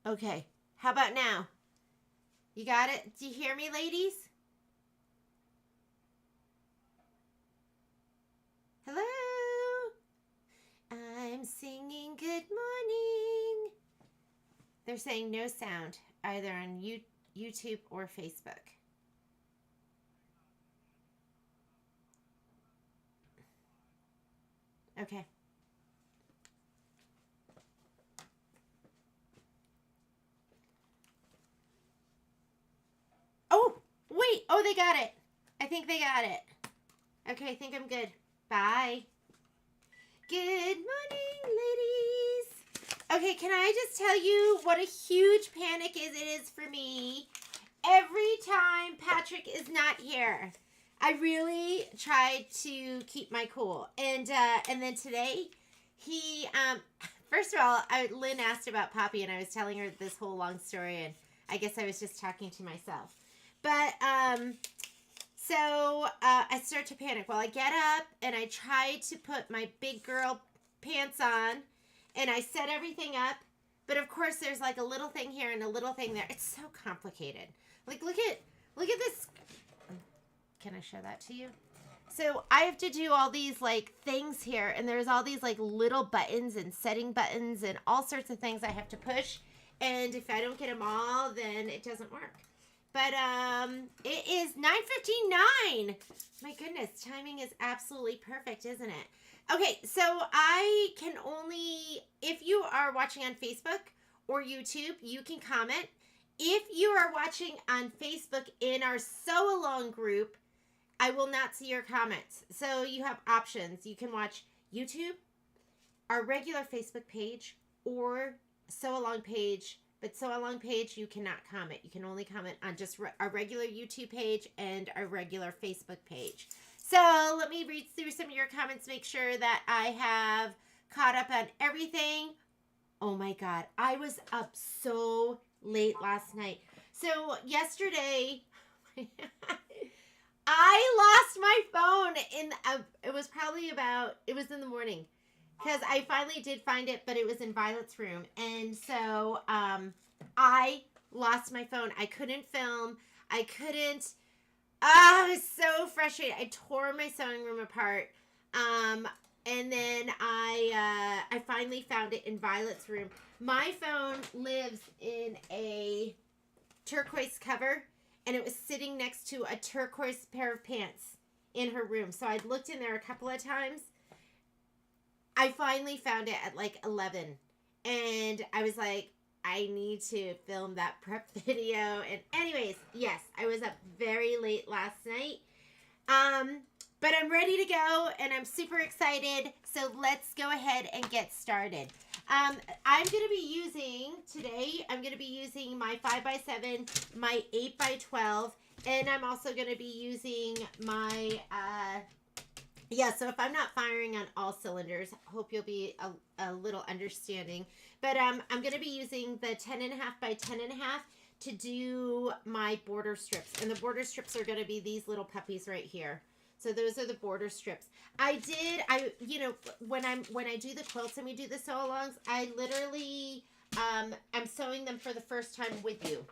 Okay. How about now? You got it? Do you hear me, ladies? Hello? I'm singing good morning. They're saying no sound either on YouTube or Facebook. Okay. Oh, wait. Oh, they got it. I think they got it. Okay, I think I'm good. Bye. Good morning, ladies. Okay, can I just tell you what a huge panic it is for me every time Patrick is not here? I really tried to keep my cool, and then today he first of all, Lynn asked about Poppy, and I was telling her this whole long story, and I guess I was just talking to myself, but so I start to panic. Well, I get up and I try to put my big girl pants on, and I set everything up. But of course, there's like a little thing here and a little thing there. It's so complicated. Like, look at this. Can I show that to you? So I have to do all these like things here, and there's all these like little buttons and setting buttons and all sorts of things I have to push. And if I don't get them all, then it doesn't work. But it is 9:59. My goodness, timing is absolutely perfect, isn't it? Okay, so I can only, if you are watching on Facebook or YouTube, you can comment. If you are watching on Facebook in our Sew Along group, I will not see your comments. So you have options. You can watch YouTube, our regular Facebook page, or Sew Along page. But Sew Along page, you cannot comment. You can only comment on just our regular YouTube page and our regular Facebook page. So let me read through some of your comments, make sure that I have caught up on everything. Oh my God, I was up so late last night. So yesterday, I lost my phone it was in the morning. Because I finally did find it, but it was in Violet's room. And so I lost my phone. I couldn't film. I couldn't. I was so frustrated. I tore my sewing room apart. And then I finally found it in Violet's room. My phone lives in a turquoise cover, and it was sitting next to a turquoise pair of pants in her room. So I'd looked in there a couple of times. I finally found it at like 11, and I was like, I need to film that prep video. And anyways, yes, I was up very late last night, but I'm ready to go, and I'm super excited, so let's go ahead and get started. I'm going to be using my 5x7, my 8x12, and I'm also going to be using my, so if I'm not firing on all cylinders, hope you'll be a little understanding. But I'm going to be using the 10.5 by 10.5 to do my border strips. And the border strips are going to be these little puppies right here. So those are the border strips. When I do the quilts and we do the sew-alongs, I literally, I'm sewing them for the first time with you.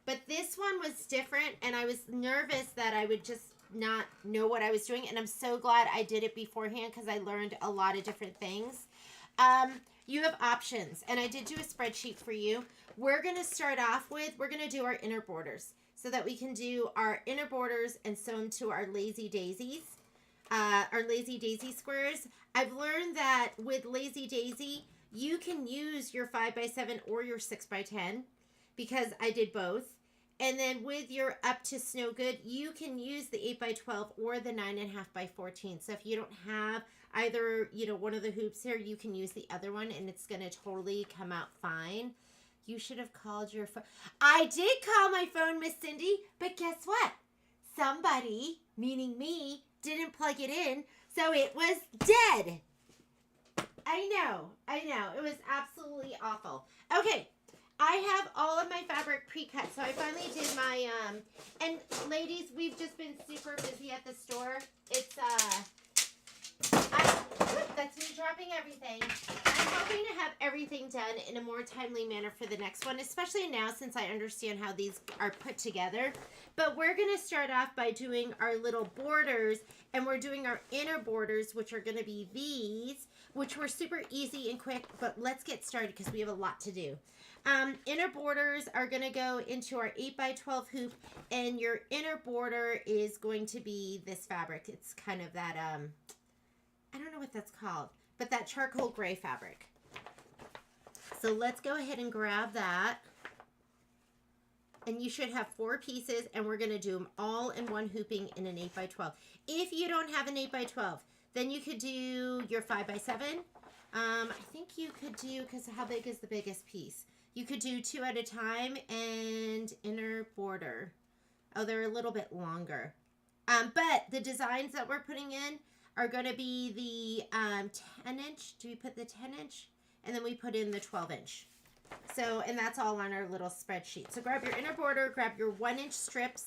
But this one was different, and I was nervous that I would just not know what I was doing, and I'm so glad I did it beforehand because I learned a lot of different things. You have options, and I did do a spreadsheet for you. We're going to start off with, we're going to do our inner borders so that we can do our inner borders and sew them to our lazy daisies, our lazy daisy squares. I've learned that with lazy daisy, you can use your 5x7 or your 6x10 because I did both. And then with your up to Snow Good, you can use the 8x12 or the 9.5 by 14. So if you don't have either, one of the hoops here, you can use the other one, and it's going to totally come out fine. You should have called your phone. I did call my phone, Miss Cindy, but guess what? Somebody, meaning me, didn't plug it in, so it was dead. I know. It was absolutely awful. Okay. I have all of my fabric pre-cut, so I finally did my, and ladies, we've just been super busy at the store. It's, that's me dropping everything. I'm hoping to have everything everything done in a more timely manner for the next one, especially now since I understand how these are put together. But we're going to start off by doing our little borders, and we're doing our inner borders, which are going to be these, which were super easy and quick, but let's get started because we have a lot to do. Inner borders are going to go into our 8x12 hoop, and your inner border is going to be this fabric. It's kind of that, I don't know what that's called, but that charcoal gray fabric. So let's go ahead and grab that. And you should have 4 pieces, and we're going to do them all in one hooping in an 8x12. If you don't have an 8x12, then you could do your 5x7. I think you could do, because how big is the biggest piece? You could do 2 at a time and inner border. Oh, they're a little bit longer. But the designs that we're putting in are going to be the 10-inch. Do we put the 10-inch? And then we put in the 12-inch. So, and that's all on our little spreadsheet. So grab your inner border, grab your 1-inch strips.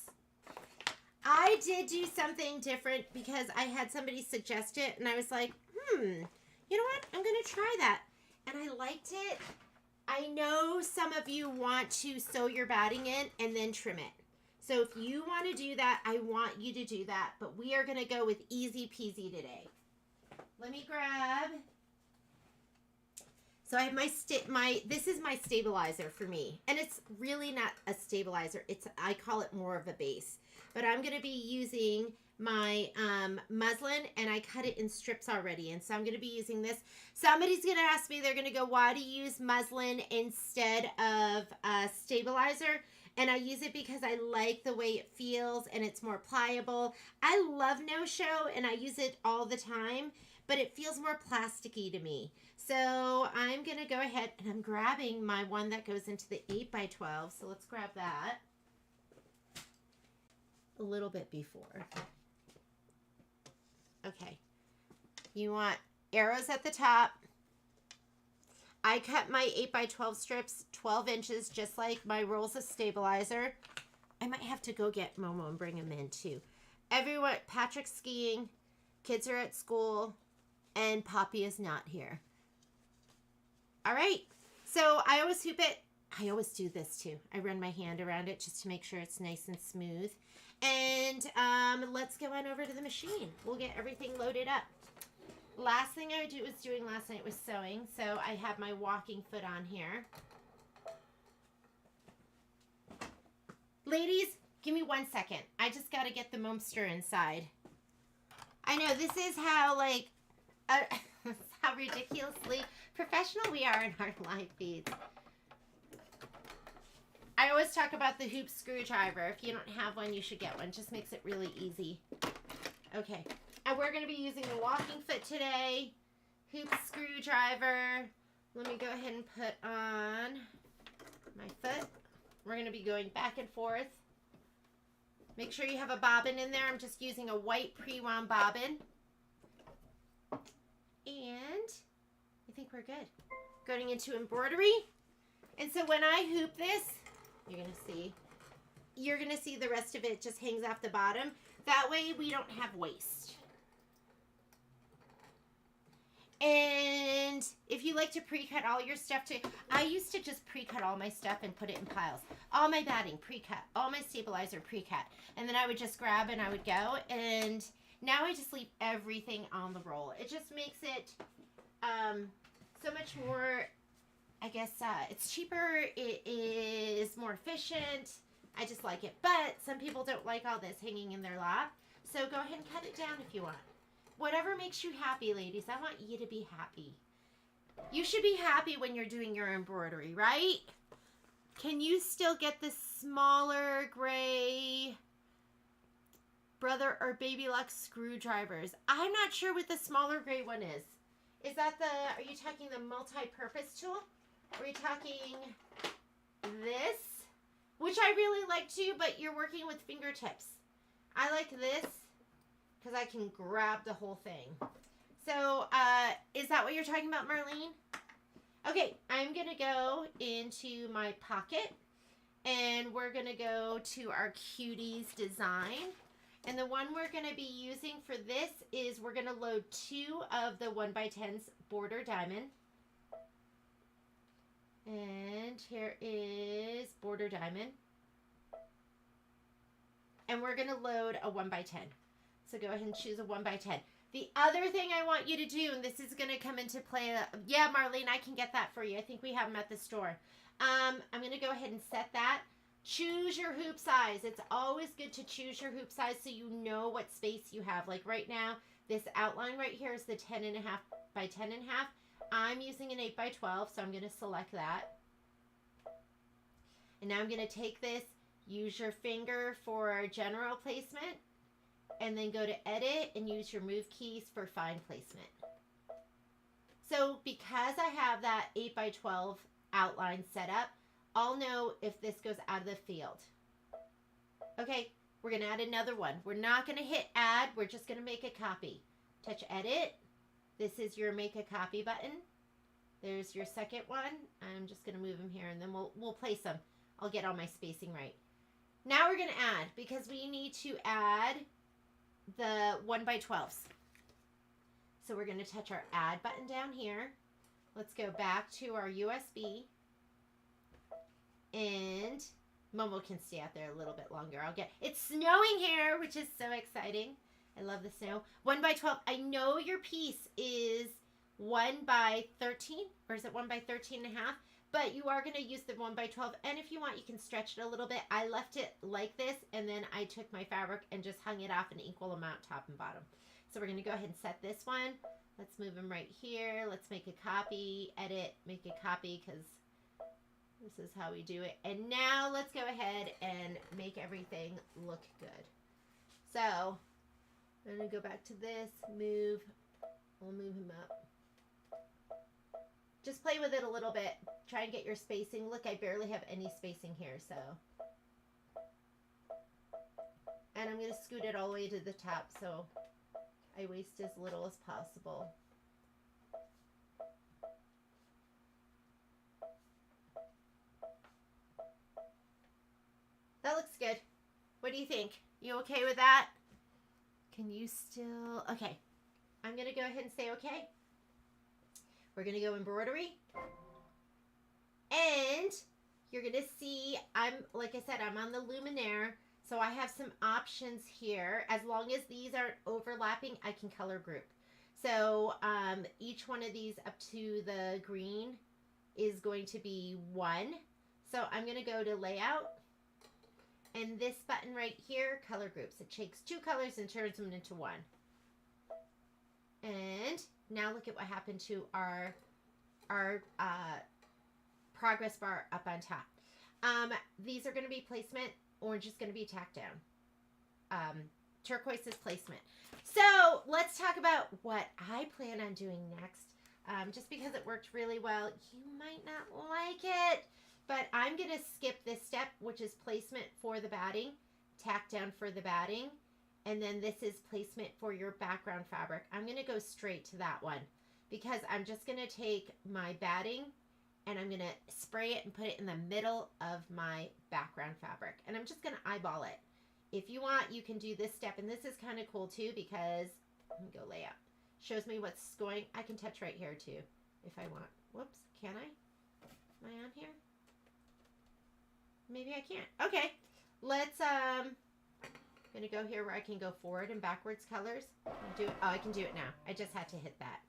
I did do something different because I had somebody suggest it, and I was like, you know what? I'm going to try that. And I liked it. I know some of you want to sew your batting in and then trim it. So if you want to do that, I want you to do that. But we are going to go with easy peasy today. Let me grab. So I have this is my stabilizer for me. And it's really not a stabilizer. I call it more of a base. But I'm going to be using my muslin, and I cut it in strips already. And so I'm going to be using this. Somebody's going to ask me, they're going to go, why do you use muslin instead of stabilizer? And I use it because I like the way it feels and it's more pliable. I love no-show and I use it all the time, but it feels more plasticky to me. So I'm going to go ahead and I'm grabbing my one that goes into the 8x12. So let's grab that a little bit before. Okay. You want arrows at the top. I cut my 8x12 strips 12 inches, just like my rolls of stabilizer. I might have to go get Momo and bring him in too. Everyone, Patrick's skiing, kids are at school, and Poppy is not here. All right, so I always hoop it. I always do this too. I run my hand around it just to make sure it's nice and smooth. And let's go on over to the machine. We'll get everything loaded up. Last thing I was doing last night was sewing, so I have my walking foot on here. Ladies, give me 1 second. I just got to get the momster inside. I know, this is how, like, how ridiculously professional we are in our live feeds. I always talk about the hoop screwdriver. If you don't have one, you should get one. It just makes it really easy. Okay. And we're going to be using the walking foot today. Hoop screwdriver. Let me go ahead and put on my foot. We're going to be going back and forth. Make sure you have a bobbin in there. I'm just using a white pre-wound bobbin. And I think we're good. Going into embroidery. And so when I hoop this, you're going to see the rest of it just hangs off the bottom. That way we don't have waste. And if you like to pre-cut all your stuff too, I used to just pre-cut all my stuff and put it in piles. All my batting pre-cut, all my stabilizer pre-cut. And then I would just grab and I would go. And now I just leave everything on the roll. It just makes it so much more, I guess, it's cheaper. It is more efficient. I just like it. But some people don't like all this hanging in their lap. So go ahead and cut it down if you want. Whatever makes you happy, ladies. I want you to be happy. You should be happy when you're doing your embroidery, right? Can you still get the smaller gray Brother or Baby Luxe screwdrivers? I'm not sure what the smaller gray one is. Is that are you talking the multi-purpose tool? Are you talking this? Which I really like too, but you're working with fingertips. I like this because I can grab the whole thing. So, is that what you're talking about, Marlene? Okay, I'm going to go into my pocket, and we're going to go to our Cuties design. And the one we're going to be using for this is we're going to load 2 of the 1x10s border diamond. And here is border diamond. And we're going to load a 1x10. So go ahead and choose a 1x10. The other thing I want you to do, and this is going to come into play. Yeah, Marlene, I can get that for you. I think we have them at the store. I'm going to go ahead and set that. Choose your hoop size. It's always good to choose your hoop size so you know what space you have. Like right now, this outline right here is the 10.5 by 10.5. I'm using an 8x12, so I'm going to select that. And now I'm going to take this, use your finger for general placement, and then go to edit and use your move keys for fine placement. So because I have that 8x12 outline set up, I'll know if this goes out of the field. Okay, we're going to add another one. We're not going to hit add. We're just going to make a copy. Touch edit. This is your make a copy button. There's your second one. I'm just going to move them here and then we'll place them. I'll get all my spacing right. Now we're going to add, because we need to add the 1x12s. So we're going to touch our add button down here. Let's go back to our USB. And Momo can stay out there a little bit longer. It's snowing here, which is so exciting. I love the snow. 1x12. I know your piece is 1x13, or is it 1x13.5? But you are going to use the 1x12, and if you want, you can stretch it a little bit. I left it like this, and then I took my fabric and just hung it off an equal amount top and bottom. So we're going to go ahead and set this one. Let's move them right here. Let's make a copy, edit, make a copy, because this is how we do it. And now let's go ahead and make everything look good. So I'm going to go back to this, move. We'll move him up. Just play with it a little bit. Try and get your spacing. Look, I barely have any spacing here, so. And I'm going to scoot it all the way to the top so I waste as little as possible. That looks good. What do you think? You okay with that? Can you still? Okay. I'm going to go ahead and say okay. We're going to go embroidery. And you're going to see, like I said, I'm on the Luminaire. So I have some options here. As long as these aren't overlapping, I can color group. So each one of these up to the green is going to be 1. So I'm going to go to layout. And this button right here, color groups. It takes 2 colors and turns them into 1. And now look at what happened to our progress bar up on top. These are going to be placement. Orange is going to be tacked down. Turquoise is placement. So let's talk about what I plan on doing next. Just because it worked really well, you might not like it. But I'm going to skip this step, which is placement for the batting, tack down for the batting, and then this is placement for your background fabric. I'm going to go straight to that one because I'm just going to take my batting and I'm going to spray it and put it in the middle of my background fabric. And I'm just going to eyeball it. If you want, you can do this step. And this is kind of cool too because, let me go layout. Shows me what's going. I can touch right here too if I want. Whoops, can I? Am I on here? Maybe I can't. Okay, let's, I'm going to go here where I can go forward and backwards colors. I can do it now. I just had to hit that.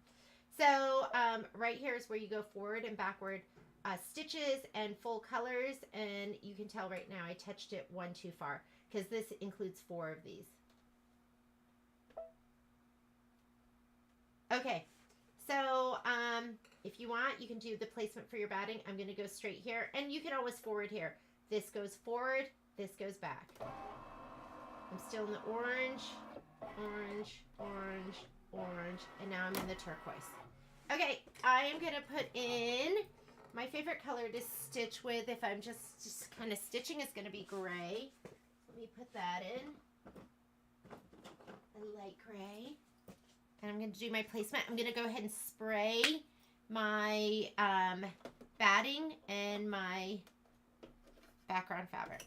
So right here is where you go forward and backward stitches and full colors. And you can tell right now I touched it 1 too far because this includes 4 of these. Okay, so if you want, you can do the placement for your batting. I'm going to go straight here. And you can always forward here. This goes forward, this goes back. I'm still in the orange, orange, orange, orange, and now I'm in the turquoise. Okay, I am going to put in my favorite color to stitch with if I'm just kind of stitching is going to be gray. Let me put that in. A light gray. And I'm going to do my placement. I'm going to go ahead and spray my batting and my background fabric.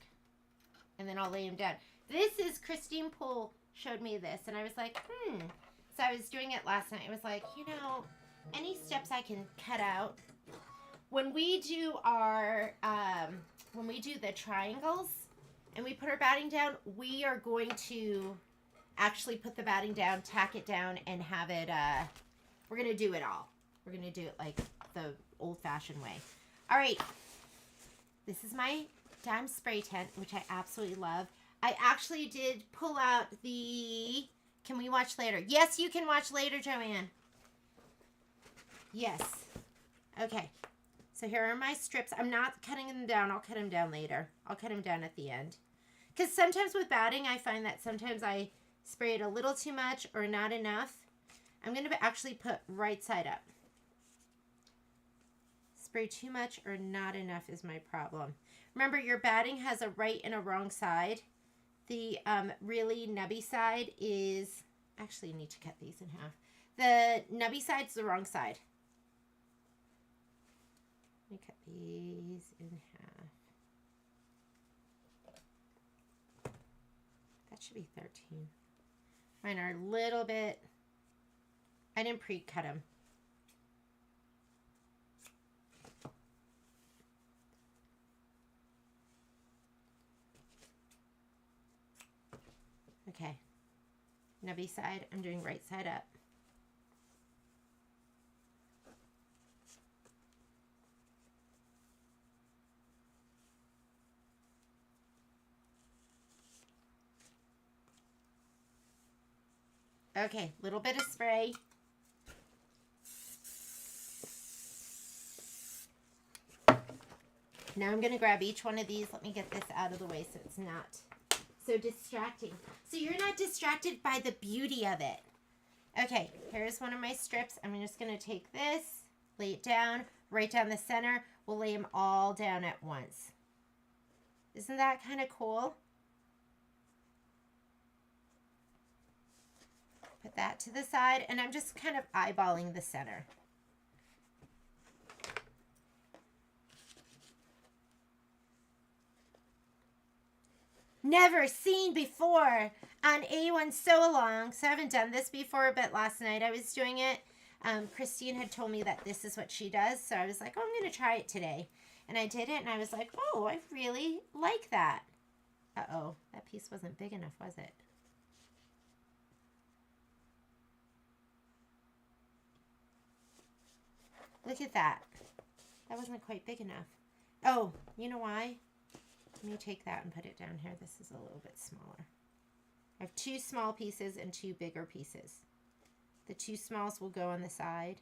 And then I'll lay them down. This is Christine Poole showed me this. And I was like, So I was doing it last night. I was like, you know, any steps I can cut out. when we do our, when we do the triangles and we put our batting down, we are going to actually put the batting down, tack it down, and have it, we're going to do it all. We're going to do it like the old-fashioned way. All right. This is my dime spray tent, which I absolutely love. I actually did pull out the... Can we watch later? Yes, you can watch later, Joanne. Yes. Okay. So here are my strips. I'm not cutting them down. I'll cut them down later. I'll cut them down at the end. Because sometimes with batting, I find that sometimes I spray it a little too much or not enough. I'm going to actually put right side up. Spray too much or not enough is my problem. Remember, your batting has a right and a wrong side. The really nubby side is... Actually, you need to cut these in half. The nubby side's the wrong side. Let me cut these in half. That should be 13. Mine are a little bit... I didn't pre-cut them. Okay. Nubby side, I'm doing right side up. Okay, little bit of spray. Now I'm going to grab each one of these. Let me get this out of the way so it's not so distracting. So you're not distracted by the beauty of it. Okay, here's one of my strips. I'm just going to take this, lay it down, right down the center. We'll lay them all down at once. Isn't that kind of cool? Put that to the side, and I'm just kind of eyeballing the center. Never seen before on A1 Sew Along. So I haven't done this before, but last night I was doing it. Christine had told me that this is what she does. So I was like, oh, I'm going to try it today. And I did it, and I was like, oh, I really like that. Uh-oh, that piece wasn't big enough, was it? Look at that. That wasn't quite big enough. Oh, you know why? Let me take that and put it down here. This is a little bit smaller. I have 2 small pieces and 2 bigger pieces. The 2 smalls will go on the side.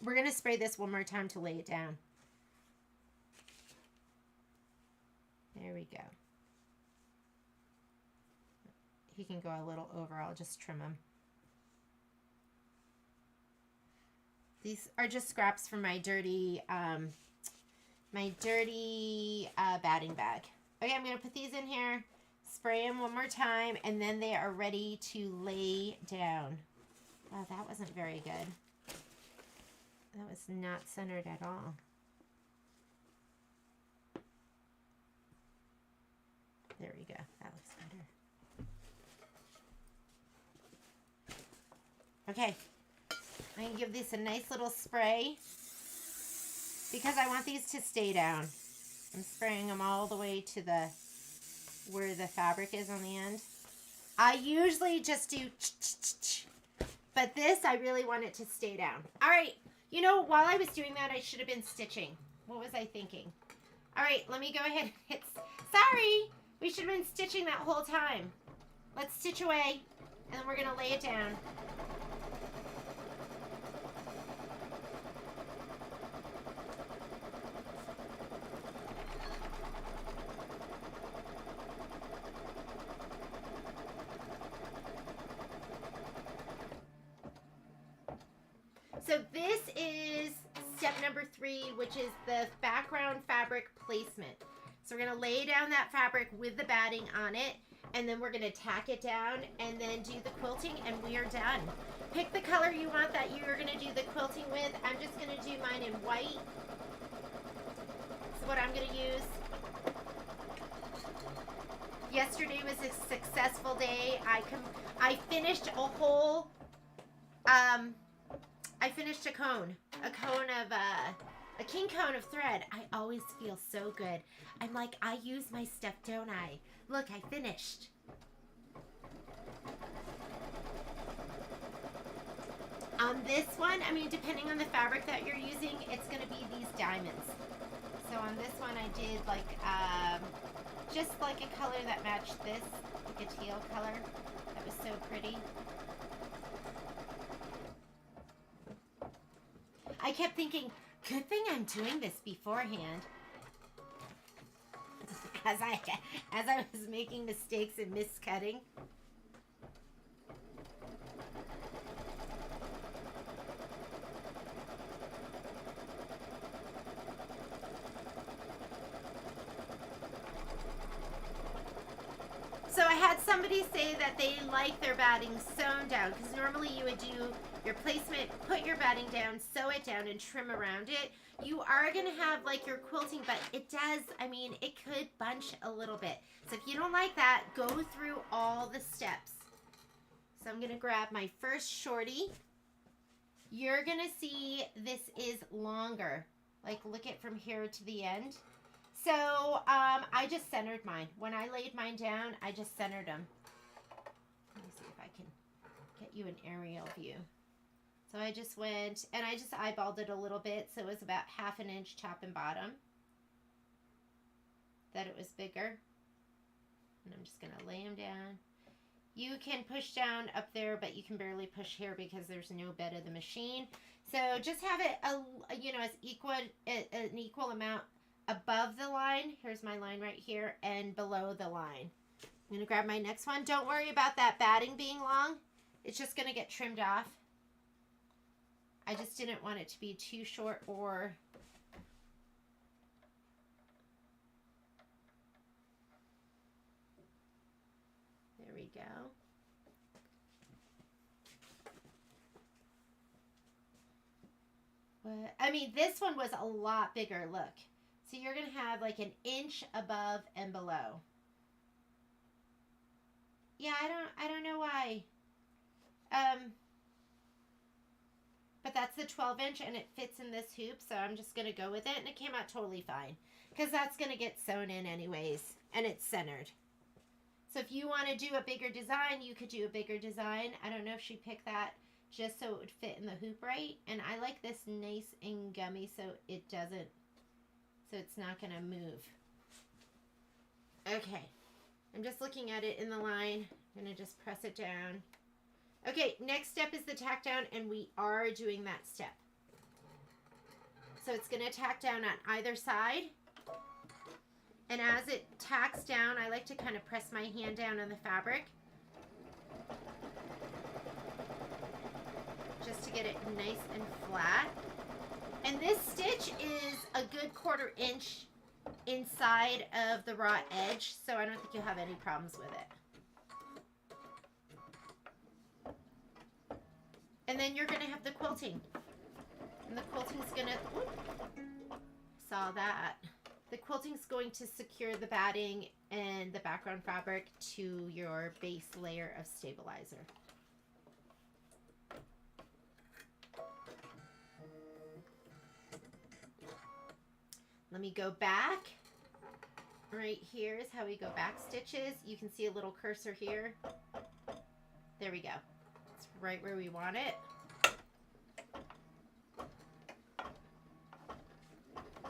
We're going to spray this one more time to lay it down. There we go. He can go a little over. I'll just trim him. These are just scraps from my dirty batting bag. Okay, I'm going to put these in here, spray them one more time, and then they are ready to lay down. Wow, that wasn't very good. That was not centered at all. There we go. That looks better. Okay. I'm going to give this a nice little spray because I want these to stay down. I'm spraying them all the way to the where the fabric is on the end. I usually just do but this I really want it to stay down. All right. You know, while I was doing that, I should have been stitching. What was I thinking? All right, let me go ahead. Sorry. We should have been stitching that whole time. Let's stitch away, and then we're going to lay it down. So this is step number 3, which is the background fabric placement. So we're going to lay down that fabric with the batting on it, and then we're going to tack it down and then do the quilting, and we are done. Pick the color you want that you are going to do the quilting with. I'm just going to do mine in white. So what I'm going to use. Yesterday was a successful day. I finished a whole I finished a cone of a king cone of thread. I always feel so good. I'm like, I use my stuff, don't I? Look, I finished. On this one, I mean, depending on the fabric that you're using, it's going to be these diamonds. So on this one, I did like, just like a color that matched this, like a teal color. That was so pretty. I kept thinking, good thing I'm doing this beforehand. As I was making mistakes and miscutting. So I had somebody say that they like their batting sewn down, because normally you would do your placement, put your batting down, sew it down, and trim around it. You are going to have like your quilting, but it does, I mean, it could bunch a little bit. So if you don't like that, go through all the steps. So I'm going to grab my first shorty. You're going to see this is longer. Like, look at from here to the end. So I just centered mine. When I laid mine down, I just centered them. Let me see if I can get you an aerial view. So I just went, and I just eyeballed it a little bit, so it was about 1/2 inch top and bottom. That it was bigger. And I'm just going to lay them down. You can push down up there, but you can barely push here because there's no bed of the machine. So just have it, you know, as an equal amount above the line. Here's my line right here, and below the line. I'm going to grab my next one. Don't worry about that batting being long. It's just going to get trimmed off. I just didn't want it to be too short or... There we go. What? I mean, this one was a lot bigger. Look. So you're going to have like 1 inch above and below. Yeah, I don't know why. But that's the 12 inch and it fits in this hoop, so I'm just going to go with it, and it came out totally fine because that's going to get sewn in anyways, and it's centered. So if you want to do a bigger design, you could do a bigger design. I don't know if she picked that just so it would fit in the hoop right, and I like this nice and gummy so it doesn't, so it's not going to move. Okay, I'm just looking at it in the line. I'm going to just press it down. Okay, next step is the tack down, and we are doing that step. So it's going to tack down on either side. And as it tacks down, I like to kind of press my hand down on the fabric. Just to get it nice and flat. And this stitch is a good 1/4 inch inside of the raw edge, so I don't think you'll have any problems with it. And then you're going to have the quilting. And the quilting's going to... Saw that. The quilting's going to secure the batting and the background fabric to your base layer of stabilizer. Let me go back. Right here is how we go back stitches. You can see a little cursor here. There we go. It's right where we want it.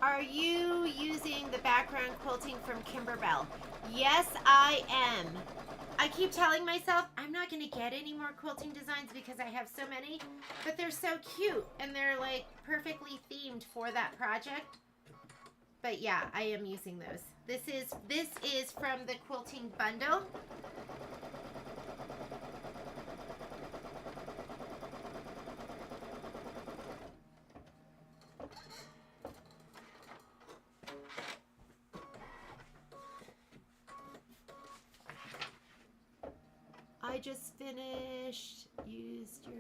Are you using the background quilting from Kimberbell? Yes, I am. I keep telling myself I'm not going to get any more quilting designs because I have so many, but they're so cute and they're like perfectly themed for that project. But yeah, I am using those. This is from the quilting bundle. I just finished, used your...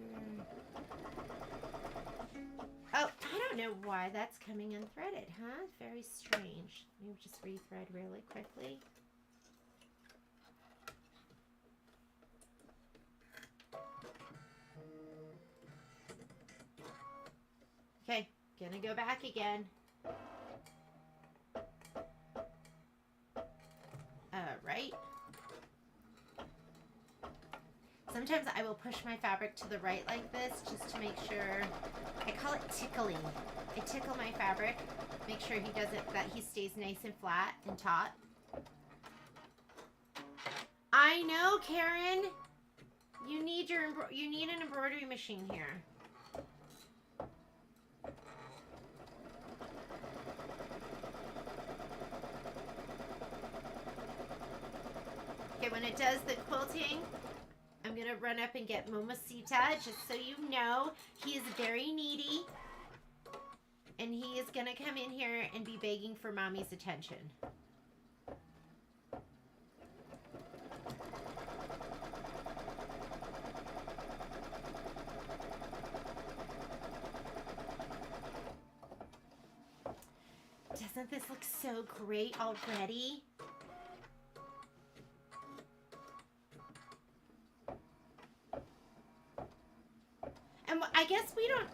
Oh, I don't know why that's coming unthreaded, huh? Very strange. Let me just rethread really quickly. Gonna go back again. Right. Sometimes I will push my fabric to the right like this just to make sure. I call it tickling. I tickle my fabric, make sure that he stays nice and flat and taut. I know, Karen. You need an embroidery machine here. Okay, when it does the quilting, I'm going to run up and get Momosita, just so you know. He is very needy. And he is going to come in here and be begging for mommy's attention. Doesn't this look so great already? And I guess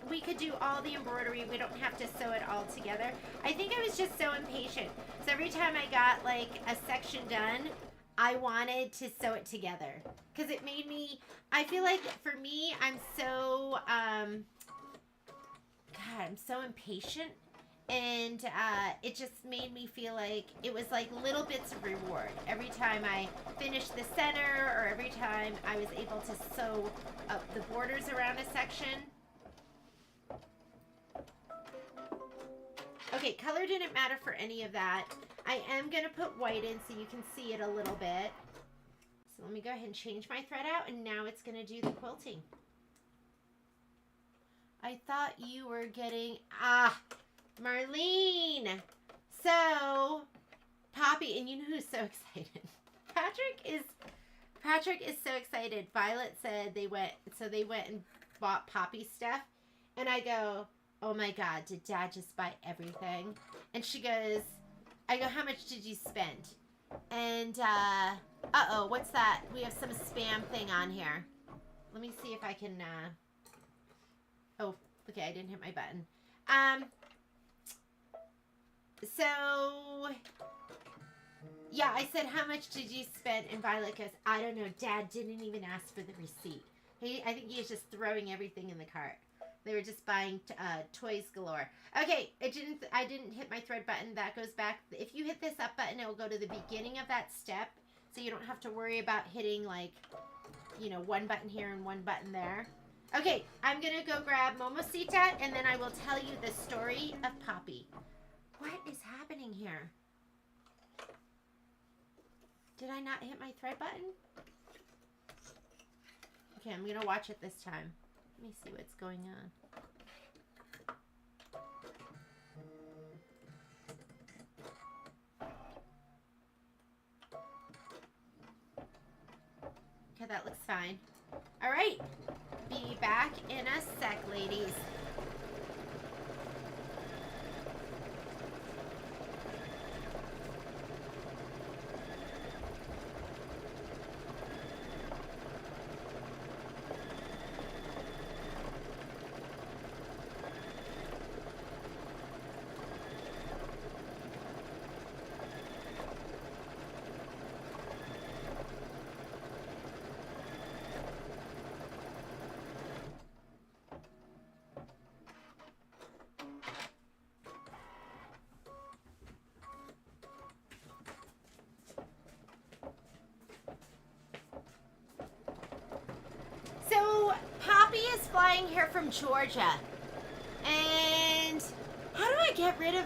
we could do all the embroidery. We don't have to sew it all together. I think I was just so impatient. So every time I got like a section done, I wanted to sew it together. Because it made me, I feel like for me, I'm so, God, I'm so impatient. And it just made me feel like it was like little bits of reward. Every time I finished the center or every time I was able to sew up the borders around a section. Okay, color didn't matter for any of that. I am going to put white in so you can see it a little bit. So let me go ahead and change my thread out, and now it's going to do the quilting. I thought you were getting... Marlene. So, Poppy, and you know who's so excited? Patrick is so excited. Violet said they went and bought Poppy stuff. And I go, oh my God, did Dad just buy everything? And she goes, I go, how much did you spend? And, uh-oh, what's that? We have some spam thing on here. Let me see if I can, oh, okay, I didn't hit my button. So, yeah, I said, how much did you spend? And Violet goes, I don't know. Dad didn't even ask for the receipt. I think he was just throwing everything in the cart. They were just buying toys galore. Okay, I didn't hit my thread button. That goes back. If you hit this up button, it will go to the beginning of that step. So you don't have to worry about hitting, like, you know, one button here and one button there. Okay, I'm going to go grab Momosita, and then I will tell you the story of Poppy. What is happening here? Did I not hit my thread button? Okay, I'm going to watch it this time. Let me see what's going on. Okay, that looks fine. All right. Be back in a sec, ladies. Flying here from Georgia, and how do I get rid of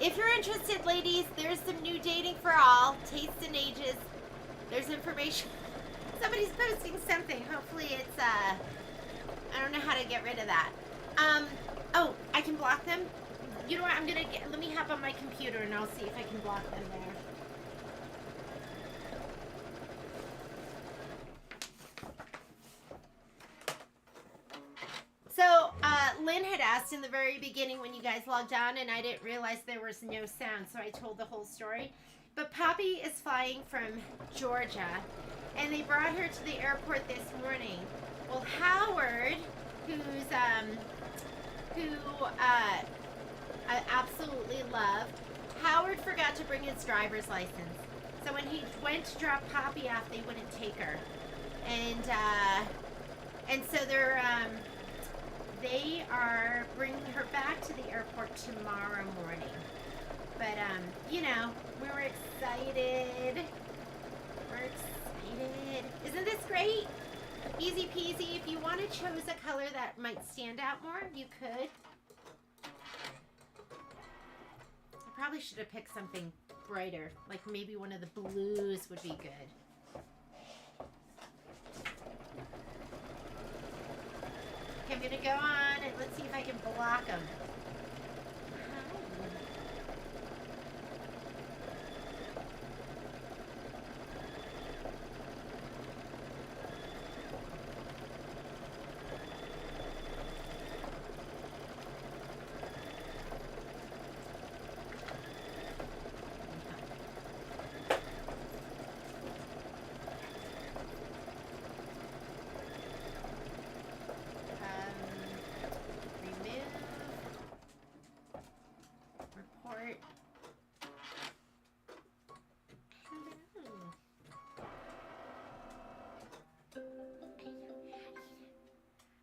if you're interested, ladies, there's some new dating for all tastes and ages. There's information. Somebody's posting something. Hopefully it's I don't know how to get rid of that. Oh, I can block them. You know what, let me hop on my computer and I'll see if I can block them there. So, Lynn had asked in the very beginning when you guys logged on, and I didn't realize there was no sound, so I told the whole story. But Poppy is flying from Georgia, and they brought her to the airport this morning. Well, Howard, who's who I absolutely love. Howard forgot to bring his driver's license. So when he went to drop Poppy off, they wouldn't take her. And so they are bringing her back to the airport tomorrow morning. But, you know, we were excited. We're excited. Isn't this great? Easy peasy. If you want to choose a color that might stand out more, you could. I probably should have picked something brighter. Like maybe one of the blues would be good. Okay, I'm going to go on and let's see if I can block them.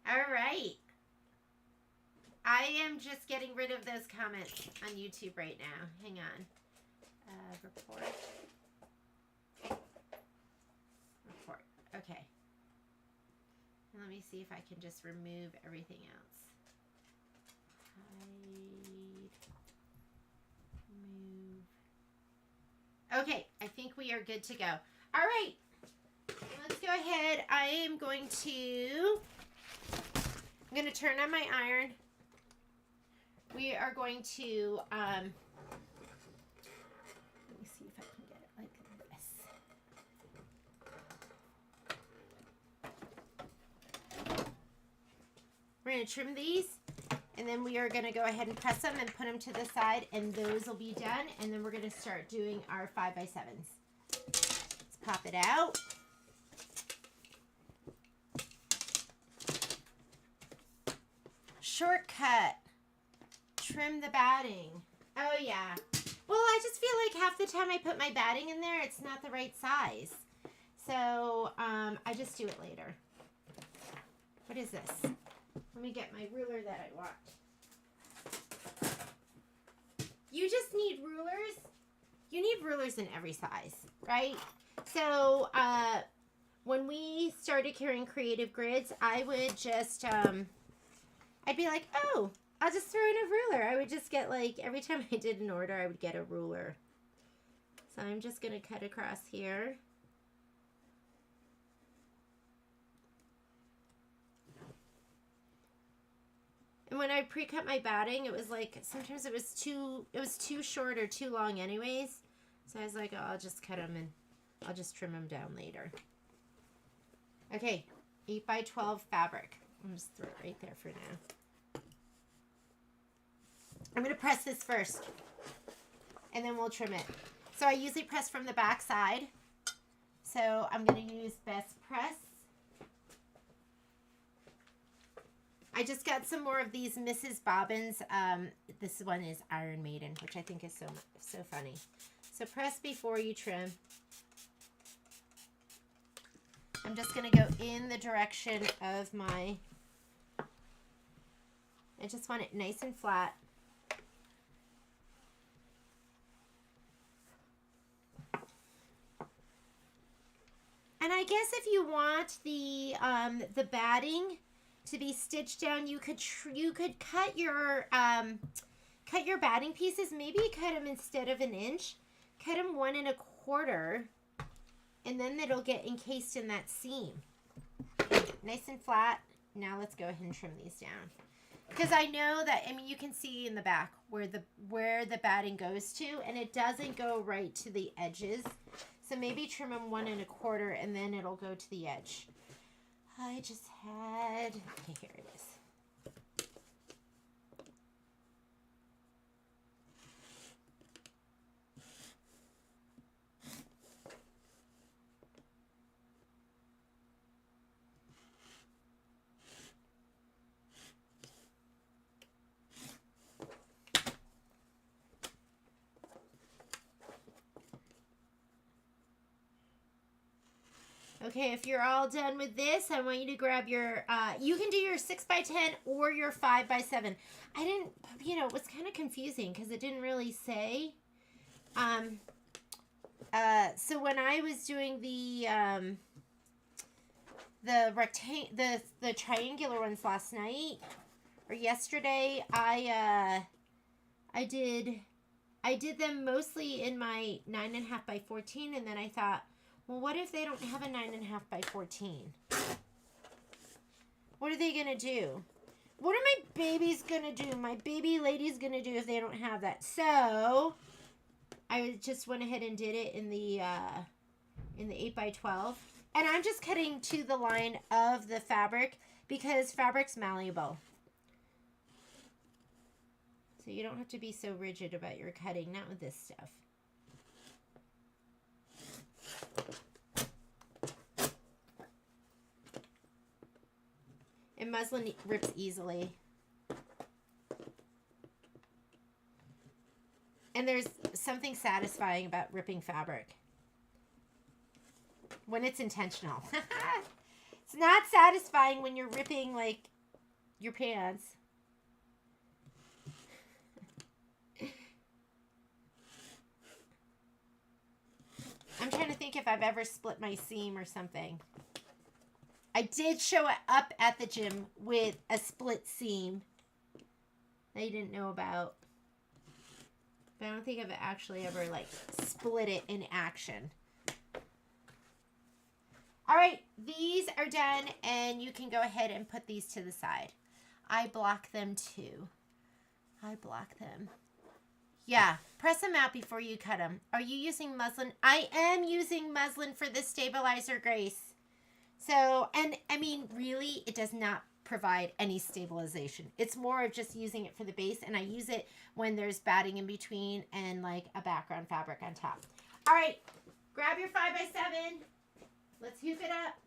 Alright. I am just getting rid of those comments on YouTube right now. Hang on. Report. Report. Okay. And let me see if I can just remove everything else. Hide. Remove. Okay. I think we are good to go. Alright. Let's go ahead. I am going to... I'm going to turn on my iron. We are going to, let me see if I can get it like this. We're going to trim these, and then we are going to go ahead and press them and put them to the side, and those will be done, and then we're going to start doing our 5x7s. Let's pop it out. Shortcut. Trim the batting. Oh yeah. Well, I just feel like half the time I put my batting in there, it's not the right size. So, I just do it later. What is this? Let me get my ruler that I want. You just need rulers. You need rulers in every size, right? So, when we started carrying creative grids, I would just, I'd be like, oh, I'll just throw in a ruler. I would just get like, every time I did an order, I would get a ruler. So I'm just going to cut across here. And when I pre-cut my batting, it was like, sometimes it was too short or too long anyways. So I was like, oh, I'll just cut them and I'll just trim them down later. Okay, 8x12 fabric. I'll just throw it right there for now. I'm going to press this first, and then we'll trim it. So I usually press from the back side. So I'm going to use Best Press. I just got some more of these Mrs. Bobbins. This one is Iron Maiden, which I think is so funny. So press before you trim. I'm just going to go in the direction of my... I just want it nice and flat. And I guess if you want the batting to be stitched down, you could cut your batting pieces. Maybe cut them instead of 1 inch. Cut them 1 1/4, and then it'll get encased in that seam. Nice and flat. Now let's go ahead and trim these down. Because I know that, I mean, you can see in the back where the batting goes to, and it doesn't go right to the edges. So maybe trim them 1 1/4, and then it'll go to the edge. I just had, okay, here it is. Okay, if you're all done with this, I want you to grab your, you can do your 6x10 or your 5x7. I didn't, it was kind of confusing because it didn't really say. So when I was doing the triangular ones last night or yesterday, I did them mostly in my 9.5 by 14, and then I thought, well, what if they don't have a 9.5 by 14? What are they gonna do? What are my babies gonna do? My baby lady's gonna do if they don't have that? So I just went ahead and did it in the 8x12, and I'm just cutting to the line of the fabric because fabric's malleable. So you don't have to be so rigid about your cutting, not with this stuff. And muslin rips easily. And there's something satisfying about ripping fabric. When it's intentional. It's not satisfying when you're ripping, like, your pants. I'm trying to think if I've ever split my seam or something. I did show it up at the gym with a split seam that you didn't know about. But I don't think I've actually ever, like, split it in action. All right, these are done, and you can go ahead and put these to the side. I block them too. I block them. Yeah, press them out before you cut them. Are you using muslin? I am using muslin for this stabilizer, Grace. So, and I mean, really, it does not provide any stabilization. It's more of just using it for the base, and I use it when there's batting in between and like a background fabric on top. All right, grab your 5x7. Let's hoop it up.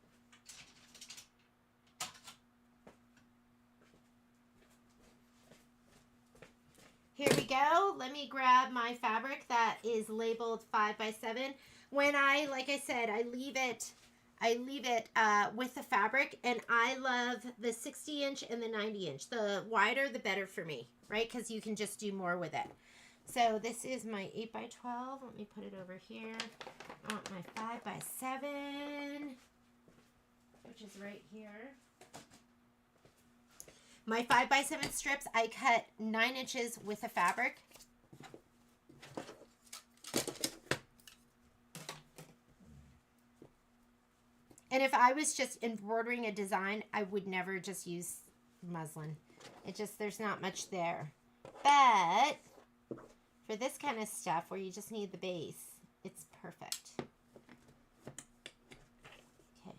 Here we go. Let me grab my fabric that is labeled 5x7. When like I said, I leave it with the fabric, and I love the 60-inch and the 90-inch. The wider, the better for me, right? Because you can just do more with it. So this is my 8x12. Let me put it over here. I want my 5x7, which is right here. My 5x7 strips, I cut 9 inches with the fabric. And if I was just embroidering a design, I would never just use muslin. There's not much there. But for this kind of stuff where you just need the base, it's perfect. Okay.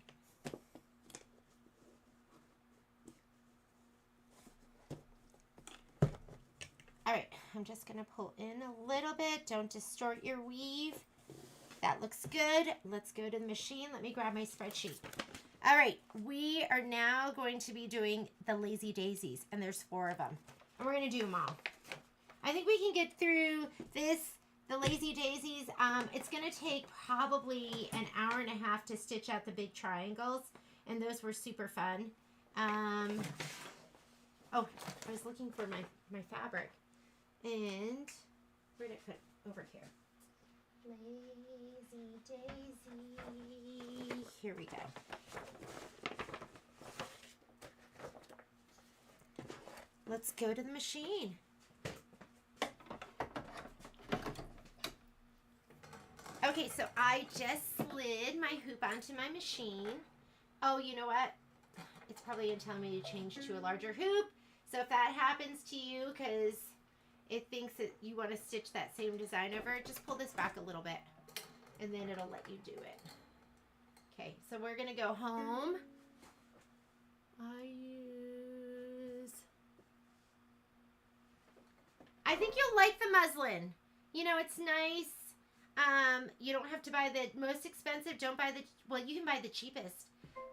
All right, I'm just gonna pull in a little bit. Don't distort your weave. That looks good. Let's go to the machine. Let me grab my spreadsheet. All right, we are now going to be doing the lazy daisies, and there's 4 of them. And we're gonna do them all. I think we can get through the lazy daisies. It's gonna take probably an hour and a half to stitch out the big triangles, and those were super fun. Oh, I was looking for my fabric. And where did I put it? Over here. Lazy daisy. Here we go. Let's go to the machine. Okay, so I just slid my hoop onto my machine. Oh, you know what? It's probably telling me to change to a larger hoop. So if that happens to you, because it thinks that you want to stitch that same design over, just pull this back a little bit, and then it'll let you do it. Okay, so we're going to go home. I think you'll like the muslin. You know, it's nice. You don't have to buy the most expensive. Well, you can buy the cheapest.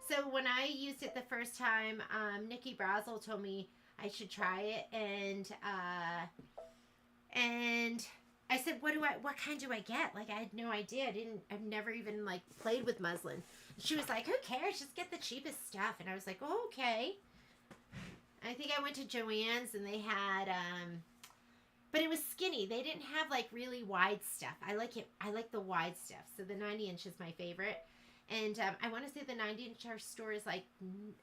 So when I used it the first time, Nikki Brazel told me I should try it, and I said, what kind do I get? Like, I had no idea. I've never even like played with muslin. She was like, who cares? Just get the cheapest stuff. And I was like, oh, okay. I think I went to Joann's and they had, but it was skinny. They didn't have like really wide stuff. I like it. I like the wide stuff. So the 90-inch is my favorite. And I want to say the 90-inch our store is like,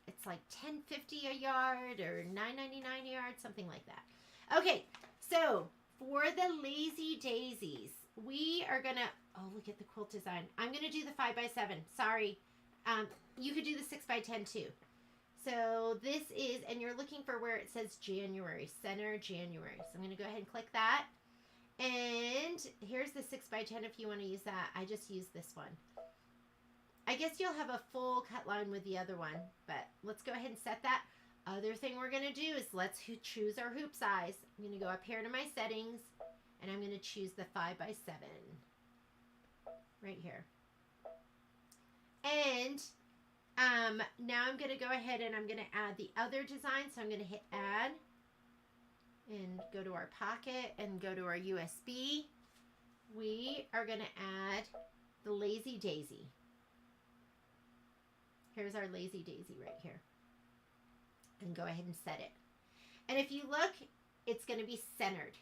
it's like $10.50 a yard or $9.99 a yard, something like that. Okay, so for the Lazy Daisies, we are gonna, oh, look at the quilt design. I'm gonna do the 5x7. Sorry, you could do the 6x10 too. So this is, and you're looking for where it says January, center January. So I'm gonna go ahead and click that. And here's the 6x10 if you want to use that. I just use this one. I guess you'll have a full cut line with the other one, but let's go ahead and set that. Other thing we're going to do is let's choose our hoop size. I'm going to go up here to my settings, and I'm going to choose the 5x7 right here. And now I'm going to go ahead and I'm going to add the other design. So I'm going to hit add and go to our pocket and go to our USB. We are going to add the Lazy Daisy. Here's our Lazy Daisy right here. And go ahead and set it. And if you look, it's going to be centered.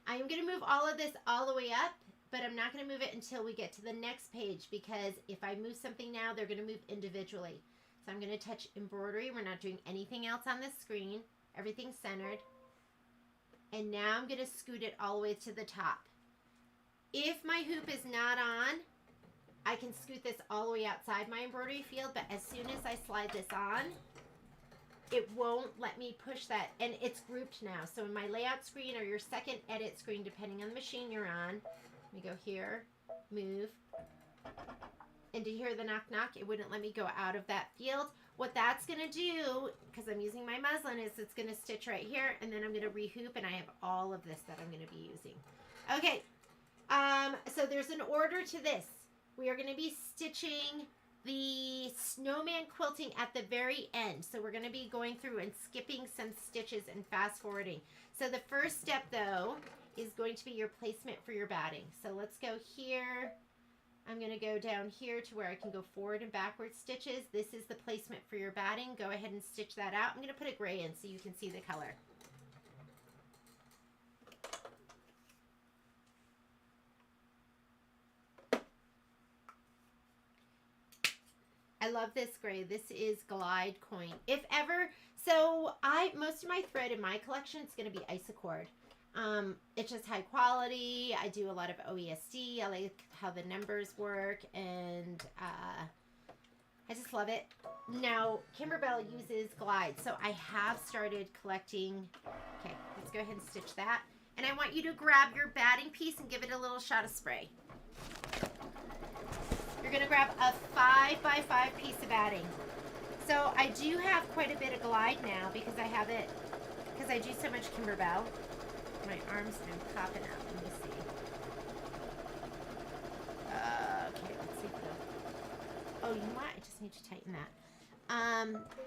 I am going to move all of this all the way up, but I'm not going to move it until we get to the next page, because if I move something now, they're going to move individually. So I'm going to touch embroidery. We're not doing anything else on this screen. Everything's centered. And now I'm going to scoot it all the way to the top. If my hoop is not on, I can scoot this all the way outside my embroidery field, but as soon as I slide this on, it won't let me push that, and it's grouped now. So in my layout screen or your second edit screen, depending on the machine you're on, let me go here, move, and to hear the knock knock, it wouldn't let me go out of that field. What that's gonna do, because I'm using my muslin, is it's gonna stitch right here, and then I'm gonna rehoop, and I have all of this that I'm gonna be using. Okay, so there's an order to this. We are going to be stitching the snowman quilting at the very end. So we're going to be going through and skipping some stitches and fast forwarding. So the first step, though, is going to be your placement for your batting. So let's go here. I'm going to go down here to where I can go forward and backward stitches. This is the placement for your batting. Go ahead and stitch that out. I'm going to put a gray in so you can see the color. I love this gray. This is Glide Coin. If ever, so most of my thread in my collection is going to be Isacord. It's just high quality. I do a lot of OESD. I like how the numbers work, and I just love it. Now, Kimberbell uses Glide, so I have started collecting. Okay, let's go ahead and stitch that. And I want you to grab your batting piece and give it a little shot of spray. You're going to grab a 5x5 piece of batting. So I do have quite a bit of Glide now because I have it, because I do so much Kimberbell. My arms are popping out. Let me see. Okay, let's see. Oh, you know what? I just need to tighten that.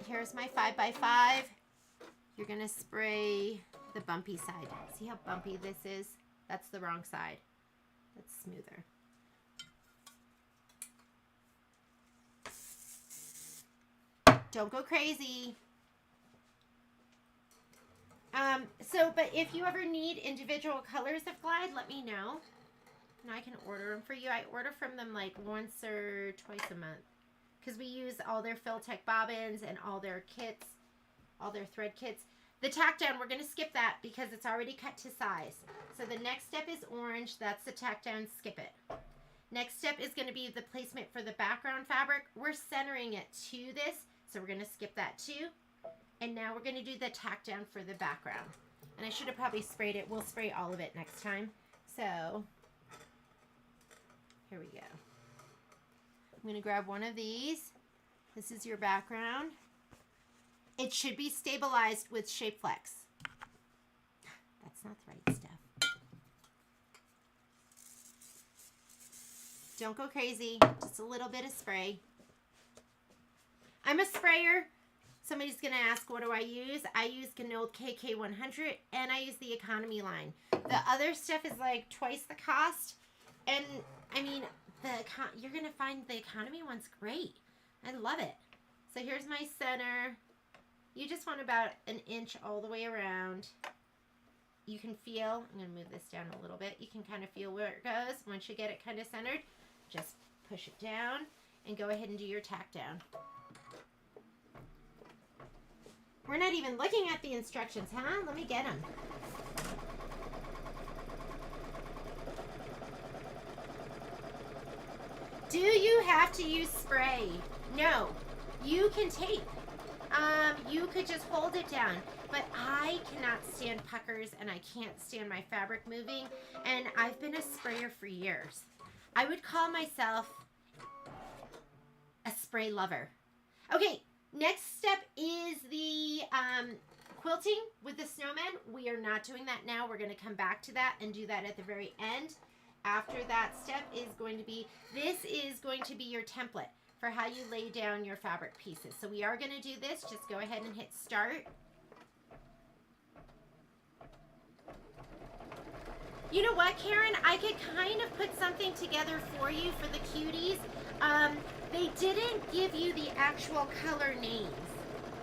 Here's my 5x5. You're going to spray the bumpy side. See how bumpy this is? That's the wrong side. That's smoother. Don't go crazy. But if you ever need individual colors of Glide, let me know. And I can order them for you. I order from them like once or twice a month. Because we use all their Fill-Tech bobbins and all their kits, all their thread kits. The tack down, we're going to skip that because it's already cut to size. So the next step is orange. That's the tack down. Skip it. Next step is going to be the placement for the background fabric. We're centering it to this. So we're going to skip that too. And now we're going to do the tack down for the background. And I should have probably sprayed it. We'll spray all of it next time. So here we go. I'm going to grab one of these. This is your background. It should be stabilized with Shape Flex. That's not the right stuff. Don't go crazy. Just a little bit of spray. I'm a sprayer, Somebody's going to ask, what do I use? I use Ganode KK100 and I use the economy line. The other stuff is like twice the cost. And I mean, you're going to find the economy one's great. I love it. So here's my center. You just want about an inch all the way around. You can feel, I'm going to move this down a little bit. You can kind of feel where it goes. Once you get it kind of centered, just push it down and go ahead and do your tack down. We're not even looking at the instructions, huh? Let me get them. Do you have to use spray? No. You can tape. You could just hold it down. But I cannot stand puckers and I can't stand my fabric moving. And I've been a sprayer for years. I would call myself a spray lover. Okay. Next step is the quilting with the snowman. We are not doing that now. We're going to come back to that and do that at the very end. After that step is going to be, this is going to be your template for how you lay down your fabric pieces. So we are going to do this. Just go ahead and hit start. You know what, Karen? I could kind of put something together for you for the cuties. They didn't give you the actual color names.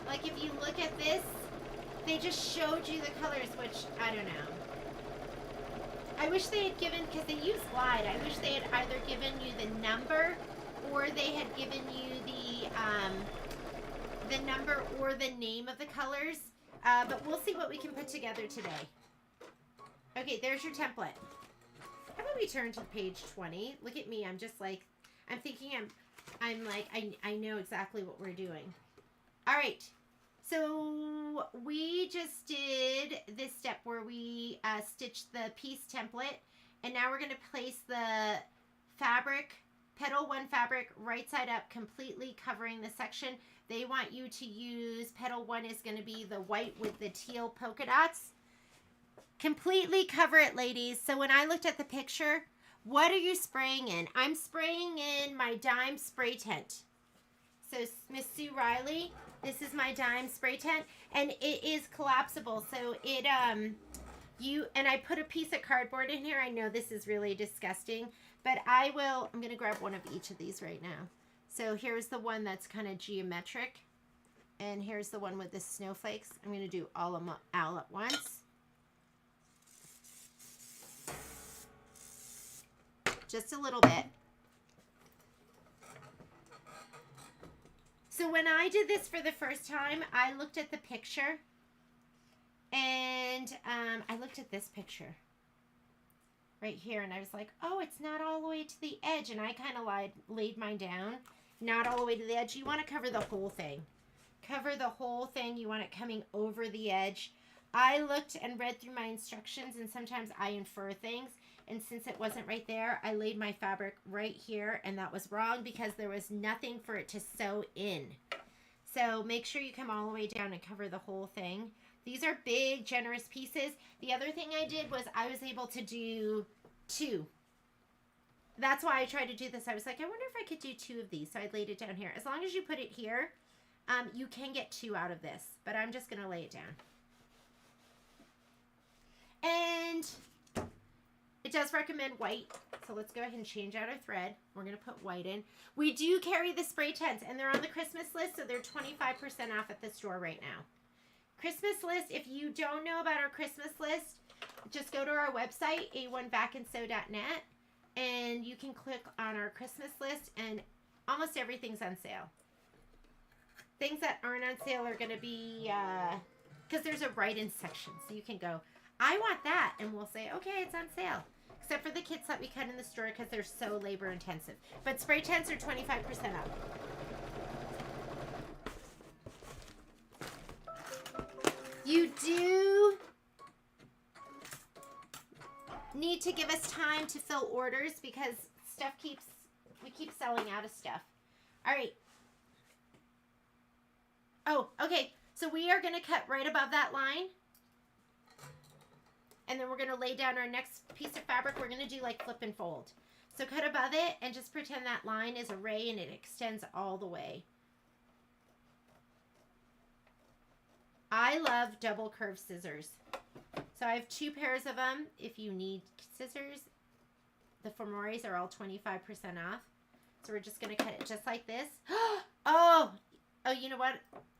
Like if you look at this, they just showed you the colors, which I don't know. I wish they had given, because they use glide, I wish they had either given you the number or they had given you the number or the name of the colors. But we'll see what we can put together today. Okay, there's your template. How about we turn to page 20? Look at me. I'm just like, I'm thinking I'm like, I know exactly what we're doing. All right. So we just did this step where we stitched the piece template. And now we're going to place the fabric, petal 1 fabric, right side up, completely covering the section. They want you to use, petal 1 is going to be the white with the teal polka dots. Completely cover it, ladies. So when I looked at the picture, what are you spraying in? I'm spraying in my dime spray tent. So Miss Sue Riley, this is my dime spray tent, and it is collapsible. So it and I put a piece of cardboard in here. I know this is really disgusting, but I'm going to grab one of each of these right now. So here's the one that's kind of geometric, and here's the one with the snowflakes. I'm going to do all of them all at once. Just a little bit. So when I did this for the first time, I looked at the picture and I looked at this picture right here and I was like, oh, it's not all the way to the edge. And I kind of laid mine down, not all the way to the edge. You want to cover the whole thing. Cover the whole thing. You want it coming over the edge. I looked and read through my instructions, and sometimes I infer things. And since it wasn't right there, I laid my fabric right here, and that was wrong because there was nothing for it to sew in. So make sure you come all the way down and cover the whole thing. These are big, generous pieces. The other thing I did was I was able to do 2. That's why I tried to do this. I was like, I wonder if I could do 2 of these. So I laid it down here. As long as you put it here, you can get 2 out of this. But I'm just going to lay it down. And it does recommend white, so let's go ahead and change out our thread. We're going to put white in. We do carry the spray tents, and they're on the Christmas list, so they're 25% off at the store right now. Christmas list, if you don't know about our Christmas list, just go to our website, a1backandsew.net, and you can click on our Christmas list, and almost everything's on sale. Things that aren't on sale are going to be, because there's a write-in section, so you can go, I want that, and we'll say, okay, it's on sale. Except for the kits that we cut in the store because they're so labor intensive. But spray tents are 25% up. You do need to give us time to fill orders because we keep selling out of stuff. All right. Oh, okay. So we are going to cut right above that line. And then we're going to lay down our next piece of fabric. We're going to do like flip and fold. So cut above it and just pretend that line is a ray and it extends all the way. I love double curved scissors. So I have 2 pairs of them. If you need scissors, the Femoris are all 25% off. So we're just going to cut it just like this. Oh, you know what?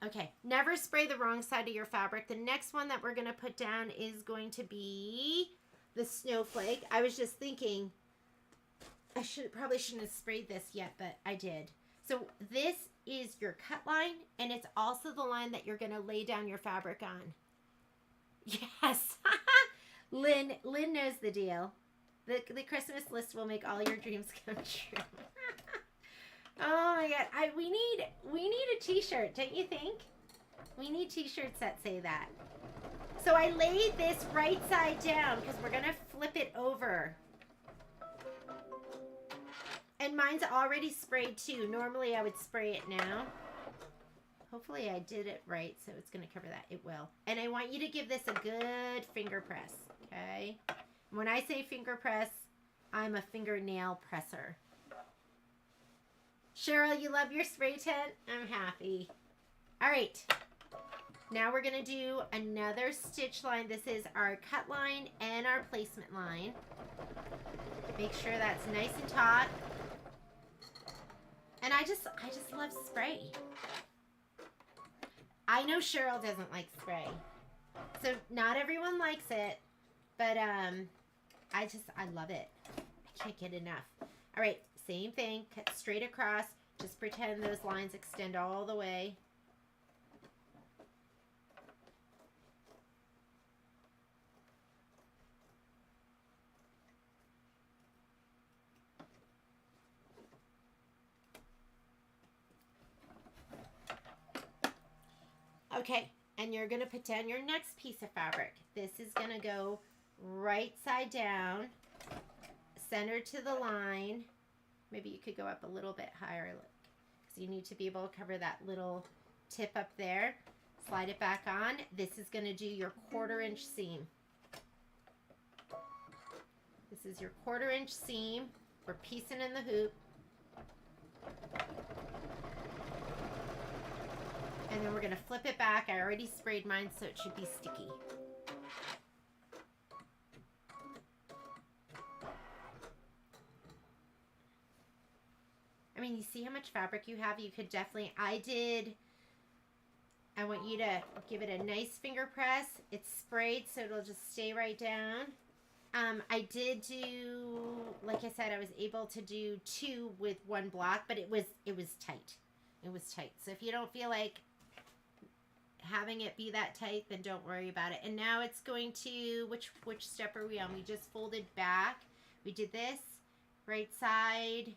Okay, never spray the wrong side of your fabric. The next one that we're going to put down is going to be the snowflake. I was just thinking, I probably shouldn't have sprayed this yet, but I did. So this is your cut line, and it's also the line that you're going to lay down your fabric on. Yes. Lynn knows the deal. The Christmas list will make all your dreams come true. Oh my God. We need a t-shirt, don't you think? We need t-shirts that say that. So I laid this right side down because we're going to flip it over. And mine's already sprayed too. Normally I would spray it now. Hopefully I did it right, so it's going to cover that. It will. And I want you to give this a good finger press, okay? When I say finger press, I'm a fingernail presser. Cheryl, you love your spray tent? I'm happy. All right. Now we're going to do another stitch line. This is our cut line and our placement line. Make sure that's nice and taut. And I just love spray. I know Cheryl doesn't like spray. So not everyone likes it, but I love it. I can't get enough. All right, same thing, cut straight across. Just pretend those lines extend all the way. Okay, and you're going to put down your next piece of fabric. This is going to go right side down, center to the line. Maybe you could go up a little bit higher, because you need to be able to cover that little tip up there. Slide it back on. This is going to do your 1/4 inch seam. This is your 1/4 inch seam. We're piecing in the hoop. And then we're going to flip it back. I already sprayed mine, so it should be sticky. I mean, you see how much fabric you have? You could definitely, I want you to give it a nice finger press. It's sprayed, so it'll just stay right down. I did do, like I said, I was able to do 2 with 1 block, but it was tight. It was tight. So if you don't feel like having it be that tight, then don't worry about it. And now it's going to, which step are we on? We just folded back. We did this, right side,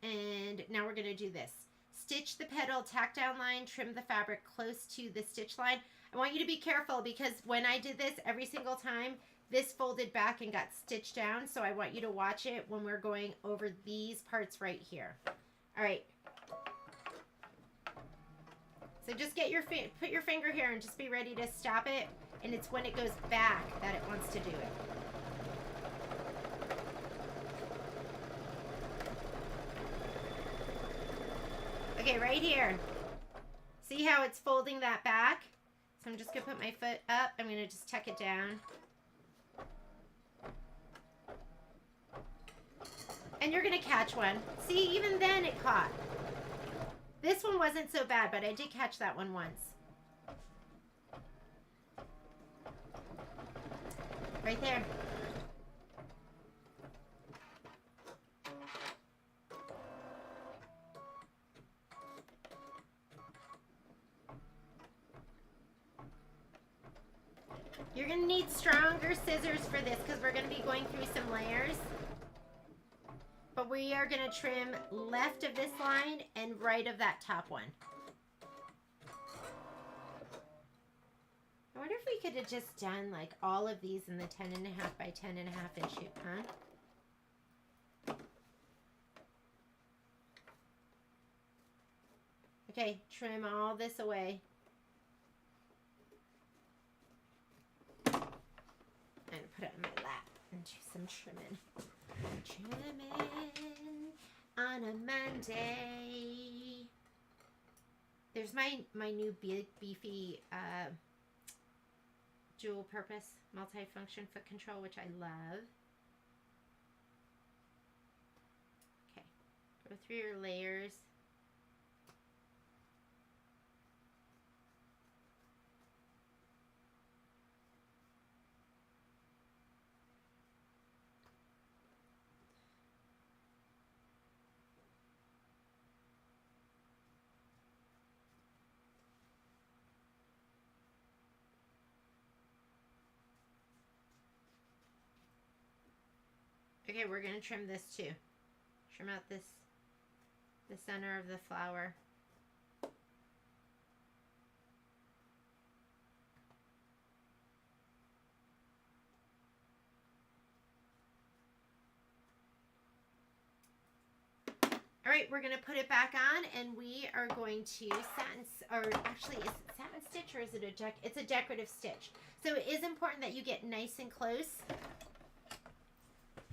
and now we're going to do this. Stitch the petal, tack down line, trim the fabric close to the stitch line. I want you to be careful, because when I did this, every single time, this folded back and got stitched down. So I want you to watch it when we're going over these parts right here. All right. So just get put your finger here and just be ready to stop it. And it's when it goes back that it wants to do it. Okay, right here. See how it's folding that back? So I'm just going to put my foot up. I'm going to just tuck it down. And you're going to catch one. See, even then it caught. This one wasn't so bad, but I did catch that one once. Right there. You're going to need stronger scissors for this, because we're going to be going through some layers. But we are going to trim left of this line and right of that top one. I wonder if we could have just done like all of these in the 10.5 by 10.5 inch hoop, huh? Okay, trim all this away. And put it on my lap and do some trimming. Trimming on a Monday. There's my new big beefy dual purpose multi-function foot control, which I love. Okay, go through your layers. Okay, we're gonna trim this too. Trim out the center of the flower. All right, we're gonna put it back on, and we are going to satin, or actually, is it satin stitch or is it it's a decorative stitch. So it is important that you get nice and close.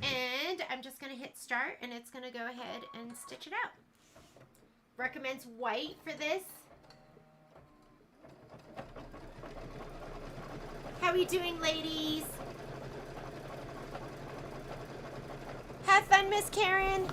And I'm just going to hit start, and it's going to go ahead and stitch it out. Recommends white for this. How are we doing, ladies? Have fun, Miss Karen.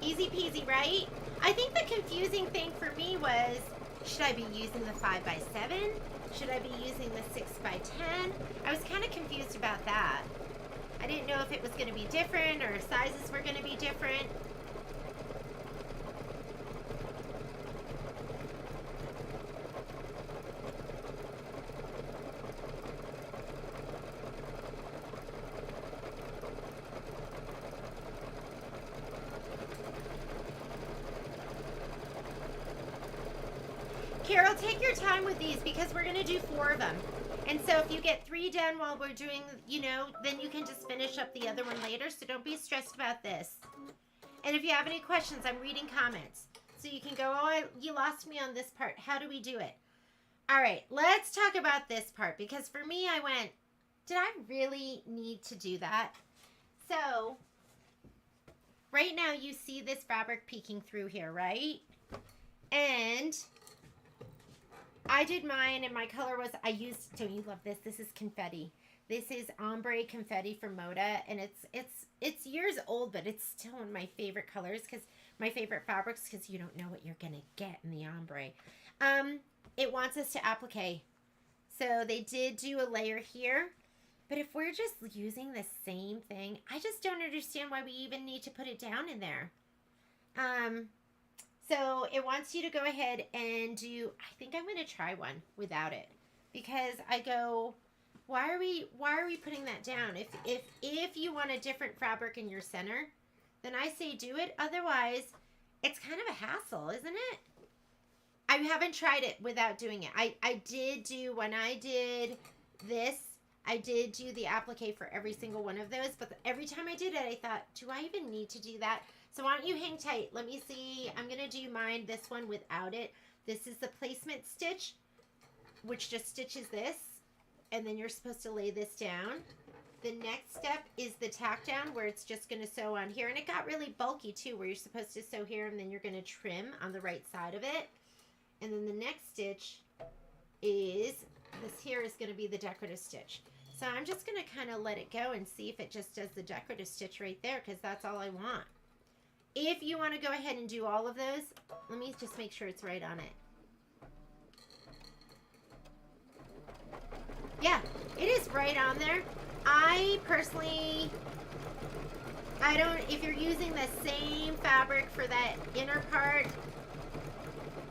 Easy peasy, right? I think the confusing thing for me was, should I be using the 5x7? Should I be using the 6x10? I was kind of confused about that. I didn't know if it was going to be different or sizes were going to be different. Carol, take your time with these because we're going to do 4 of them. And so if you get 3 done while we're doing, then you can just finish up the other one later. So don't be stressed about this. And if you have any questions, I'm reading comments. So you can go, oh, you lost me on this part. How do we do it? All right, let's talk about this part. Because for me, I went, did I really need to do that? So right now you see this fabric peeking through here, right? And I did mine, and my color was, don't you love this? This is confetti. This is ombre confetti from Moda, and it's years old, but it's still one of my favorite colors, because my favorite fabrics, because you don't know what you're going to get in the ombre. It wants us to applique. So they did do a layer here, but if we're just using the same thing, I just don't understand why we even need to put it down in there. So it wants you to go ahead and do, I think I'm going to try one without it, because I go, why are we putting that down? If you want a different fabric in your center, then I say do it. Otherwise, it's kind of a hassle, isn't it? I haven't tried it without doing it. I did do, when I did this, I did do the applique for every single one of those, but every time I did it, I thought, do I even need to do that? So why don't you hang tight? Let me see. I'm going to do mine, this one without it. This is the placement stitch, which just stitches this, and then you're supposed to lay this down. The next step is the tack down, where it's just going to sew on here. And it got really bulky too, where you're supposed to sew here, and then you're going to trim on the right side of it. And then the next stitch is, this here is going to be the decorative stitch. So I'm just going to kind of let it go and see if it just does the decorative stitch right there, because that's all I want. If you want to go ahead and do all of those, let me just make sure it's right on it. Yeah, it is right on there. I personally, if you're using the same fabric for that inner part,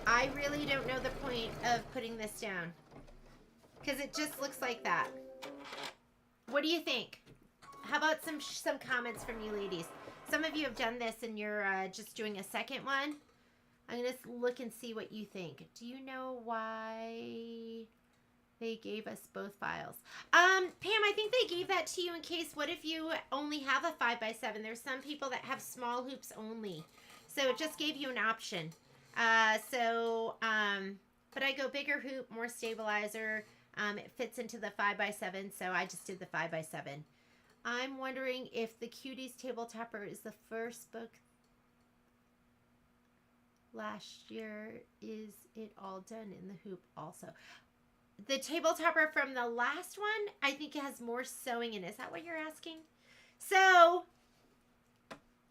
I really don't know the point of putting this down, because it just looks like that. What do you think? How about some comments from you ladies? Some of you have done this and you're just doing a second one. I'm going to look and see what you think. Do you know why They gave us both files. Pam, I think they gave that to you in case, what if you only have a 5x7? There's some people that have small hoops only. So it just gave you an option. But I go bigger hoop, more stabilizer. It fits into the 5x7, so I just did the 5x7. I'm wondering if the Cuties Table Topper is the first book last year. Is it all done in the hoop also? The table topper from the last one, I think it has more sewing in it. Is that what you're asking? So,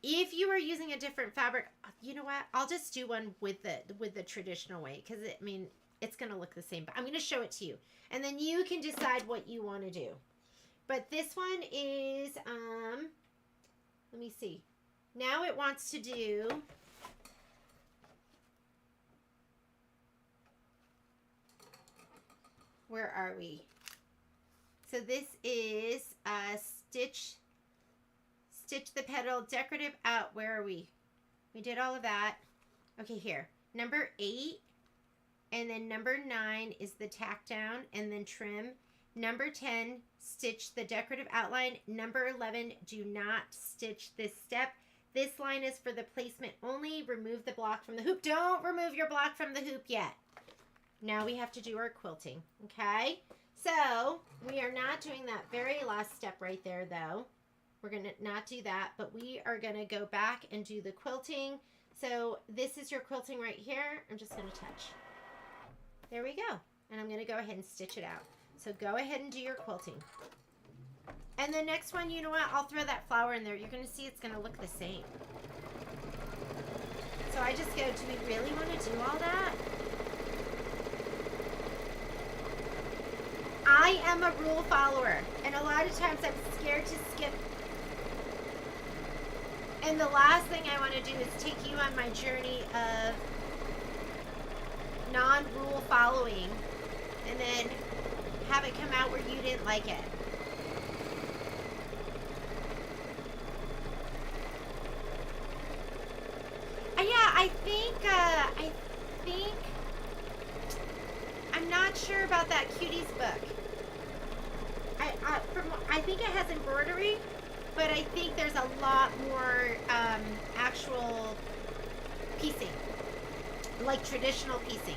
if you are using a different fabric, you know what? I'll just do one with the traditional way because it's going to look the same. But I'm going to show it to you, and then you can decide what you want to do. But this one is let me see. Now it wants to do. Where are we? So this is stitch the petal, decorative out. Where are we? We did all of that. Okay, here. Number 8, and then number 9 is the tack down and then trim. Number 10, stitch the decorative outline. Number 11, do not stitch this step. This line is for the placement only. Remove the block from the hoop. Don't remove your block from the hoop yet. Now we have to do our quilting, okay? So we are not doing that very last step right there, though. We're going to not do that, but we are going to go back and do the quilting. So this is your quilting right here. I'm just going to touch. There we go. And I'm going to go ahead and stitch it out. So go ahead and do your quilting. And the next one, you know what? I'll throw that flower in there. You're going to see it's going to look the same. So I just go, do we really want to do all that? I am a rule follower, and a lot of times I'm scared to skip. And the last thing I want to do is take you on my journey of non-rule following and then have it come out where you didn't like it. Yeah, I think I'm not sure about that Cuties book. I think it has embroidery, but I think there's a lot more actual piecing, like traditional piecing.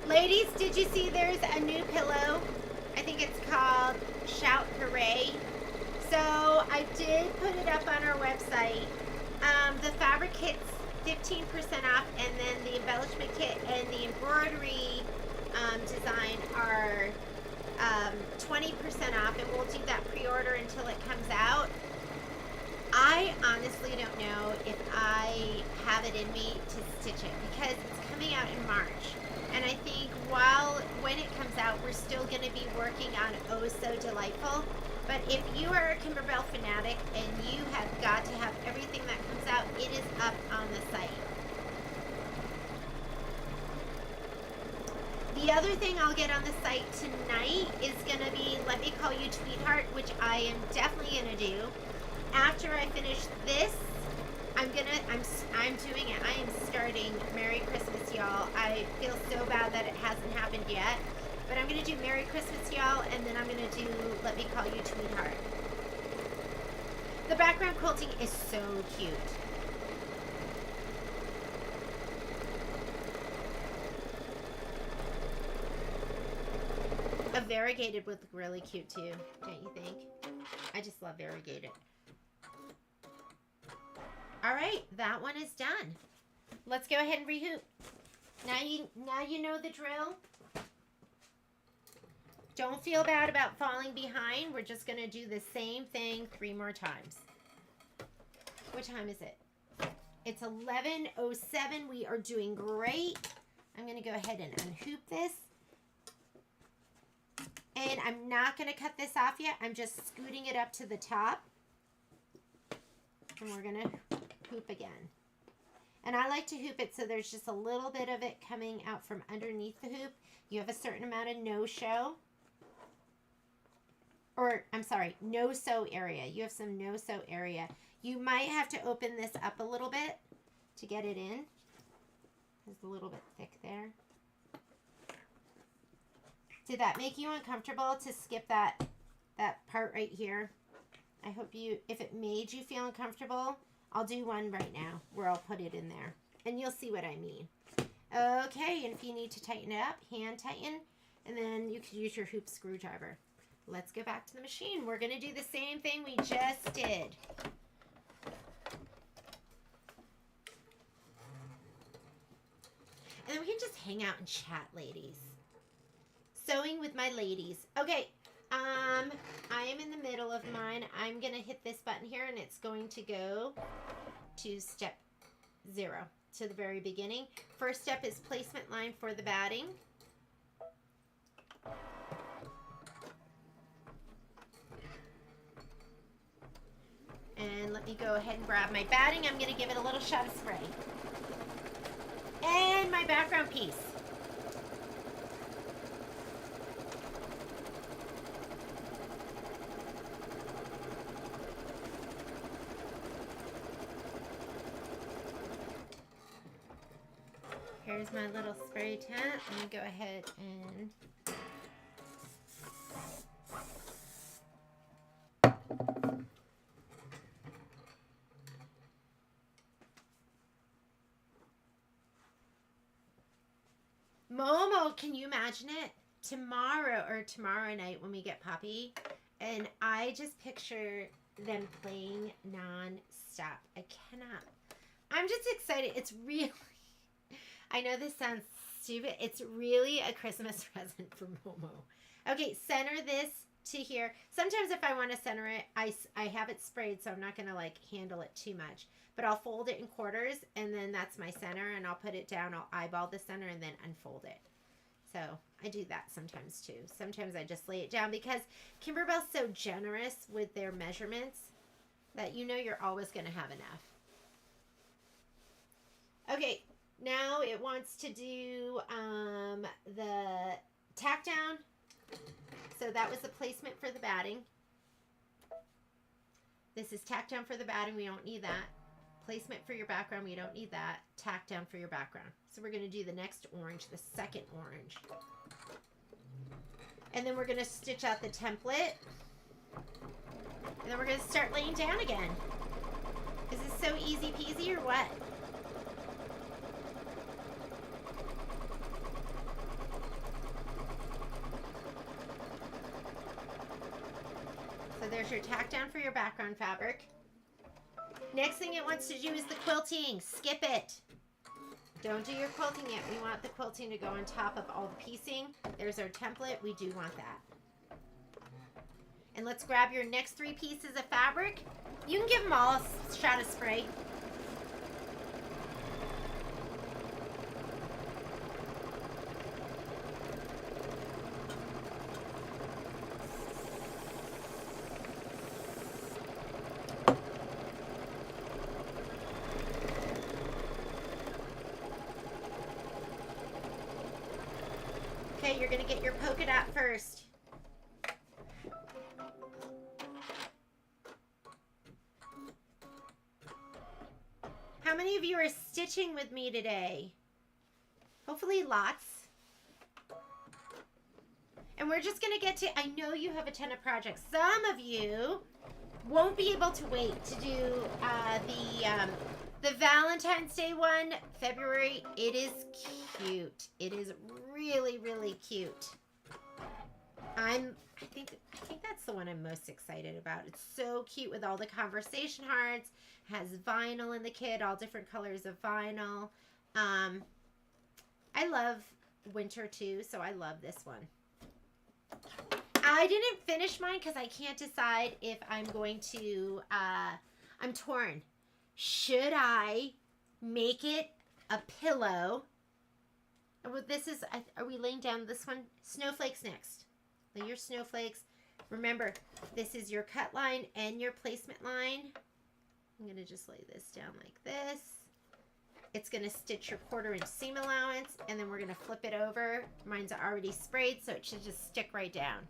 Ladies, did you see there's a new pillow? I think it's called Shout Hooray. So I did put it up on our website. The fabric kit's 15% off, and then the embellishment kit and the embroidery design are 20% off, and we'll do that pre-order until it comes out. I honestly don't know if I have it in me to stitch it because it's coming out in March. And I think when it comes out, we're still going to be working on Oh So Delightful. But if you are a Kimberbell fanatic and you have got to have everything that comes out, it is up on the site. The other thing I'll get on the site tonight is going to be Let Me Call You Tweetheart, which I am definitely going to do. After I finish this, I'm doing it. I am starting Merry Christmas, y'all. I feel so bad that it hasn't happened yet. But I'm going to do Merry Christmas, y'all, and then I'm going to do Let Me Call You Tweetheart. The background quilting is so cute. A variegated would look really cute too, don't you think? I just love variegated. All right, that one is done. Let's go ahead and rehoop. Now you know the drill. Don't feel bad about falling behind. We're just going to do the same thing 3 more times. What time is it? It's 11:07. We are doing great. I'm going to go ahead and unhoop this. And I'm not going to cut this off yet. I'm just scooting it up to the top. And we're going to hoop again. And I like to hoop it so there's just a little bit of it coming out from underneath the hoop. You have a certain amount of no-show. Or, I'm sorry, no-sew area. You have some no-sew area. You might have to open this up a little bit to get it in. It's a little bit thick there. Did that make you uncomfortable to skip that part right here? I hope if it made you feel uncomfortable, I'll do one right now where I'll put it in there. And you'll see what I mean. Okay, and if you need to tighten it up, hand tighten. And then you could use your hoop screwdriver. Let's go back to the machine. We're going to do the same thing we just did. And then we can just hang out and chat, ladies. Sewing with my ladies. Okay, I am in the middle of mine. I'm going to hit this button here, and it's going to go to step 0, to the very beginning. First step is placement line for the batting. And let me go ahead and grab my batting. I'm going to give it a little shot of spray. And my background piece. Here's my little spray tent. Let me go ahead and Momo, can you imagine it? Tomorrow night when we get Poppy, and I just picture them playing non-stop. I cannot. I'm just excited. It's really, I know this sounds stupid. It's really a Christmas present for Momo. Okay, center this to here. Sometimes if I want to center it, I have it sprayed, so I'm not going to like handle it too much. But I'll fold it in quarters, and then that's my center, and I'll put it down. I'll eyeball the center and then unfold it. So I do that sometimes too. Sometimes I just lay it down because Kimberbell's so generous with their measurements that you know you're always going to have enough. Okay, now it wants to do the tack down. So that was the placement for the batting. This is tack down for the batting. We don't need that. Placement for your background, we don't need that. Tack down for your background. So we're going to do the next orange, the second orange. And then we're going to stitch out the template. And then we're going to start laying down again. Is this so easy peasy or what? So there's your tack down for your background fabric. Next thing it wants to do is the quilting. Skip it. Don't do your quilting yet. We want the quilting to go on top of all the piecing. There's our template. We do want that. And let's grab your next 3 pieces of fabric. You can give them all a shot of spray. Okay, you're going to get your polka dot first. How many of you are stitching with me today? Hopefully lots. And we're just going to get to, I know you have a ton of projects. Some of you won't be able to wait to do the Valentine's Day one, February. It is cute. It is really, really cute. I think that's the one I'm most excited about. It's so cute with all the conversation hearts. Has vinyl in the kit, all different colors of vinyl. I love winter too, so I love this one. I didn't finish mine because I can't decide if I'm going to, I'm torn. Should I make it a pillow. This is, are we laying down this one? Snowflakes next. Lay your snowflakes. Remember, this is your cut line and your placement line. I'm going to just lay this down like this. It's going to stitch your 1/4 inch seam allowance, and then we're going to flip it over. Mine's already sprayed, so it should just stick right down.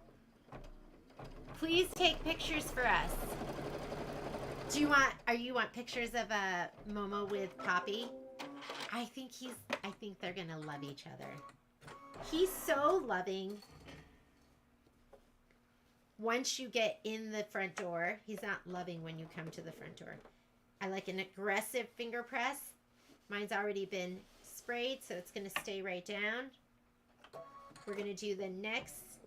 Please take pictures for us. Do you want pictures of Momo with Poppy? I think they're going to love each other. He's so loving. Once you get in the front door, he's not loving when you come to the front door. I like an aggressive finger press. Mine's already been sprayed, so it's going to stay right down. We're going to do the next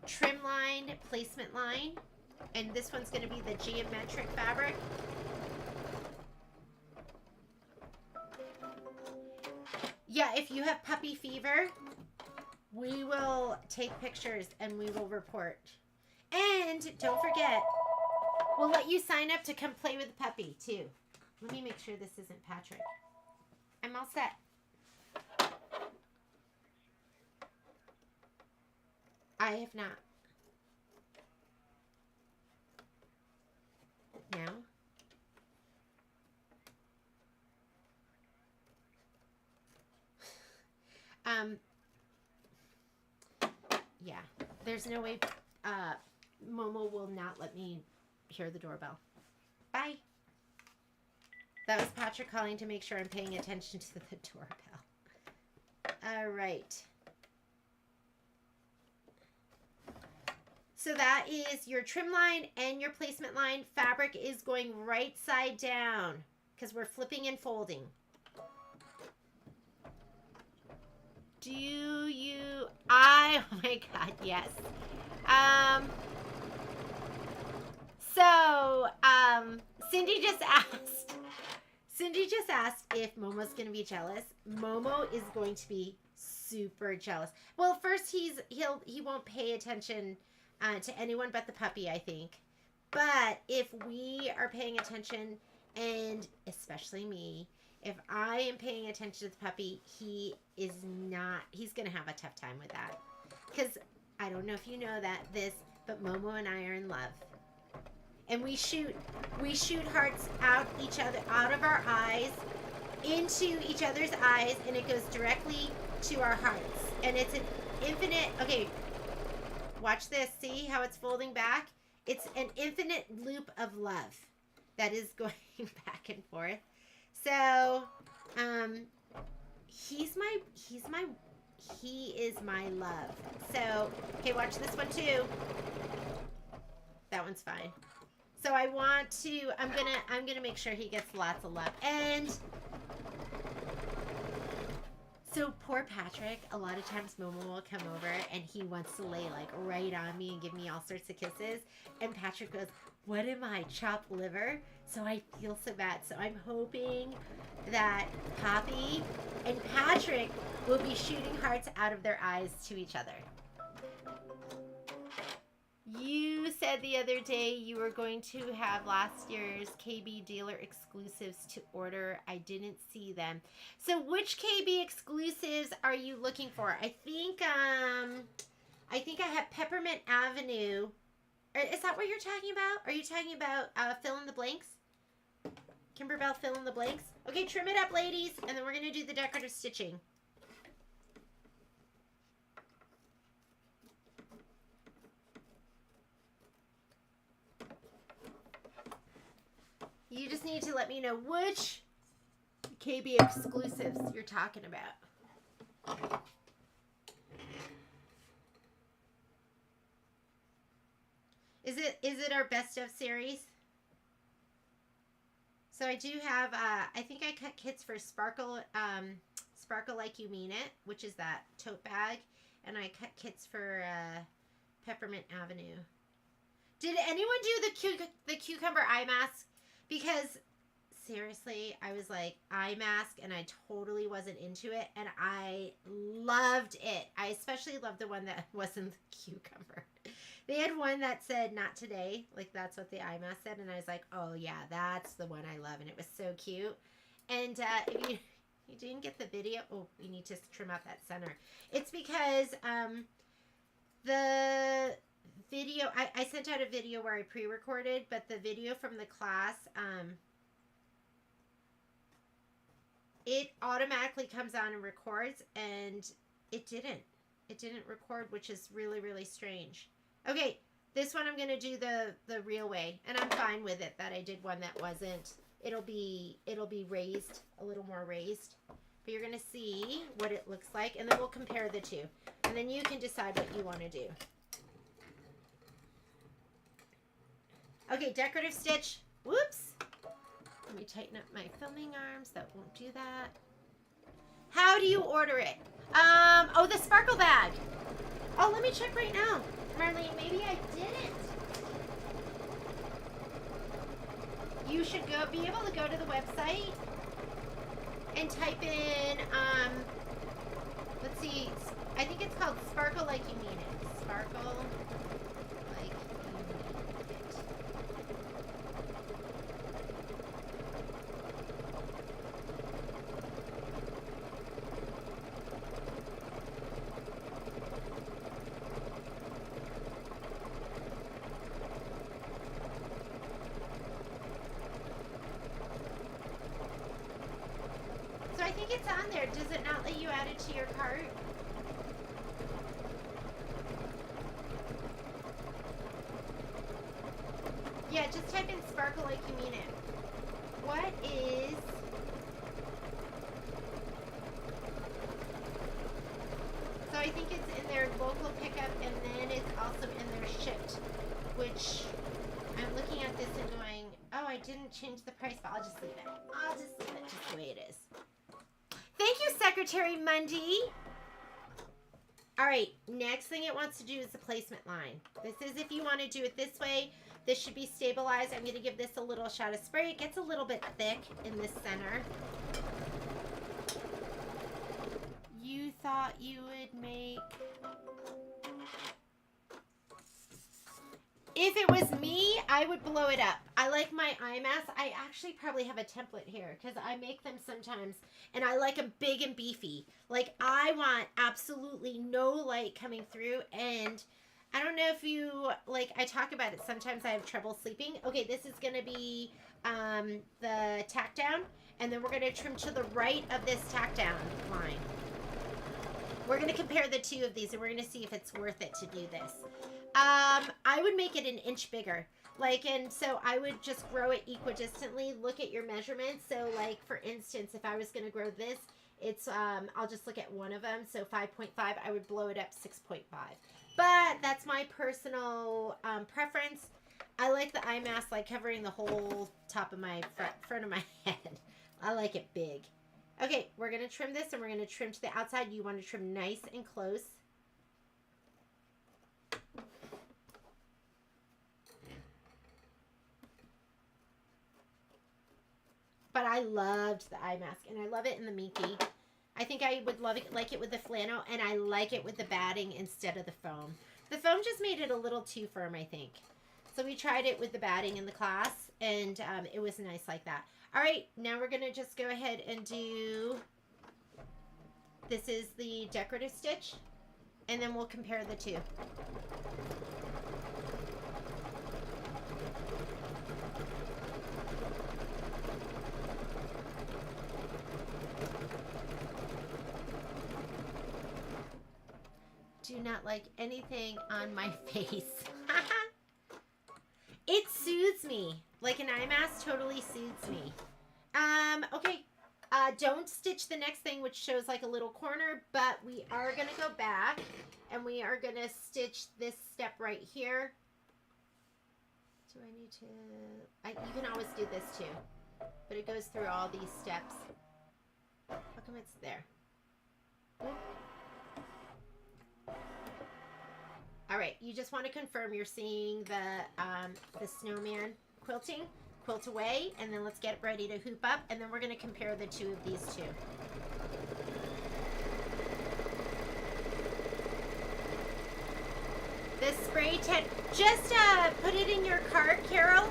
trim line, placement line. And this one's going to be the geometric fabric. Yeah, if you have puppy fever, we will take pictures and we will report. And don't forget, we'll let you sign up to come play with the puppy too. Let me make sure this isn't Patrick. I'm all set. I have not. Now? Yeah, there's no way Momo will not let me hear the doorbell. Bye. That was Patrick calling to make sure I'm paying attention to the doorbell. All right. So that is your trim line and your placement line. Fabric is going right side down because we're flipping and folding. Oh my God, yes. Cindy just asked if Momo's going to be jealous. Momo is going to be super jealous. Well, first he won't pay attention to anyone but the puppy, I think. But if we are paying attention, and especially me, if I am paying attention to the puppy, he's going to have a tough time with that. Because I don't know if you know but Momo and I are in love. And we shoot hearts out of our eyes, into each other's eyes, and it goes directly to our hearts. And it's an infinite, okay, watch this. See how it's folding back? It's an infinite loop of love that is going back and forth. So, he is my love. So, okay, watch this one too. That one's fine. So I'm gonna make sure he gets lots of love. And so poor Patrick, a lot of times Momo will come over and he wants to lay like right on me and give me all sorts of kisses. And Patrick goes, "What am I, chopped liver?" So I feel so bad. So I'm hoping that Poppy and Patrick will be shooting hearts out of their eyes to each other. You said the other day you were going to have last year's KB dealer exclusives to order. I didn't see them. So which KB exclusives are you looking for? I think I have Peppermint Avenue. Is that what you're talking about? Are you talking about fill in the blanks? Kimberbell fill in the blanks? Okay, trim it up, ladies, and then we're going to do the decorative stitching. You just need to let me know which KB exclusives you're talking about. Is it our best of series? So I do have, I think I cut kits for Sparkle Like You Mean It, which is that tote bag. And I cut kits for Peppermint Avenue. Did anyone do the cucumber eye mask? Because seriously, I was like, eye mask, and I totally wasn't into it, and I loved it. I especially loved the one that wasn't the cucumber. They had one that said, "Not today." Like, that's what the eye mask said, and I was like, oh yeah, that's the one I love, and it was so cute. And if you didn't get the video, oh, we need to trim out that center. It's because the video, I sent out a video where I pre-recorded, but the video from the class, it automatically comes on and records, and it didn't. It didn't record, which is really, really strange. Okay, this one I'm going to do the real way, and I'm fine with it that I did one that wasn't. It'll be raised, a little more raised. But you're going to see what it looks like, and then we'll compare the two. And then you can decide what you want to do. Okay, decorative stitch. Whoops. Let me tighten up my filming arms. That won't do that. How do you order it? Oh, the sparkle bag. Oh, let me check right now. Marlene, maybe I didn't. You should be able to go to the website and type in, let's see, I think it's called Sparkle Like You Mean It. Sparkle Like You Mean It. So I think it's on there. Does it not let you add it to your cart? Yeah, just type in Sparkle Like You Mean It. What is... So I think it's in their local pickup, and then it's also in their shipped, which I'm looking at this and going, oh, I didn't change the price, but I'll just leave it. I'll just leave it just the way it is. Thank you, Secretary Mundy. All right, next thing it wants to do is the placement line. This is if you want to do it this way. This should be stabilized. I'm going to give this a little shot of spray. It gets a little bit thick in the center. You thought you would make... If it was me, I would blow it up. I like my eye mask. I actually probably have a template here because I make them sometimes, and I like them big and beefy. Like, I want absolutely no light coming through, and I don't know if you, like, I talk about it. Sometimes I have trouble sleeping. Okay, this is going to be the tack down, and then we're going to trim to the right of this tack down line. We're going to compare the two of these, and we're going to see if it's worth it to do this. I would make it an inch bigger. Like, and so I would just grow it equidistantly. Look at your measurements. So, like, for instance, if I was going to grow this, it's, I'll just look at one of them. So 5.5, I would blow it up 6.5. But that's my personal preference. I like the eye mask, like, covering the whole top of my front of my head. I like it big. Okay, we're going to trim this, and we're going to trim to the outside. You want to trim nice and close. But I loved the eye mask, and I love it in the Minky. I think I would like it with the flannel, and I like it with the batting instead of the foam. The foam just made it a little too firm, I think. So we tried it with the batting in the class, and it was nice like that. All right, now we're going to just go ahead and do, this is the decorative stitch, and then we'll compare the two. Do not like anything on my face. It soothes me. Like, an eye mask totally soothes me. Okay. Don't stitch the next thing, which shows like a little corner, but we are going to go back, and we are going to stitch this step right here. Do I need to... you can always do this too, but it goes through all these steps. How come it's there? Oop. All right, you just want to confirm you're seeing the snowman quilting. Quilt away, and then let's get ready to hoop up, and then we're going to compare the two of these two. The spray tent, just put it in your cart, Carol,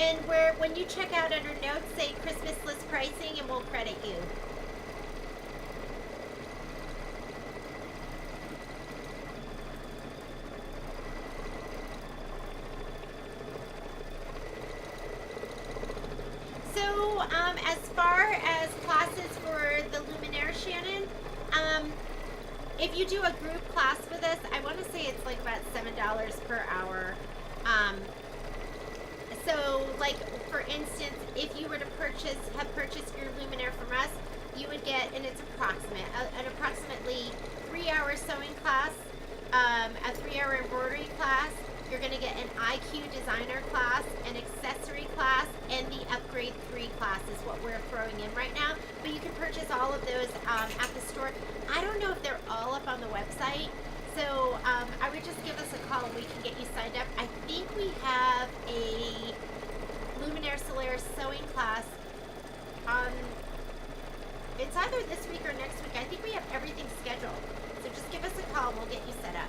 And when you check out under notes, say Christmas list pricing, and we'll credit you. So, as far as classes for the Luminaire, Shannon, if you do a group class with us, I want to say it's like about $7 per hour. So, like, for instance, if you were to have purchased your Luminaire from us, you would get, and it's an approximately 3-hour sewing class, a 3-hour embroidery class. You're going to get an IQ designer class, an accessory class, and the upgrade 3 class is what we're throwing in right now. But you can purchase all of those at the store. I don't know if they're all up on the website. So I would just give us a call and we can get you signed up. I think we have a Luminaire Solaris sewing class on, it's either this week or next week. I think we have everything scheduled. So just give us a call and we'll get you set up.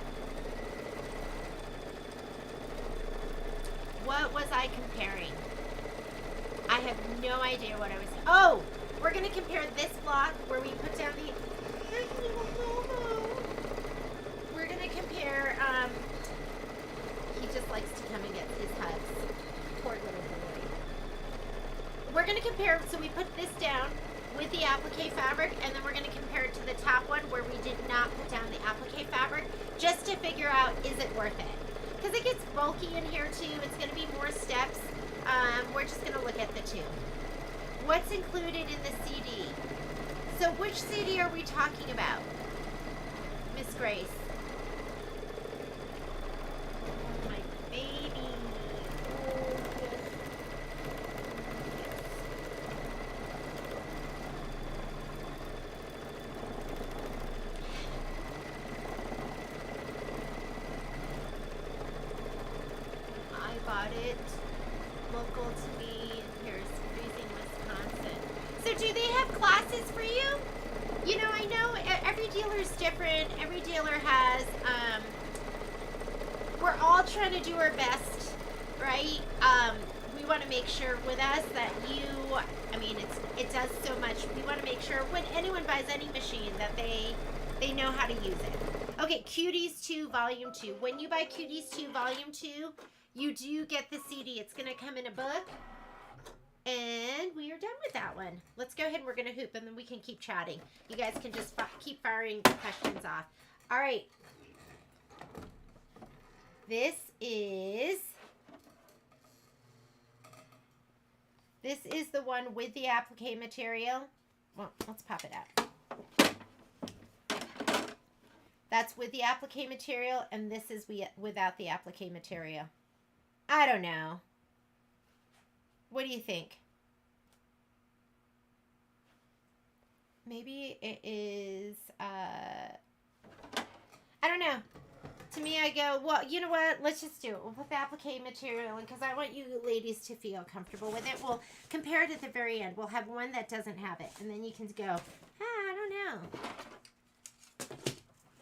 What was I comparing? I have no idea what I was. Oh, we're going to compare this block where we put down the. We're going to compare. He just likes to come and get his hugs. Poor little boy. We're going to compare. So we put this down with the applique fabric, and then we're going to compare it to the top one where we did not put down the applique fabric, just to figure out, is it worth it? Because it gets bulky in here too. It's going to be more steps. We're just going to look at the two. What's included in the CD? So which CD are we talking about, Miss Grace? Oh, my baby. Oh, yes. I bought it local to me. Here's freezing Wisconsin. So do they have classes for you? You know, I know every dealer is different. Every dealer has, we're all trying to do our best, right? We want to make sure with us that you, I mean, it does so much. We want to make sure when anyone buys any machine that they know how to use it. Okay, Cuties 2 Volume 2. When you buy Cuties 2 Volume 2, you do get the CD. It's going to come in a book. And we are done with that one. Let's go ahead and we're going to hoop and then we can keep chatting. You guys can just keep firing questions off. All right. This is the one with the applique material. Well, let's pop it out. That's with the applique material, and this is without the applique material. I don't know. What do you think? Maybe it is, I don't know. To me, I go, well, you know what? Let's just do it. We'll put the applique material in because I want you ladies to feel comfortable with it. We'll compare it at the very end. We'll have one that doesn't have it. And then you can go, I don't know.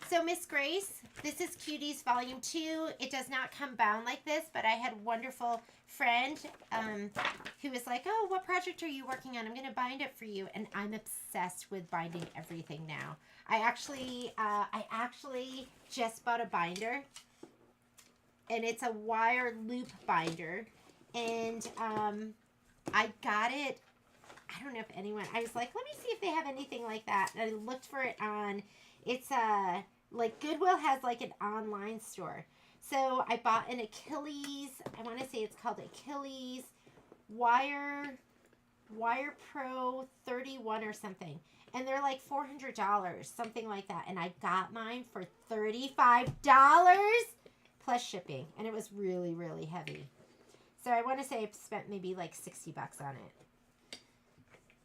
So, Miss Grace, this is Cuties Volume 2. It does not come bound like this, but I had a wonderful friend who was like, oh, what project are you working on? I'm going to bind it for you. And I'm obsessed with binding everything now. I actually just bought a binder, and it's a wire loop binder. And I got it. I don't know if anyone, I was like, let me see if they have anything like that. And I looked for it on, it's like Goodwill has like an online store. So I bought an Achilles, I want to say it's called Achilles Wire Pro 31 or something. And they're like $400, something like that. And I got mine for $35 plus shipping. And it was really, really heavy. So I want to say I spent maybe like $60 on it.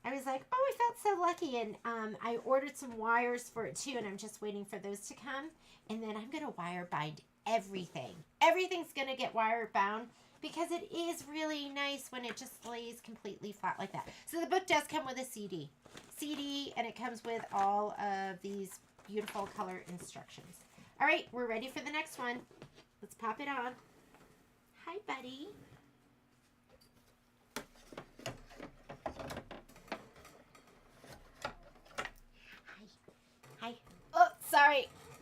I was like, oh, I felt so lucky. And I ordered some wires for it too. And I'm just waiting for those to come. And then I'm going to wire bind everything. Everything's going to get wire bound because it is really nice when it just lays completely flat like that. So the book does come with a CD. And it comes with all of these beautiful color instructions. All right, we're ready for the next one. Let's pop it on. Hi, buddy.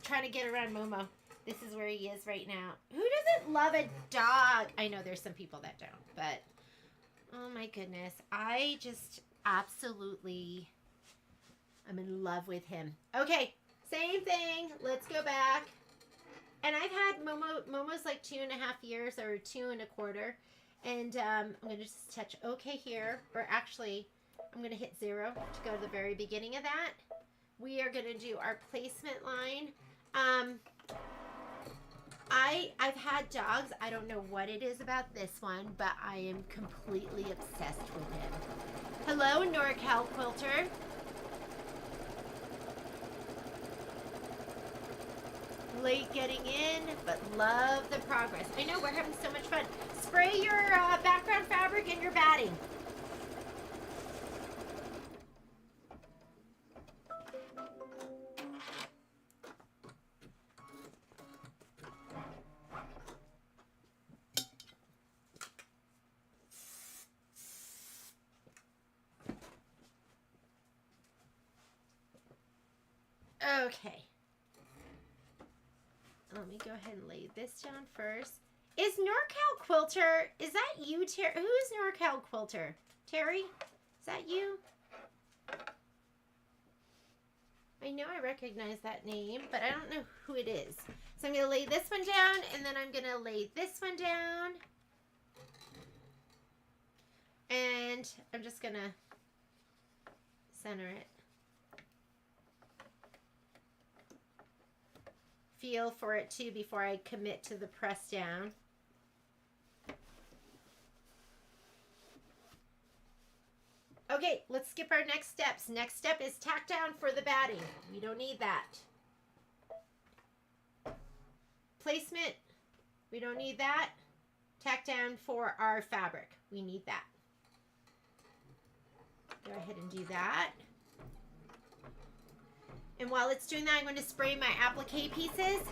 trying to get around Momo. This is where he is right now. Who doesn't love a dog? I know there's some people that don't, but oh my goodness. I just absolutely, I'm in love with him. Okay, same thing. Let's go back. And I've had Momo's like 2.5 years or 2.25. And I'm going to just touch OK here. Or actually, I'm going to hit 0 to go to the very beginning of that. We are going to do our placement line. I've had dogs. I don't know what it is about this one, but I am completely obsessed with him. Hello, NorCal Quilter. Late getting in, but love the progress. I know, we're having so much fun. Spray your background fabric in your batting. Okay. Let me go ahead and lay this down first. Is NorCal Quilter, is that you, Terry? Who is NorCal Quilter? Terry? Is that you? I know I recognize that name, but I don't know who it is. So I'm going to lay this one down, and then I'm going to lay this one down. And I'm just going to center it. Feel for it too before I commit to the press down. Okay, let's skip our next steps. Next step is tack down for the batting. We don't need that. Placement, we don't need that. Tack down for our fabric. We need that. Go ahead and do that. And while it's doing that, I'm going to spray my applique pieces. It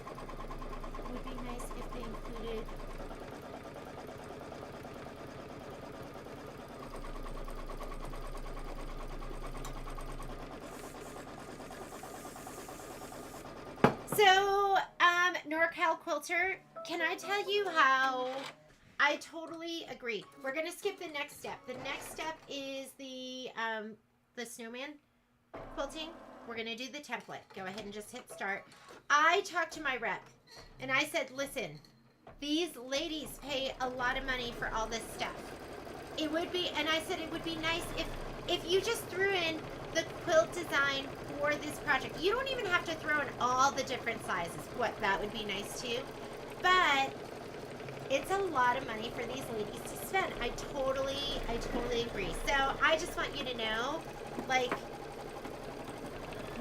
would be nice if they included... So, NorCal Quilter, can I tell you how I totally agree. We're going to skip the next step. The next step is the snowman quilting. We're going to do the template. Go ahead and just hit start. I talked to my rep and I said, listen, these ladies pay a lot of money for all this stuff. It would be, and I said it would be nice if you just threw in the quilt design for this project. You don't even have to throw in all the different sizes. What, that would be nice too. But it's a lot of money for these ladies to spend. I totally agree. So I just want you to know, like,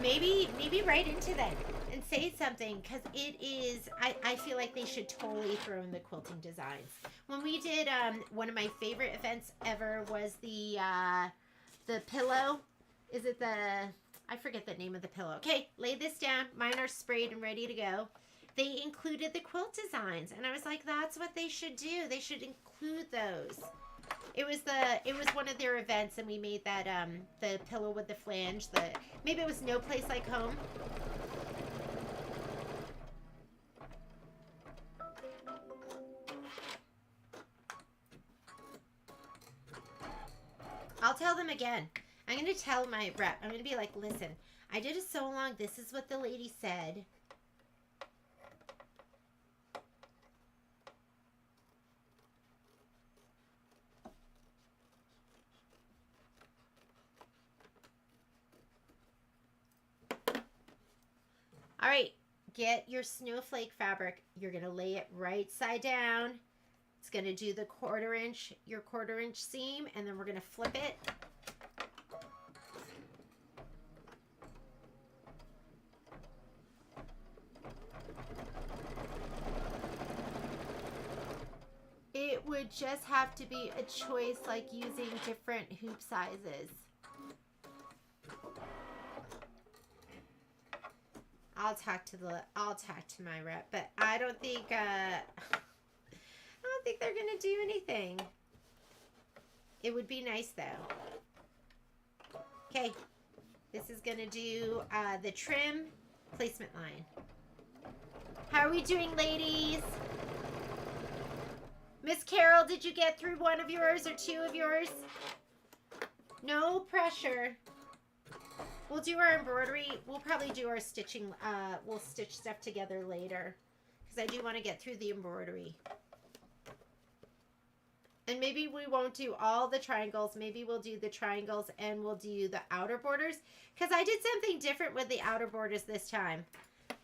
maybe write into them and say something, because it is, I feel like they should totally throw in the quilting designs. When we did, one of my favorite events ever was the pillow. Is it I forget the name of the pillow. Okay, lay this down. Mine are sprayed and ready to go. They included the quilt designs, and I was like, that's what they should do. They should include those. It was one of their events, and we made that the pillow with the flange. Maybe it was No Place Like Home. I'll tell them again. I'm going to tell my rep. I'm going to be like, listen, I did it so long. This is what the lady said. All right, get your snowflake fabric. You're going to lay it right side down. It's going to do the your quarter inch seam, and then we're going to flip it. It would just have to be a choice, like using different hoop sizes. I'll talk to my rep, but I don't think they're gonna do anything. It would be nice though. Okay, this is gonna do the trim placement line. How are we doing, ladies? Miss Carol, did you get through one of yours or two of yours? No pressure. We'll do our embroidery. We'll probably do our stitching. We'll stitch stuff together later. Because I do want to get through the embroidery. And maybe we won't do all the triangles. Maybe we'll do the triangles and we'll do the outer borders. Because I did something different with the outer borders this time.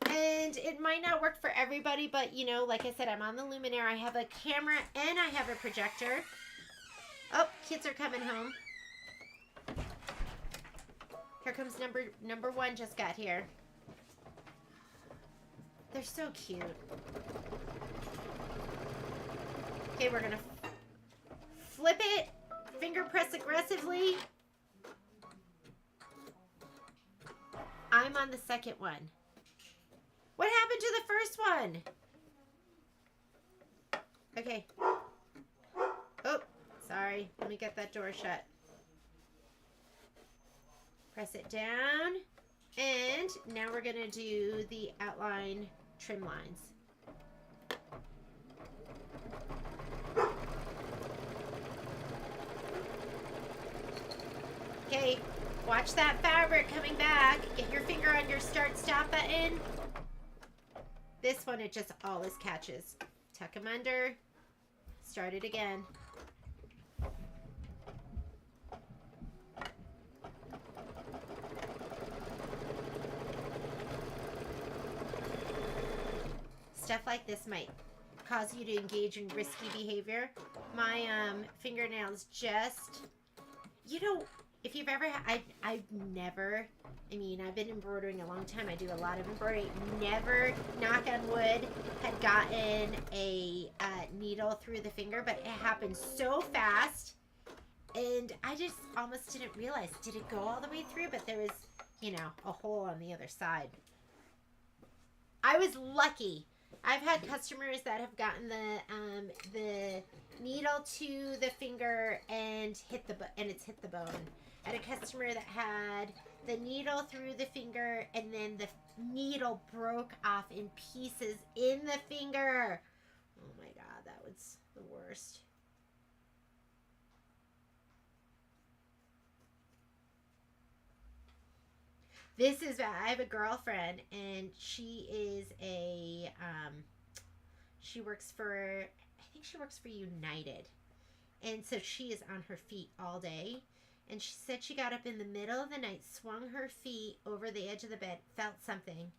And it might not work for everybody, but you know, like I said, I'm on the Luminaire. I have a camera and I have a projector. Oh, kids are coming home. Here comes number one, just got here. They're so cute. Okay, we're gonna flip it, finger press aggressively. I'm on the second one. What happened to the first one? Okay. Oh, sorry. Let me get that door shut. Press it down. And now we're going to do the outline trim lines. Okay, watch that fabric coming back. Get your finger on your start-stop button. This one, it just always catches. Tuck them under. Start it again. Stuff like this might cause you to engage in risky behavior. My fingernails just, you know, if you've ever, I've never, I mean, I've been embroidering a long time. I do a lot of embroidery. Never, knock on wood, had gotten a needle through the finger, but it happened so fast. And I just almost didn't realize, did it go all the way through? But there was, you know, a hole on the other side. I was lucky. I've had customers that have gotten the needle to the finger and it's hit the bone. I had a customer that had the needle through the finger and then the needle broke off in pieces in the finger. Oh my God, that was the worst. This is, I have a girlfriend and she is a, she works for, I think she works for United. And so she is on her feet all day. And she said she got up in the middle of the night, swung her feet over the edge of the bed, felt something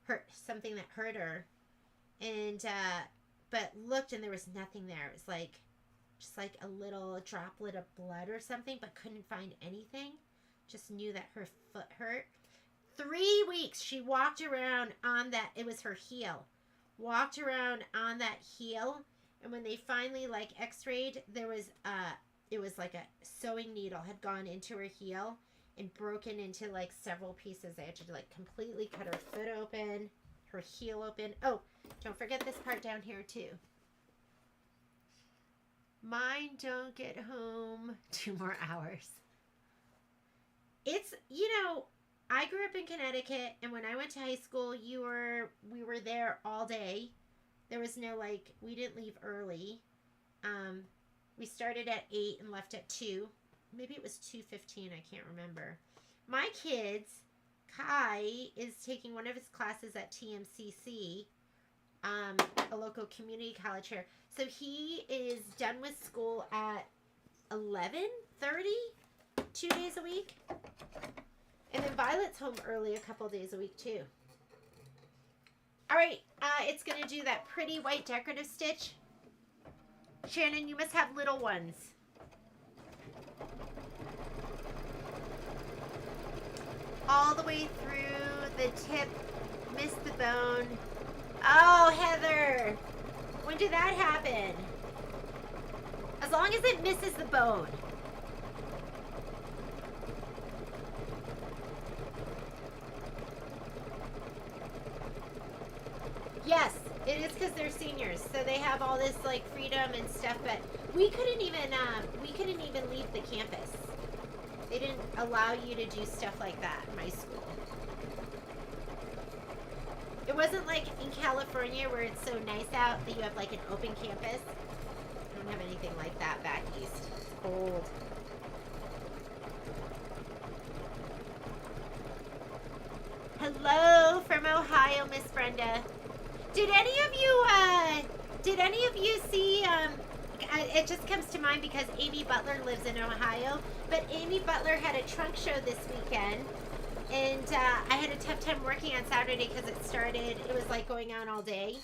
that hurt her. And, but looked and there was nothing there. It was like, just like a little droplet of blood or something, but couldn't find anything. Just knew that her foot hurt. 3 weeks she walked around on that, it was her heel. Walked around on that heel. And when they finally like x-rayed, there was, it was like a sewing needle had gone into her heel and broken into like several pieces. They had to like completely cut her foot open, her heel open. Oh, don't forget this part down here too. Mine don't get home 2 more hours. It's, you know, I grew up in Connecticut, and when I went to high school, we were there all day. There was no, like, we didn't leave early. We started at 8 and left at 2. Maybe it was 2:15, I can't remember. My kids, Kai is taking one of his classes at TMCC, a local community college here. So he is done with school at 11:30, 2 days a week. And then Violet's home early a couple days a week too. All right, it's going to do that pretty white decorative stitch. Shannon, you must have little ones. All the way through the tip, missed the bone. Oh, Heather, when did that happen? As long as it misses the bone. Yes, it is because they're seniors, so they have all this like freedom and stuff. But we couldn't even leave the campus. They didn't allow you to do stuff like that in my school. It wasn't like in California where it's so nice out that you have like an open campus. I don't have anything like that back east. It's cold. Hello from Ohio, Miss Brenda. Did any of you see, it just comes to mind because Amy Butler lives in Ohio, but Amy Butler had a trunk show this weekend, and I had a tough time working on Saturday because it was like going out all day,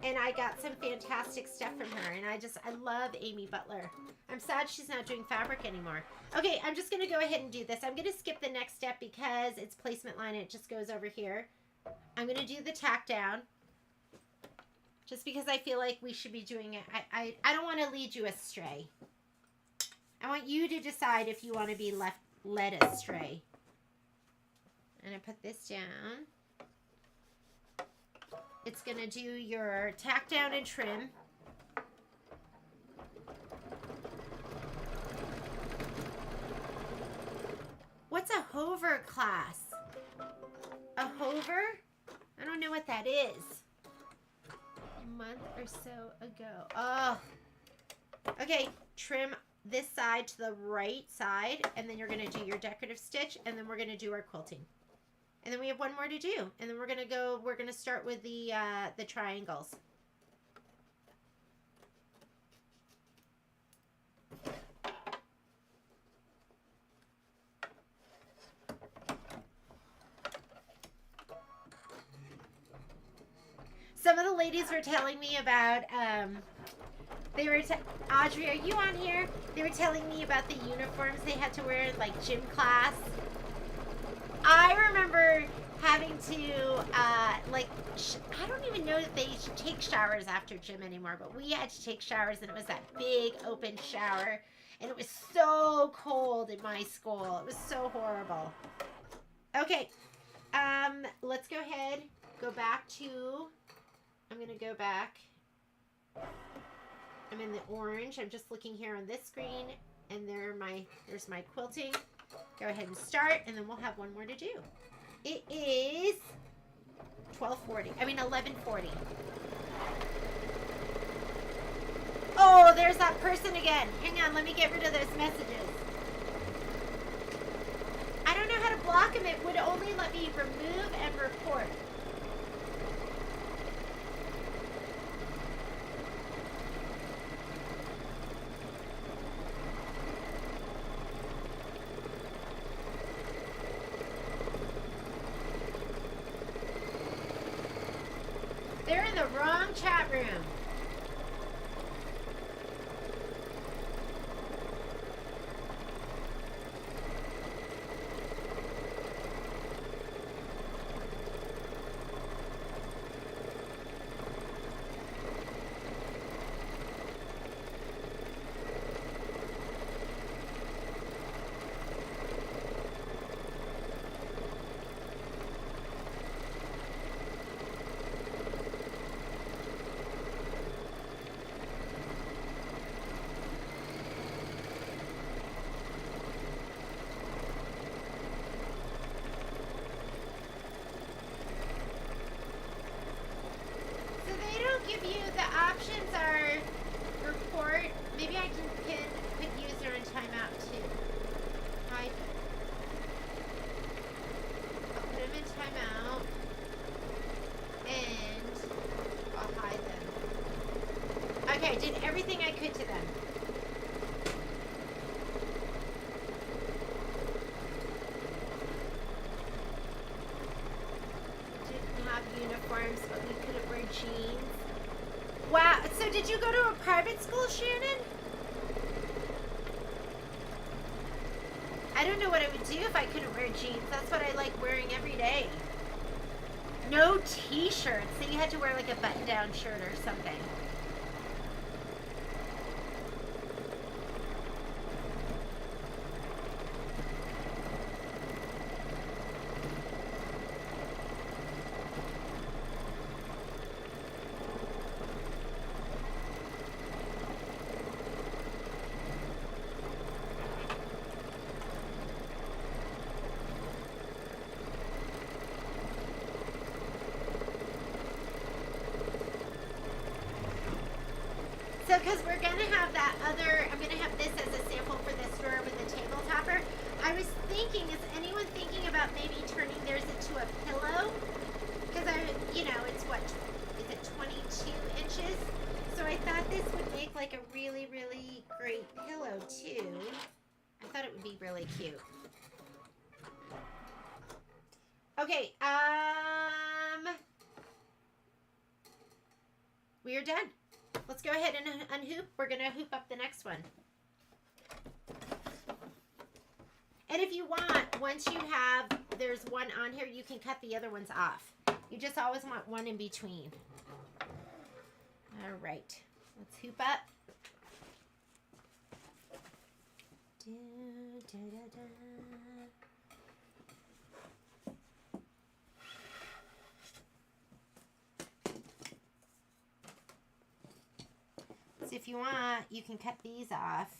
and I got some fantastic stuff from her, and I love Amy Butler. I'm sad she's not doing fabric anymore. Okay, I'm just going to go ahead and do this. I'm going to skip the next step because it's placement line. It just goes over here. I'm going to do the tack down just because I feel like we should be doing it. I don't want to lead you astray. I want you to decide if you want to be led astray. And I put this down. It's going to do your tack down and trim. What's a hover class? A hover? I don't know what that is. A month or so ago. Oh. Okay, trim this side to the right side, and then you're going to do your decorative stitch, and then we're going to do our quilting. And then we have one more to do, and then we're going to start with the triangles. Some of the ladies were telling me about, Audrey, are you on here? They were telling me about the uniforms they had to wear in, like, gym class. I remember having to, I don't even know if they take showers after gym anymore, but we had to take showers, and it was that big open shower, and it was so cold in my school. It was so horrible. Okay, let's go ahead, go back to... I'm going to go back. I'm in the orange. I'm just looking here on this screen. And there's my quilting. Go ahead and start. And then we'll have one more to do. It is 11:40. Oh, there's that person again. Hang on. Let me get rid of those messages. I don't know how to block them. It would only let me remove and report. They're in the wrong chat room. Give you the options are report. Maybe I can put user in timeout too. Hide. I'll put them in timeout and I'll hide them. Okay, I did everything I could to them. Didn't have uniforms, but we couldn't wear jeans. Wow, so did you go to a private school, Shannon? I don't know what I would do if I couldn't wear jeans. That's what I like wearing every day. No t-shirts, so you had to wear like a button-down shirt or something. So, because we're going to have that other, I'm going to have this as a sample for this drawer with the table topper. I was thinking, is anyone thinking about maybe turning theirs into a pillow? Because it's what, is it 22 inches? So I thought this would make like a really, really great pillow too. I thought it would be really cute. Okay, we are done. Let's go ahead and unhoop. We're going to hoop up the next one. And if you want, once you have, there's one on here, you can cut the other ones off. You just always want one in between. All right, let's hoop up. Da, da, da, da. So if you want, you can cut these off.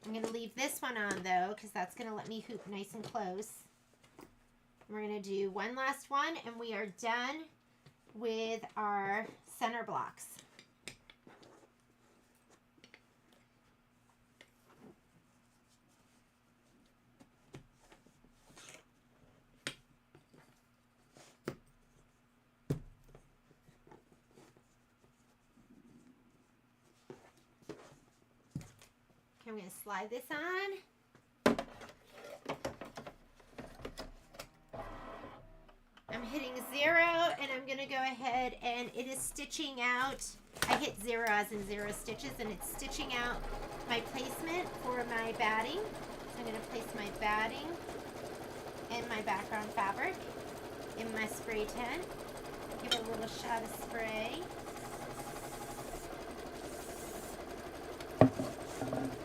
I'm going to leave this one on though, because that's going to let me hoop nice and close. We're going to do one last one and we are done with our center blocks. I'm going to slide this on. I'm hitting 0 and I'm going to go ahead and it is stitching out. I hit 0 as in 0 stitches and it's stitching out my placement for my batting. So I'm going to place my batting in my background fabric in my spray tin. Give it a little shot of spray.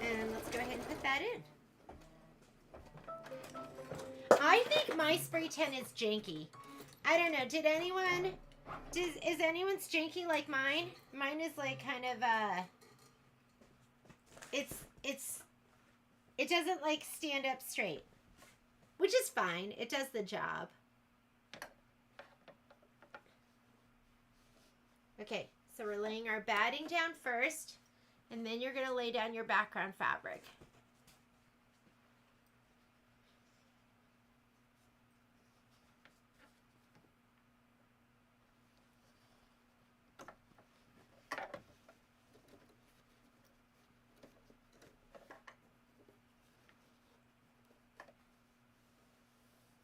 And let's go ahead and put that in. I think my spray tin is janky. I don't know. Is anyone's janky like mine? Mine is like kind of it doesn't like stand up straight, which is fine. It does the job. Okay, so we're laying our batting down first. And then you're going to lay down your background fabric.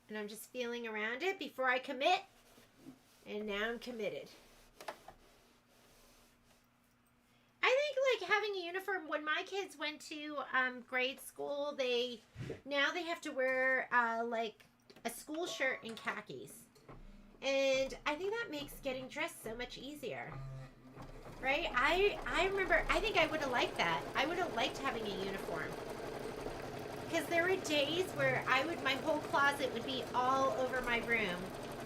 And I'm just feeling around it before I commit. And now I'm committed. Having a uniform, when my kids went to grade school, now they have to wear like a school shirt and khakis, and I think that makes getting dressed so much easier, right? I remember, I think I would have liked that. I would have liked having a uniform, because there were days where my whole closet would be all over my room,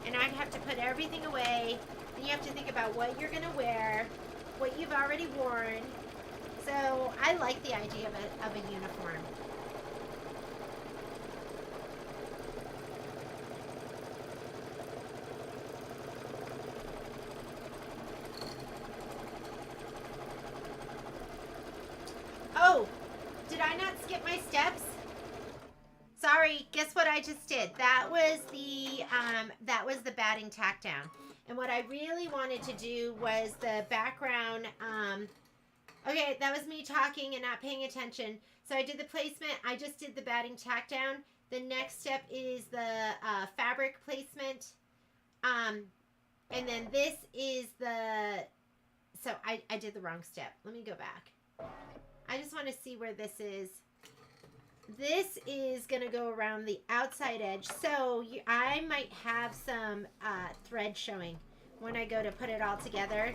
and I'd have to put everything away, and you have to think about what you're gonna wear, what you've already worn. So I like the idea of a uniform. Oh, did I not skip my steps? Sorry, guess what I just did? That was the batting tack down. And what I really wanted to do was the background. Okay, that was me talking and not paying attention. So I did the placement. I just did the batting tack down. The next step is the fabric placement. And then this is the... So I did the wrong step. Let me go back. I just want to see where this is. This is going to go around the outside edge. So I might have some thread showing when I go to put it all together.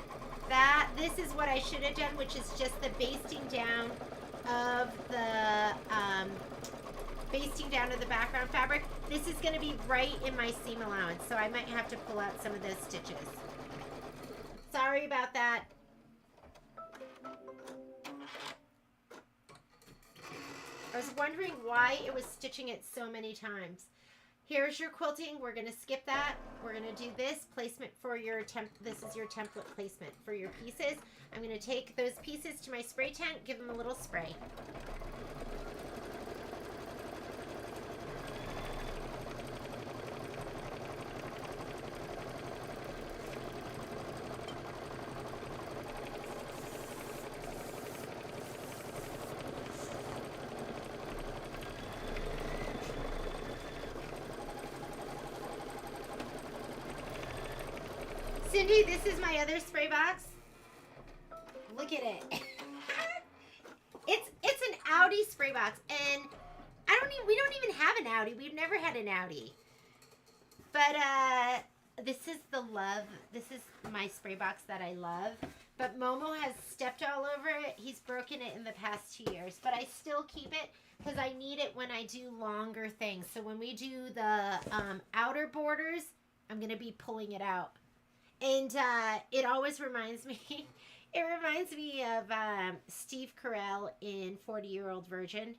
This is what I should have done, which is just the basting down of the background fabric. This is going to be right in my seam allowance, so I might have to pull out some of those stitches. Sorry about that. I was wondering why it was stitching it so many times. Here's your quilting. We're going to skip that. We're going to do this placement for your this is your template placement for your pieces. I'm going to take those pieces to my spray tent, give them a little spray. Cindy, this is my other spray box. Look at it. It's an Audi spray box, and we don't even have an Audi. We've never had an Audi. But this is the love. This is my spray box that I love. But Momo has stepped all over it. He's broken it in the past 2 years, but I still keep it because I need it when I do longer things. So when we do the outer borders, I'm gonna be pulling it out. And it always reminds me, it reminds me of Steve Carell in 40-Year-Old Virgin.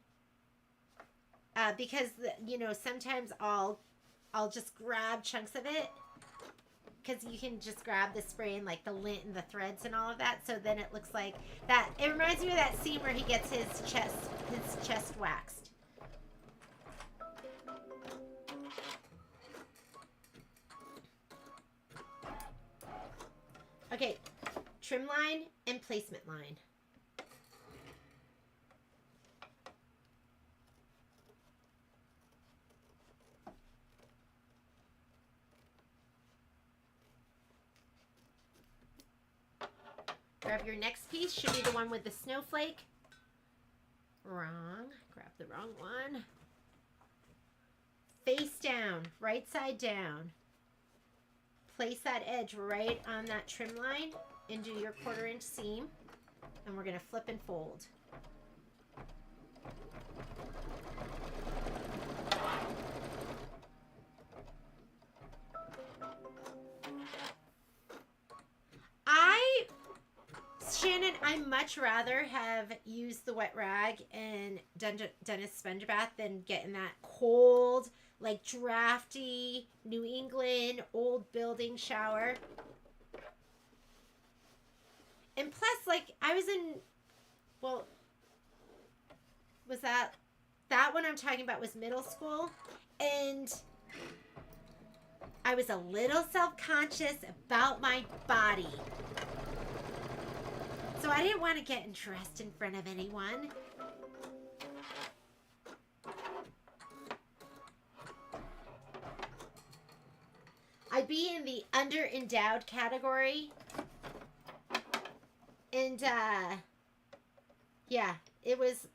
Because, you know, sometimes I'll just grab chunks of it. Because you can just grab the spray and like the lint and the threads and all of that. So then it looks like that. It reminds me of that scene where he gets his chest waxed. Okay, trim line and placement line. Grab your next piece, should be the one with the snowflake. Wrong, grab the wrong one. Face down, right side down. Place that edge right on that trim line and do your 1/4 inch seam. And we're going to flip and fold. Shannon, I much rather have used the wet rag and done a sponge bath than getting that cold, like drafty New England old building shower. And plus, like, I was in, well, was that one I'm talking about was middle school, and I was a little self-conscious about my body. So I didn't want to get dressed in front of anyone. I'd be in the under-endowed category. And, yeah, it was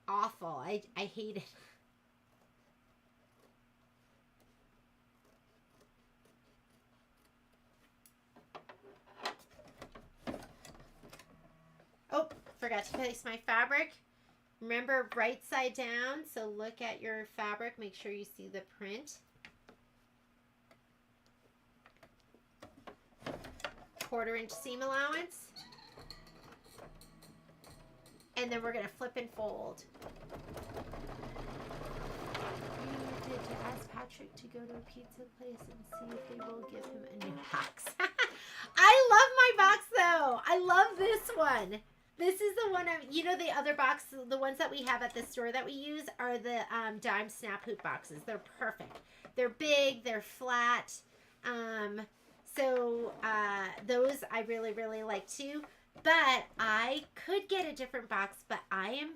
awful. I hate it. Oh, forgot to place my fabric. Remember, right side down, so look at your fabric. Make sure you see the print. 1/4 inch seam allowance. And then we're going to flip and fold. You did to ask Patrick to go to a pizza place and see if they will give him a new box. I love my box, though. I love this one. This is the one, you know, the other box, the ones that we have at the store that we use are the dime snap hoop boxes. They're perfect. They're big, they're flat. So those I really, really like too. But I could get a different box, but I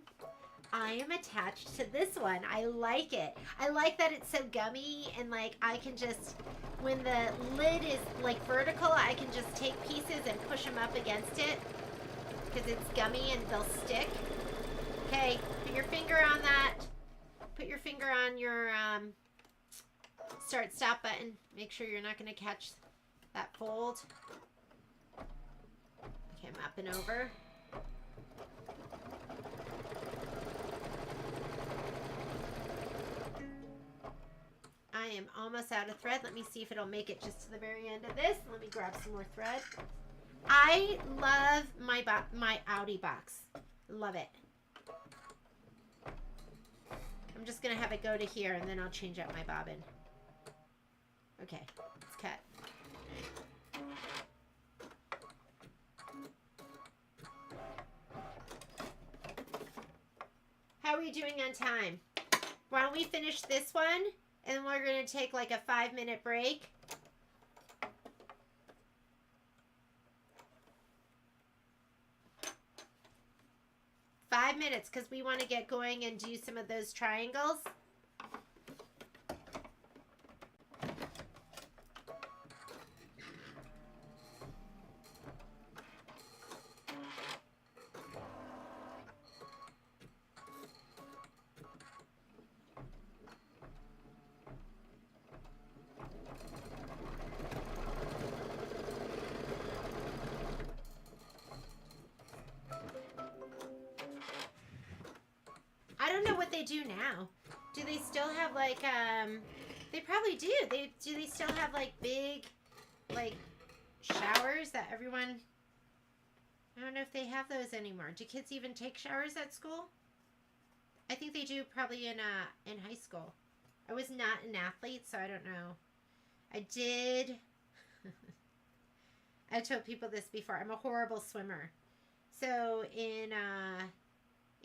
am attached to this one. I like it. I like that it's so gummy and like I can just, when the lid is like vertical, I can just take pieces and push them up against it. Because it's gummy and they'll stick. Okay, put your finger on that. Put your finger on your start-stop button. Make sure you're not going to catch that fold. Okay, I'm up and over. I am almost out of thread. Let me see if it'll make it just to the very end of this. Let me grab some more thread. I love my Audi box. Love it. I'm just going to have it go to here, and then I'll change out my bobbin. Okay, let's cut. How are we doing on time? Why don't we finish this one, and then we're going to take like a 5-minute break. Five minutes, because we want to get going and do some of those triangles. I don't know what they do now. Do they still have like they probably do. Do they still have like big like showers that everyone, I don't know if they have those anymore. Do kids even take showers at school? I think they do probably in high school. I was not an athlete, so I don't know. I did I told people this before. I'm a horrible swimmer. So in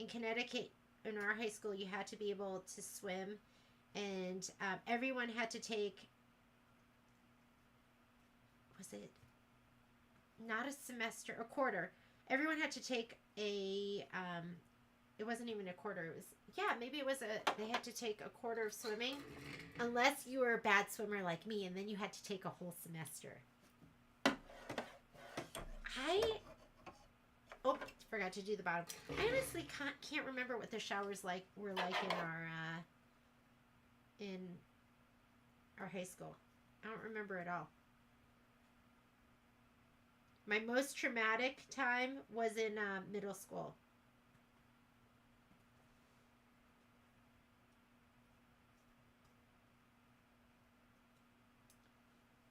Connecticut, in our high school, you had to be able to swim, and everyone had to take, was it not a semester, a quarter? Everyone had to take a, it wasn't even a quarter. It was, yeah, maybe it was they had to take a quarter of swimming, unless you were a bad swimmer like me, and then you had to take a whole semester. Oh, forgot to do the bottom. I honestly can't remember what the showers were like in our high school. I don't remember at all. My most traumatic time was in middle school.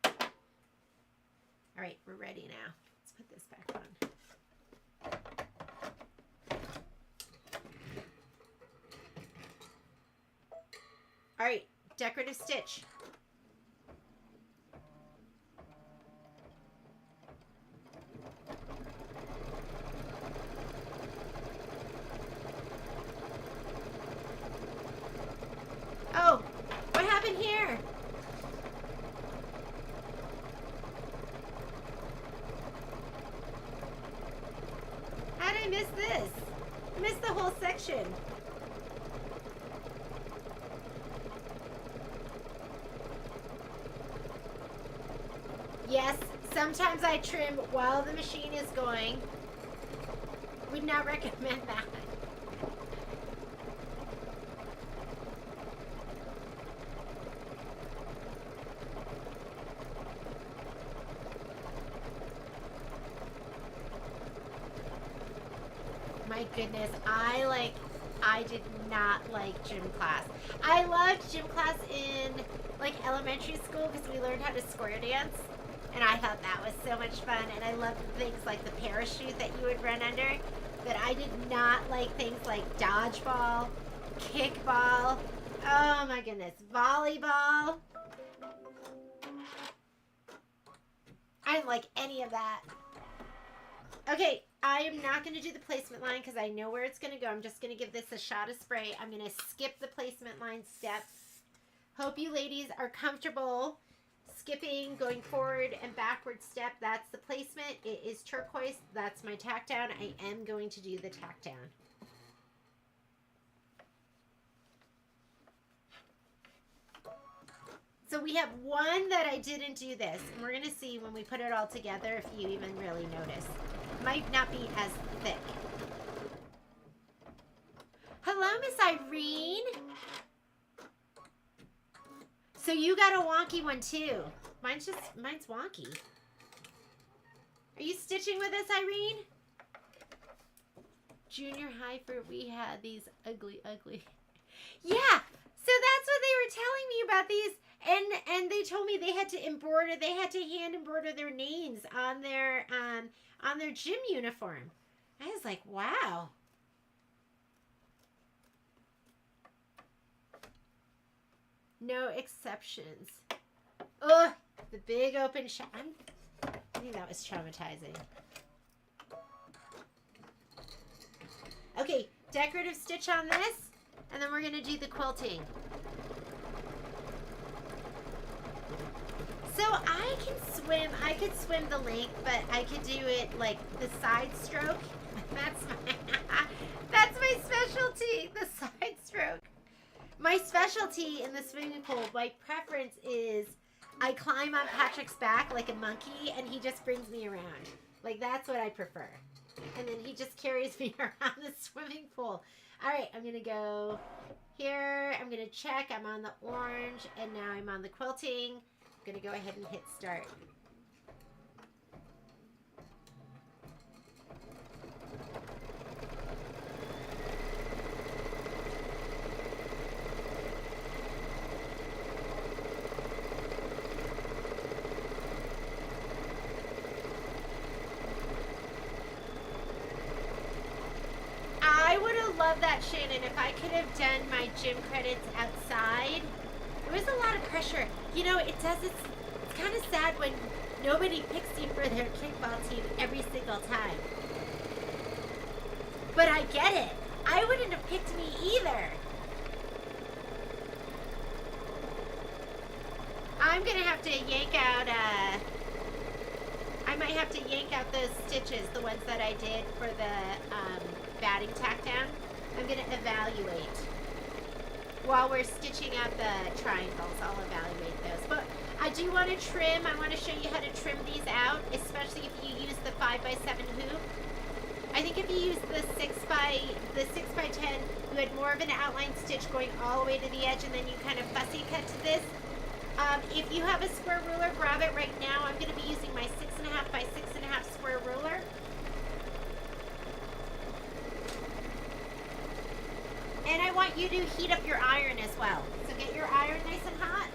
All right, we're ready now. Let's put this back on. All right, decorative stitch. Oh, what happened here? How did I miss this? I missed the whole section. Yes, sometimes I trim while the machine is going. Would not recommend that. My goodness, I did not like gym class. I loved gym class in like elementary school because we learned how to square dance. And I thought that was so much fun. And I loved things like the parachute that you would run under. But I did not like things like dodgeball, kickball, oh my goodness, volleyball. I didn't like any of that. Okay, I am not going to do the placement line because I know where it's going to go. I'm just going to give this a shot of spray. I'm going to skip the placement line steps. Hope you ladies are comfortable skipping, going forward and backward step. That's the placement. It is turquoise. That's my tack down. I am going to do the tack down. So we have one that I didn't do this. And we're going to see when we put it all together if you even really notice. Might not be as thick. Hello, Miss Irene. So you got a wonky one too. Mine's wonky. Are you stitching with us, Irene? Junior high we had these ugly. Yeah, so that's what they were telling me about these. And they told me they had to embroider, they had to hand embroider their names on their gym uniform. I was like, wow. No exceptions. Oh, the big open shot. I think that was traumatizing. Okay, decorative stitch on this, and then we're going to do the quilting. So I can swim. I could swim the length, but I could do it like the side stroke. That's my specialty, the side stroke. My specialty in the swimming pool, my preference is I climb on Patrick's back like a monkey, and he just brings me around. Like, that's what I prefer. And then he just carries me around the swimming pool. All right, I'm going to go here. I'm going to check. I'm on the orange, and now I'm on the quilting. I'm going to go ahead and hit start. I would have loved that, Shannon, if I could have done my gym credits outside. There was a lot of pressure. You know, it's kind of sad when nobody picks you for their kickball team every single time. But I get it. I wouldn't have picked me either. I'm going to have to yank out, I might have to yank out those stitches, the ones that I did for the batting tack down. I'm going to evaluate. While we're stitching out the triangles, I'll evaluate those. But I do want to trim. I want to show you how to trim these out, especially if you use the 5x7 hoop. I think if you use the 6x10, you had more of an outline stitch going all the way to the edge, and then you kind of fussy cut to this. If you have a square ruler, grab it right now. I'm going to be using my 6.5 by 6.5 square ruler. And I want you to heat up your iron as well. So get your iron nice and hot.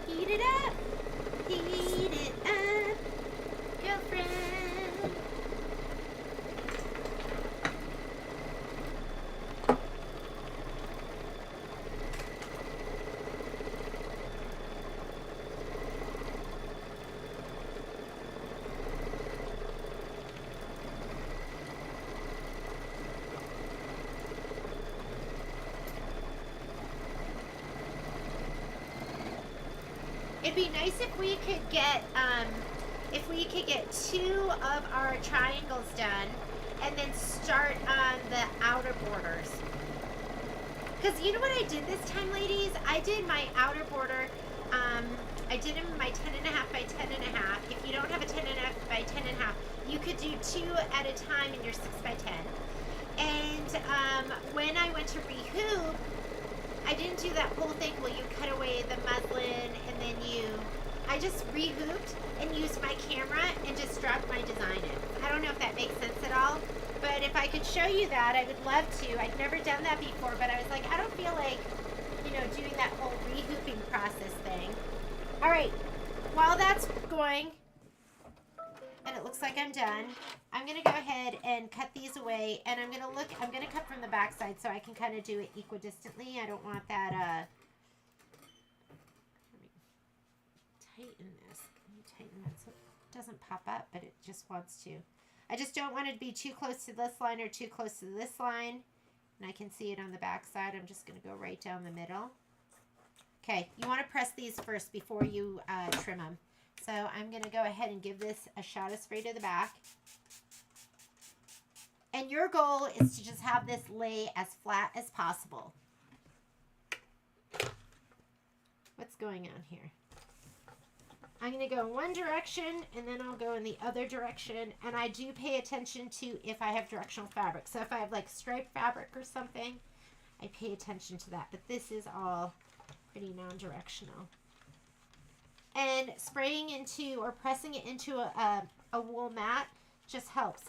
Heat it up. Heat it up, girlfriend. It'd be nice if we could get two of our triangles done and then start on the outer borders. Because you know what I did this time, ladies? I did my outer border, I did them my 10.5 by 10.5. If you don't have a 10.5 by 10.5, you could do two at a time in your 6x10. And when I went to rehoop, I didn't do that whole thing where you cut away the muslin and then I just rehooped and used my camera and just dropped my design in. I don't know if that makes sense at all, but if I could show you that, I would love to. I'd never done that before, but I was like, I don't feel like, doing that whole rehooping process thing. All right, while that's going, and it looks like I'm done, I'm going to go ahead and cut these away, and I'm going to cut from the back side so I can kind of do it equidistantly. I don't want that, let me tighten this. Let me tighten that so it doesn't pop up, but it just wants to. I just don't want it to be too close to this line or too close to this line, and I can see it on the back side. I'm just going to go right down the middle. Okay, you want to press these first before you trim them. So I'm going to go ahead and give this a shot of spray to the back. And your goal is to just have this lay as flat as possible. What's going on here? I'm going to go in one direction and then I'll go in the other direction. And I do pay attention to if I have directional fabric. So if I have like striped fabric or something, I pay attention to that. But this is all pretty non-directional. And spraying into or pressing it into a wool mat just helps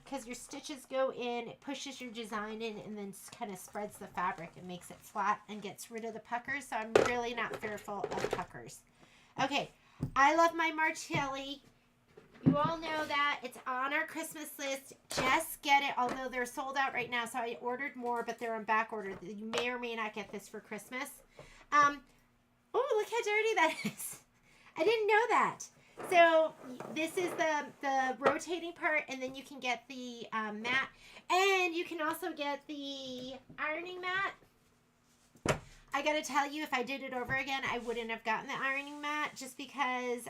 because your stitches go in, it pushes your design in, and then kind of spreads the fabric and makes it flat and gets rid of the puckers. So I'm really not fearful of puckers. Okay, I love my Martelli. You You all know that it's on our Christmas list. Just get it, although they're sold out right now. So I ordered more, but they're on back order. You may or may not get this for Christmas. Oh, look how dirty that is. I didn't know that. So this is the rotating part, and then you can get the mat, and you can also get the ironing mat. I gotta tell you, if I did it over again, I wouldn't have gotten the ironing mat just because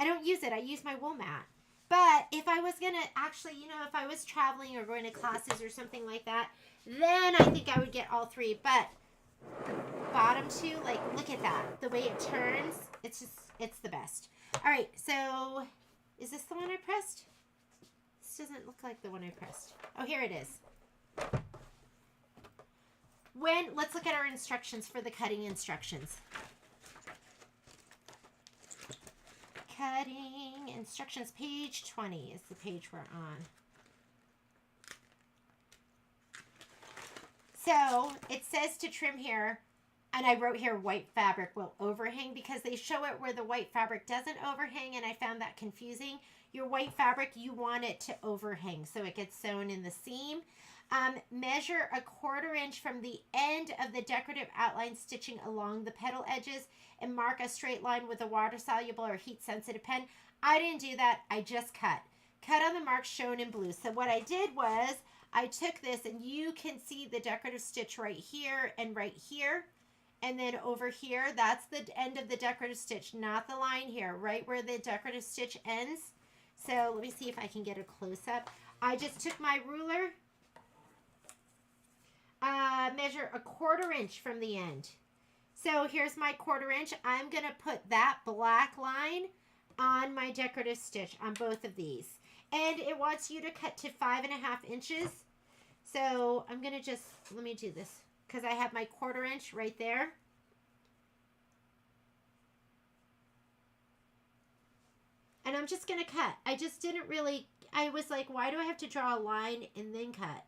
I don't use it. I use my wool mat. But if I was gonna actually, you know, if I was traveling or going to classes or something like that, then I think I would get all three. But the bottom two, like, look at that. The way it turns, it's the best. All right, so is this the one I pressed? This doesn't look like the one I pressed. Oh, here it is. Let's look at our instructions for the cutting instructions. Cutting instructions, page 20 is the page we're on. So it says to trim here, and I wrote here white fabric will overhang because they show it where the white fabric doesn't overhang, and I found that confusing. Your white fabric, you want it to overhang so it gets sewn in the seam. Measure a 1/4 inch from the end of the decorative outline stitching along the petal edges and mark a straight line with a water-soluble or heat-sensitive pen. I didn't do that. I just cut. Cut on the marks shown in blue. So what I did was I took this, and you can see the decorative stitch right here and right here. And then over here, that's the end of the decorative stitch, not the line here, right where the decorative stitch ends. So let me see if I can get a close-up. I just took my ruler, measure a 1/4 inch from the end. So here's my 1/4 inch. I'm going to put that black line on my decorative stitch on both of these. And it wants you to cut to 5.5 inches. So I'm going to just, let me do this because I have my 1/4 inch right there. And I'm just going to cut. I just didn't really, I was like, why do I have to draw a line and then cut?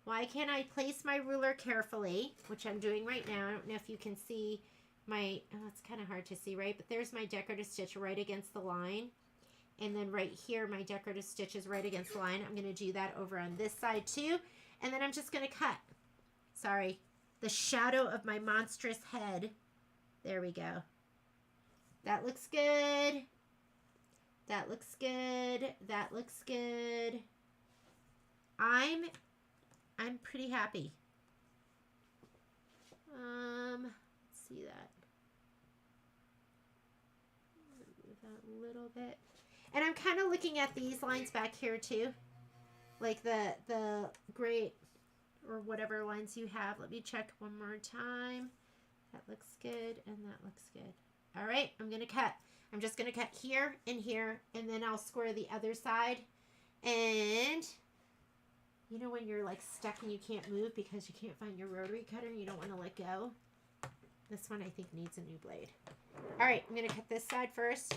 Why can't I place my ruler carefully, which I'm doing right now. I don't know if you can see my, oh, it's kind of hard to see, right? But there's my decorative stitch right against the line. And then right here, my decorative stitch is right against the line. I'm going to do that over on this side too. And then I'm just going to cut. Sorry. The shadow of my monstrous head. There we go. That looks good. That looks good. That looks good. I'm pretty happy. Let's see that. Move that a little bit. And I'm kind of looking at these lines back here too. Like the gray or whatever lines you have. Let me check one more time. That looks good and that looks good. All right, I'm going to cut. I'm just going to cut here, and then I'll square the other side. And you know when you're like stuck and you can't move because you can't find your rotary cutter and you don't want to let go? This one I think needs a new blade. All right, I'm going to cut this side first.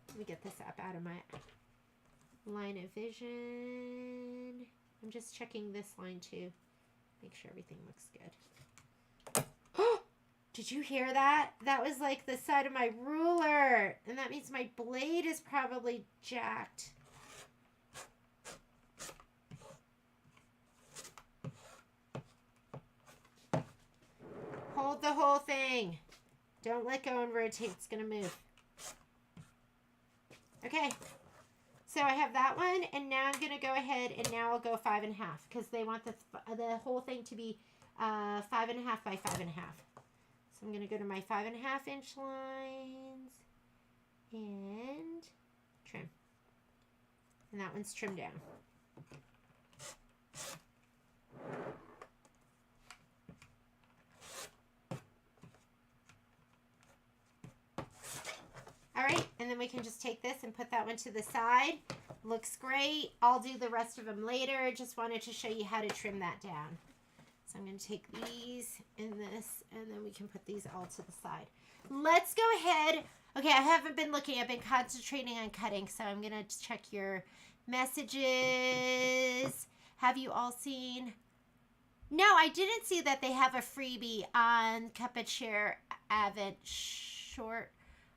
Let me get this up out of my line of vision. I'm just checking this line too. Make sure everything looks good. Oh, did you hear that? That was like the side of my ruler. And that means my blade is probably jacked. Hold the whole thing. Don't let go and rotate. It's going to move. Okay. So I have that one, and now I'm going to go ahead, and now I'll go 5.5 because they want the whole thing to be 5.5 by 5.5. So I'm going to go to my 5.5 inch lines and trim. And that one's trimmed down. All right, and then we can just take this and put that one to the side. Looks great. I'll do the rest of them later. Just wanted to show you how to trim that down. So I'm going to take these and this, and then we can put these all to the side. Let's go ahead. Okay, I haven't been looking. I've been concentrating on cutting, so I'm going to check your messages. Have you all seen? No, I didn't see that they have a freebie on Cup and Share Advent Short.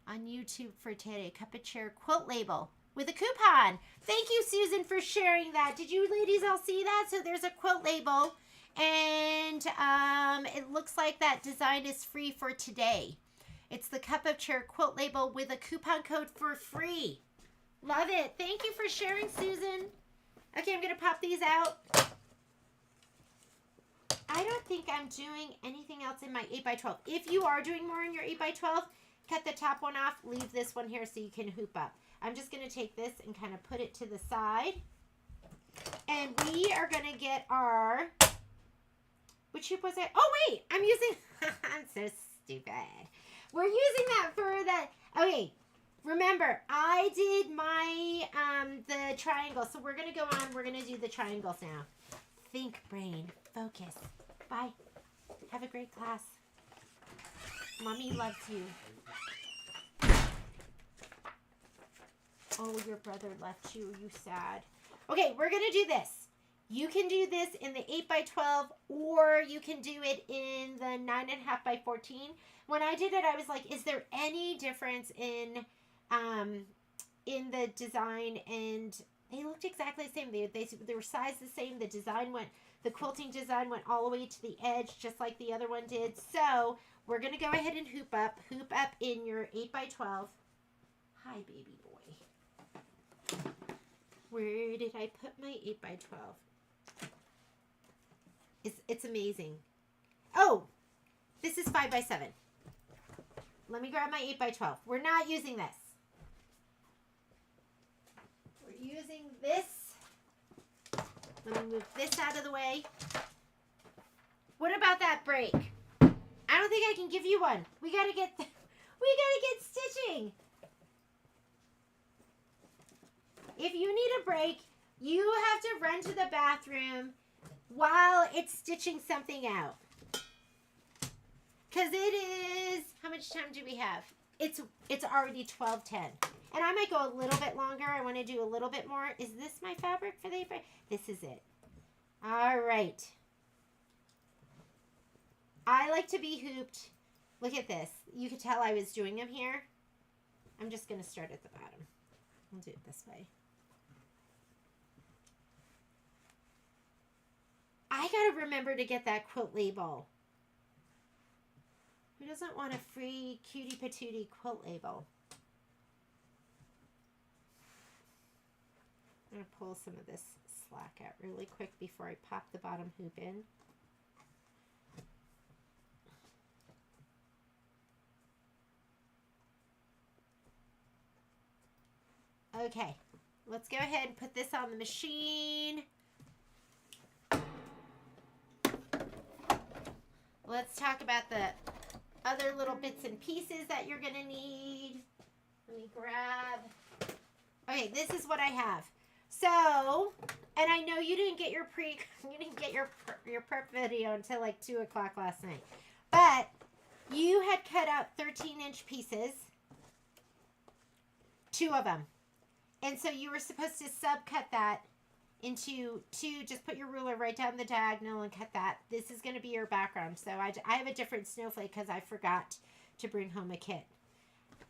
on YouTube for today. Cup of Chair quilt label with a coupon. Thank you, Susan, for sharing that. Did you ladies all see that? So there's a quilt label, and it looks like that design is free for today. It's the Cup of Chair quilt label with a coupon code for free. Love it. Thank you for sharing, Susan. Okay, I'm going to pop these out. I don't think I'm doing anything else in my 8x12. If you are doing more in your 8x12, cut the top one off. Leave this one here so you can hoop up. I'm just going to take this and kind of put it to the side. And we are going to get our... Which hoop was it? Oh, wait. I'm using... I'm so stupid. We're using that for that... Okay. Remember, I did my... the triangle. So we're going to go on. We're going to do the triangles now. Think, brain. Focus. Bye. Have a great class. Mommy loves you. Oh, your brother left you. You sad. Okay, we're going to do this. You can do this in the 8x12, or you can do it in the 9.5x14. When I did it, I was like, is there any difference in the design? And they looked exactly the same. They were sized the same. The quilting design went all the way to the edge, just like the other one did. So we're going to go ahead and hoop up in your 8x12. Hi, baby boy. Where did I put my 8x12? It's amazing. Oh, this is 5x7. Let me grab my 8x12. We're not using this. We're using this. Let me move this out of the way. What about that break? I don't think I can give you one. We gotta get stitching. If you need a break, you have to run to the bathroom while it's stitching something out. Because it is, how much time do we have? It's already 12:10. And I might go a little bit longer. I want to do a little bit more. Is this my fabric for the 8x? This is it. All right. I like to be hooped. Look at this. You could tell I was doing them here. I'm just going to start at the bottom. I'll do it this way. I got to remember to get that quilt label. Who doesn't want a free cutie patootie quilt label? I'm going to pull some of this slack out really quick before I pop the bottom hoop in. Okay, let's go ahead and put this on the machine. Let's talk about the other little bits and pieces that you're going to need. Let me grab. Okay, this is what I have. So, and I know you didn't get your prep video until like 2 o'clock last night. But you had cut out 13-inch pieces. 2 of them. And so you were supposed to subcut that into 2. Just put your ruler right down the diagonal and cut that. This is going to be your background. So I have a different snowflake because I forgot to bring home a kit.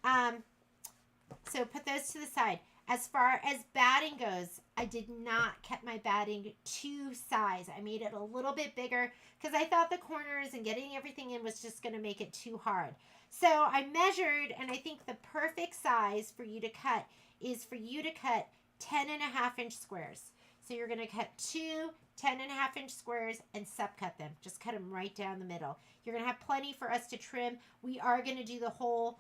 So put those to the side. As far as batting goes, I did not cut my batting to size. I made it a little bit bigger because I thought the corners and getting everything in was just going to make it too hard. So I measured, and I think the perfect size for you to cut is for you to cut 10.5-inch squares. So you're going to cut 2 10.5-inch squares and subcut them. Just cut them right down the middle. You're going to have plenty for us to trim. We are going to do the whole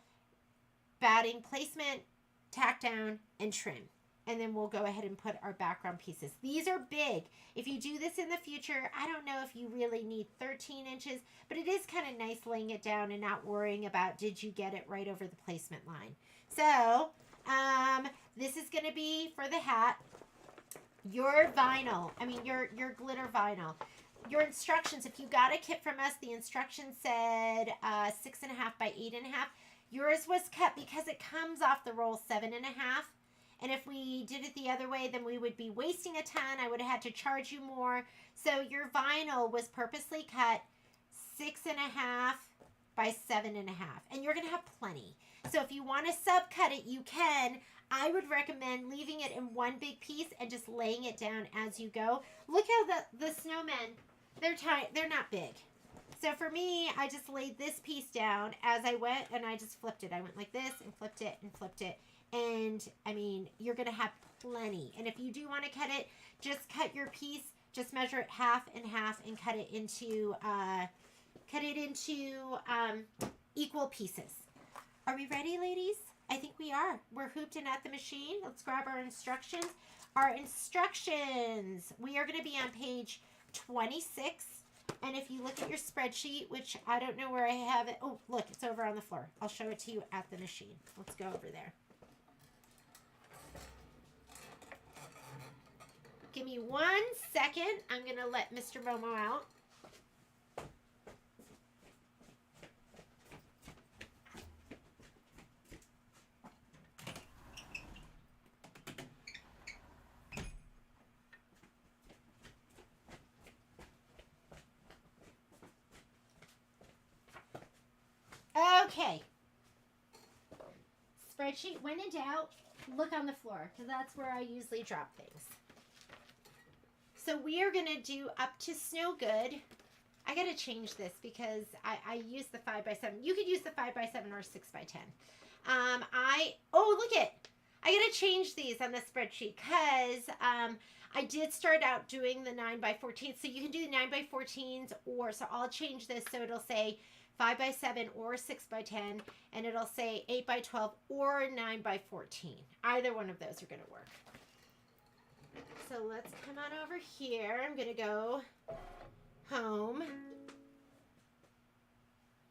batting placement, tack down, and trim. And then we'll go ahead and put our background pieces. These are big. If you do this in the future, I don't know if you really need 13 inches, but it is kind of nice laying it down and not worrying about did you get it right over the placement line. So, this is going to be for the hat. Your vinyl, your glitter vinyl. Your instructions, if you got a kit from us, the instructions said 6.5 by 8.5. Yours was cut because it comes off the roll 7.5. And if we did it the other way, then we would be wasting a ton. I would have had to charge you more. So your vinyl was purposely cut 6.5 by 7.5. And you're going to have plenty. So if you want to subcut it, you can. I would recommend leaving it in one big piece and just laying it down as you go. Look how the snowmen, they're not big. So for me, I just laid this piece down as I went, and I just flipped it. I went like this and flipped it and flipped it. And I mean, you're going to have plenty. And if you do want to cut it, just cut your piece, just measure it half and half and cut it into equal pieces. Are we ready, ladies? I think we are. We're hooped and at the machine. Let's grab our instructions. Our instructions. We are going to be on page 26. And if you look at your spreadsheet, which I don't know where I have it. Oh, look, it's over on the floor. I'll show it to you at the machine. Let's go over there. Give me 1 second. I'm going to let Mr. Momo out. Okay. Spreadsheet, when in doubt, look on the floor, because that's where I usually drop things. So we are going to do up to Snow Good. I got to change this because I use the 5x7. You could use the 5x7 or 6x10. Look it. I got to change these on the spreadsheet because I did start out doing the 9x14. So you can do the 9x14s so I'll change this so it'll say 5x7 or 6x10, and it'll say 8x12 or 9x14. Either one of those are going to work. So let's come on over here. I'm going to go home.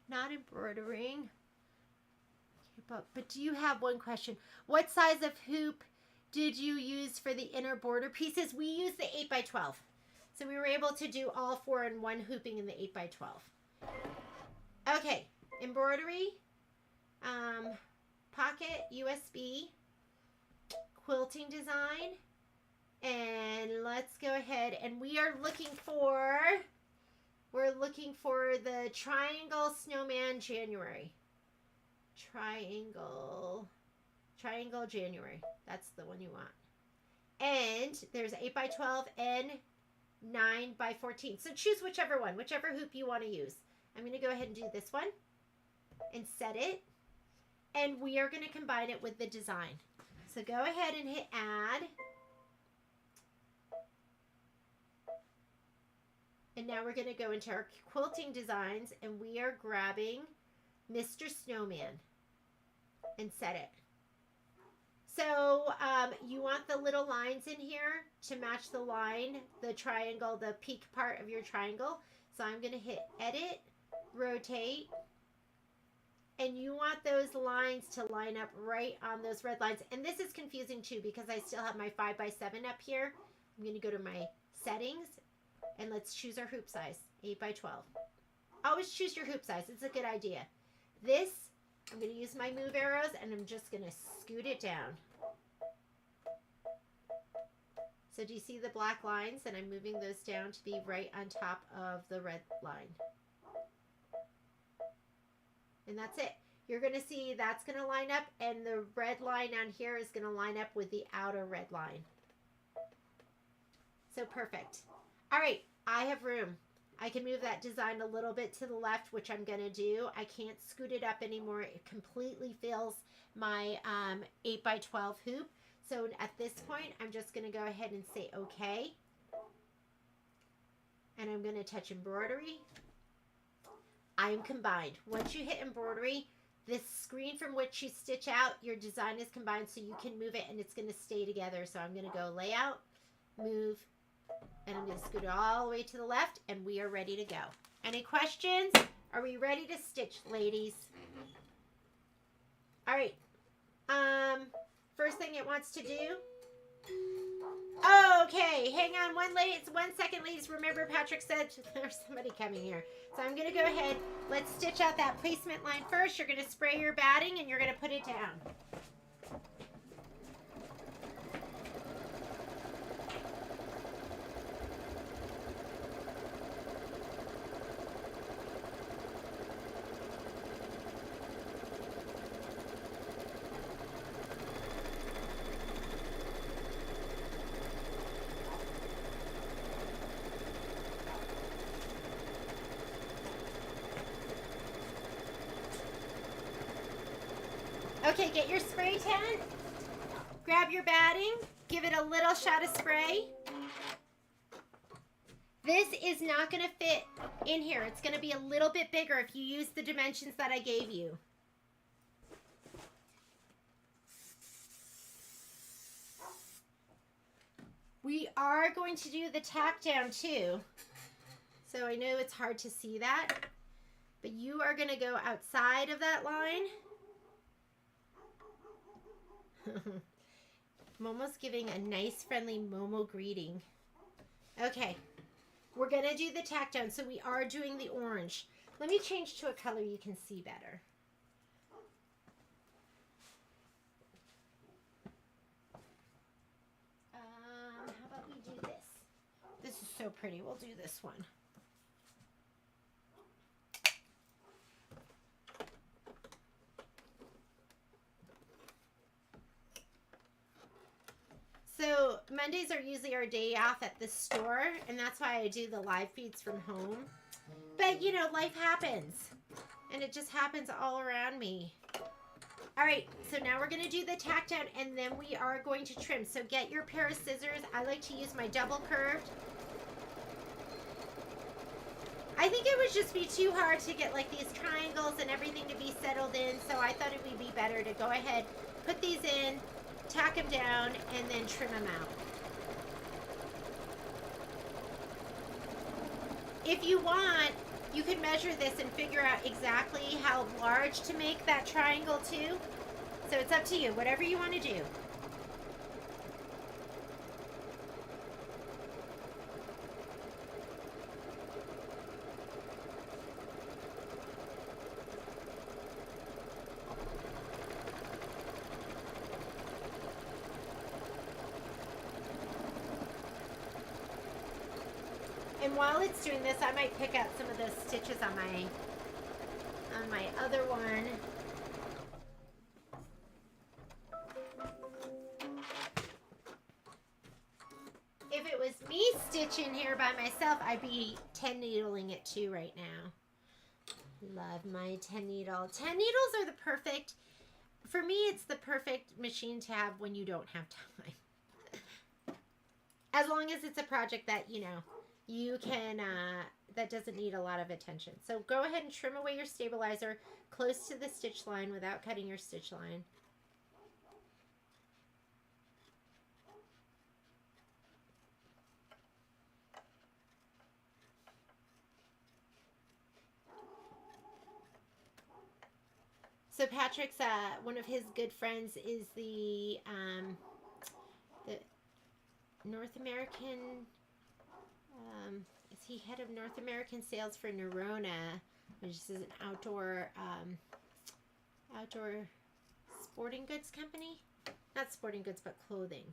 Not embroidering. But do you have one question? What size of hoop did you use for the inner border pieces? We used the 8x12. So we were able to do all 4 in one hooping in the 8x12. Okay, embroidery, pocket, USB, quilting design, and let's go ahead, and we're looking for the triangle snowman January. Triangle January. That's the one you want. And there's 8x12 and 9x14. So choose whichever one, whichever hoop you want to use. I'm going to go ahead and do this one and set it. And we are going to combine it with the design. So go ahead and hit add. And now we're going to go into our quilting designs, and we are grabbing Mr. Snowman and set it. So you want the little lines in here to match the line, the triangle, the peak part of your triangle. So I'm going to hit edit, rotate, and you want those lines to line up right on those red lines. And this is confusing too because I still have my 5x7 up here. I'm going to go to my settings, and let's choose our hoop size, 8x12. Always choose your hoop size. It's a good idea. This, I'm going to use my move arrows, and I'm just going to scoot it down. So do you see the black lines? And I'm moving those down to be right on top of the red line. And that's it. You're going to see that's going to line up, and the red line on here is going to line up with the outer red line. So perfect. All right, I have room. I can move that design a little bit to the left, which I'm going to do. I can't scoot it up anymore. It completely fills my 8x12 hoop. So at this point, I'm just going to go ahead and say okay. And I'm going to touch embroidery. I am combined. Once you hit embroidery, this screen from which you stitch out, your design is combined, so you can move it and it's going to stay together. So I'm going to go layout, move, and I'm going to scoot it all the way to the left, and we are ready to go. Any questions? Are we ready to stitch, ladies? All right. First thing it wants to do. Okay, hang on 1 second, ladies. Remember, Patrick said there's somebody coming here. So I'm going to go ahead. Let's stitch out that placement line first. You're going to spray your batting, and you're going to put it down. Okay, get your spray tan. Grab your batting. Give it a little shot of spray. This is not going to fit in here. It's going to be a little bit bigger if you use the dimensions that I gave you. We are going to do the tack down too. So I know it's hard to see that, but you are going to go outside of that line. Momo's giving a nice friendly Momo greeting. Okay, we're going to do the tack down. So we are doing the orange. Let me change to a color you can see better. How about we do this? This is so pretty. We'll do this one. So Mondays are usually our day off at the store, and that's why I do the live feeds from home. But, you know, life happens, and it just happens all around me. All right, so now we're going to do the tack down, and then we are going to trim. So get your pair of scissors. I like to use my double curved. I think it would just be too hard to get like these triangles and everything to be settled in, so I thought it would be better to go ahead, put these in, tack them down, and then trim them out. If you want, you could measure this and figure out exactly how large to make that triangle too. So it's up to you, whatever you want to do. And while it's doing this, I might pick out some of the stitches on my other one. If it was me stitching here by myself, I'd be 10 needling it too right now. Love my 10 needle. 10 needles are the perfect, for me, it's the perfect machine to have when you don't have time. As long as it's a project that, you know, you can, that doesn't need a lot of attention. So go ahead and trim away your stabilizer close to the stitch line without cutting your stitch line. So Patrick's, one of his good friends is the North American, is he head of North American sales for Nerona, which is an outdoor sporting goods company? Not sporting goods, but clothing.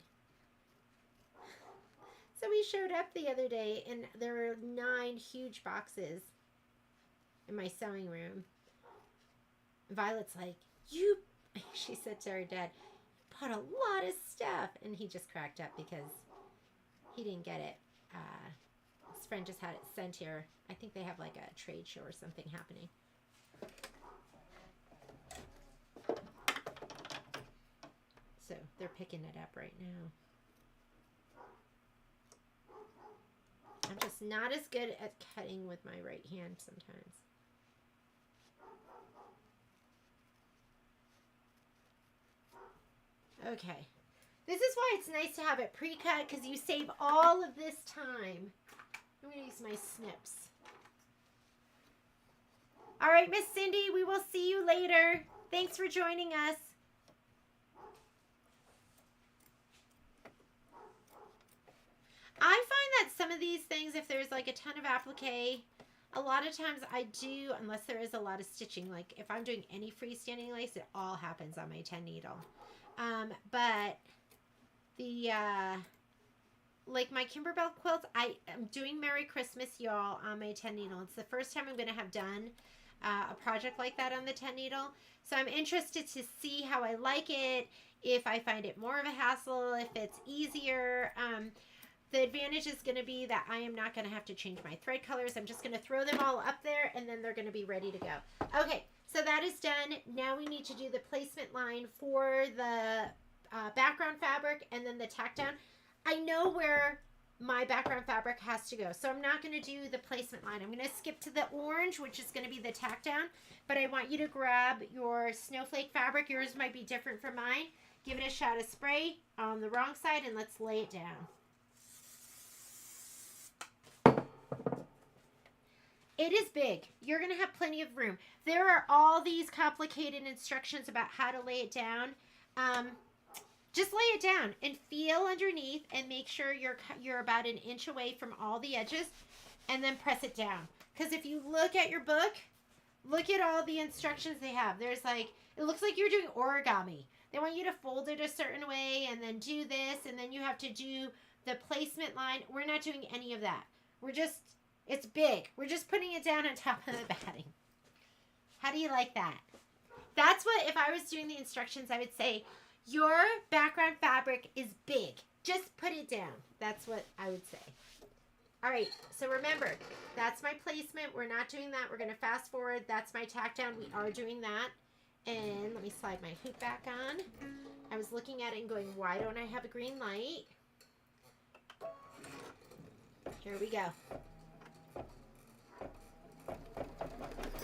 So we showed up the other day, and there were 9 huge boxes in my sewing room. Violet's like, she said to her dad, you bought a lot of stuff. And he just cracked up because he didn't get it. His friend just had it sent here. I think they have like a trade show or something happening. So they're picking it up right now. I'm just not as good at cutting with my right hand sometimes. Okay. This is why it's nice to have it pre-cut, because you save all of this time. I'm going to use my snips. All right, Miss Cindy, we will see you later. Thanks for joining us. I find that some of these things, if there's like a ton of applique, a lot of times I do, unless there is a lot of stitching. Like if I'm doing any freestanding lace, it all happens on my 10 needle. But the, like my Kimberbell quilts, I am doing Merry Christmas, y'all, on my 10 needle. It's the first time I'm going to have done a project like that on the 10 needle. So I'm interested to see how I like it, if I find it more of a hassle, if it's easier. The advantage is going to be that I am not going to have to change my thread colors. I'm just going to throw them all up there, and then they're going to be ready to go. Okay, So that is done. Now we need to do the placement line for the background fabric and then the tack down. I know where my background fabric has to go, so I'm not going to do the placement line. I'm going to skip to the orange, which is going to be the tack down, but I want you to grab your snowflake fabric. Yours might be different from mine. Give it a shot of spray on the wrong side and let's lay it down. It is big. You're going to have plenty of room. There are all these complicated instructions about how to lay it down. Just lay it down and feel underneath and make sure you're about an inch away from all the edges and then press it down. Because if you look at your book, look at all the instructions they have. There's like, it looks like you're doing origami. They want you to fold it a certain way and then do this and then you have to do the placement line. We're not doing any of that. It's big. We're just putting it down on top of the batting. How do you like that? That's what, if I was doing the instructions, I would say, your background fabric is big. Just put it down. That's what I would say. All right, so remember, that's my placement. We're not doing that. We're going to fast forward. That's my tack down. We are doing that. And let me slide my hoop back on. I was looking at it and going, why don't I have a green light? Here we go.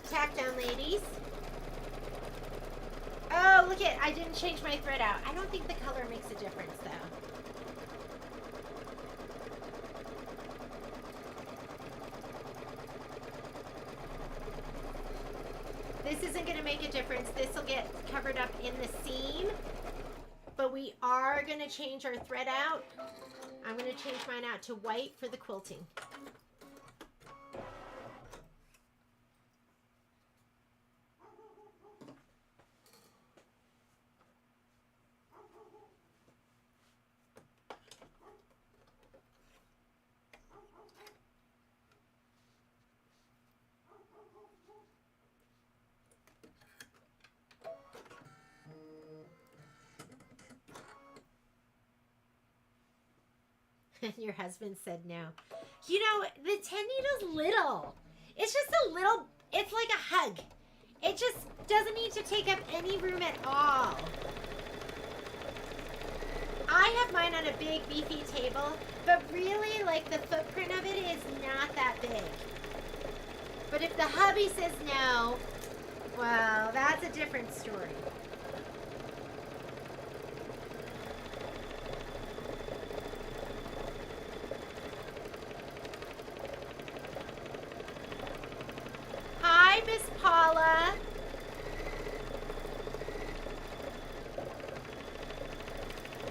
Tack down, ladies. Oh, look it. I didn't change my thread out. I don't think the color makes a difference, though. This isn't going to make a difference. This will get covered up in the seam. But we are going to change our thread out. I'm going to change mine out to white for the quilting. Your husband said no. You know, the 10 needle's little. It's just a little, it's like a hug. It just doesn't need to take up any room at all. I have mine on a big beefy table, but really like the footprint of it is not that big. But if the hubby says no, well, that's a different story. Miss Paula.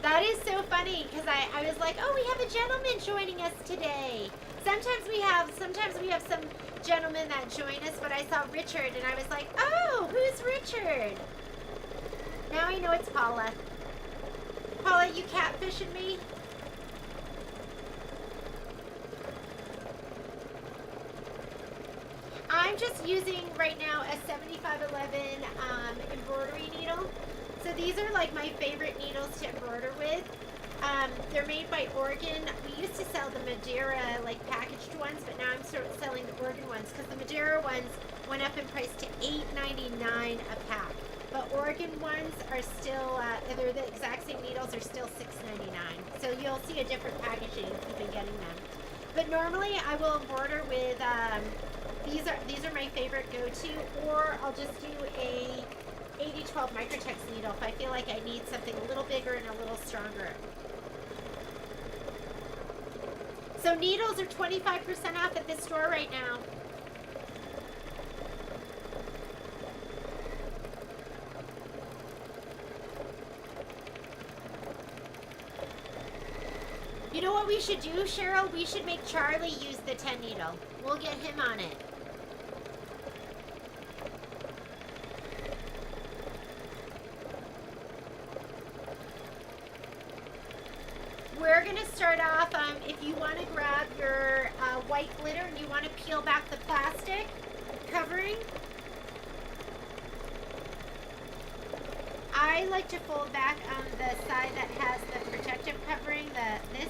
That is so funny because I was like, oh, we have a gentleman joining us today. Sometimes we have some gentlemen that join us, but I saw Richard and I was like, oh, who's Richard? Now I know it's Paula. Paula, you catfishing me? I'm just using right now a 7511 embroidery needle. So these are like my favorite needles to embroider with. They're made by Oregon. We used to sell the Madeira like packaged ones, but now I'm selling the Oregon ones because the Madeira ones went up in price to $8.99 a pack. But Oregon ones are still, they're the exact same needles, are still $6.99. So you'll see a different packaging if you've been getting them. But normally I will embroider with, these are my favorite go-to, or I'll just do a 8012 Microtex needle if I feel like I need something a little bigger and a little stronger. So needles are 25% off at this store right now. You know what we should do, Cheryl? We should make Charlie use the 10 needle. We'll get him on it. We're going to start off, if you want to grab your white glitter and you want to peel back the plastic covering, I like to fold back on the side that has the protective covering, this,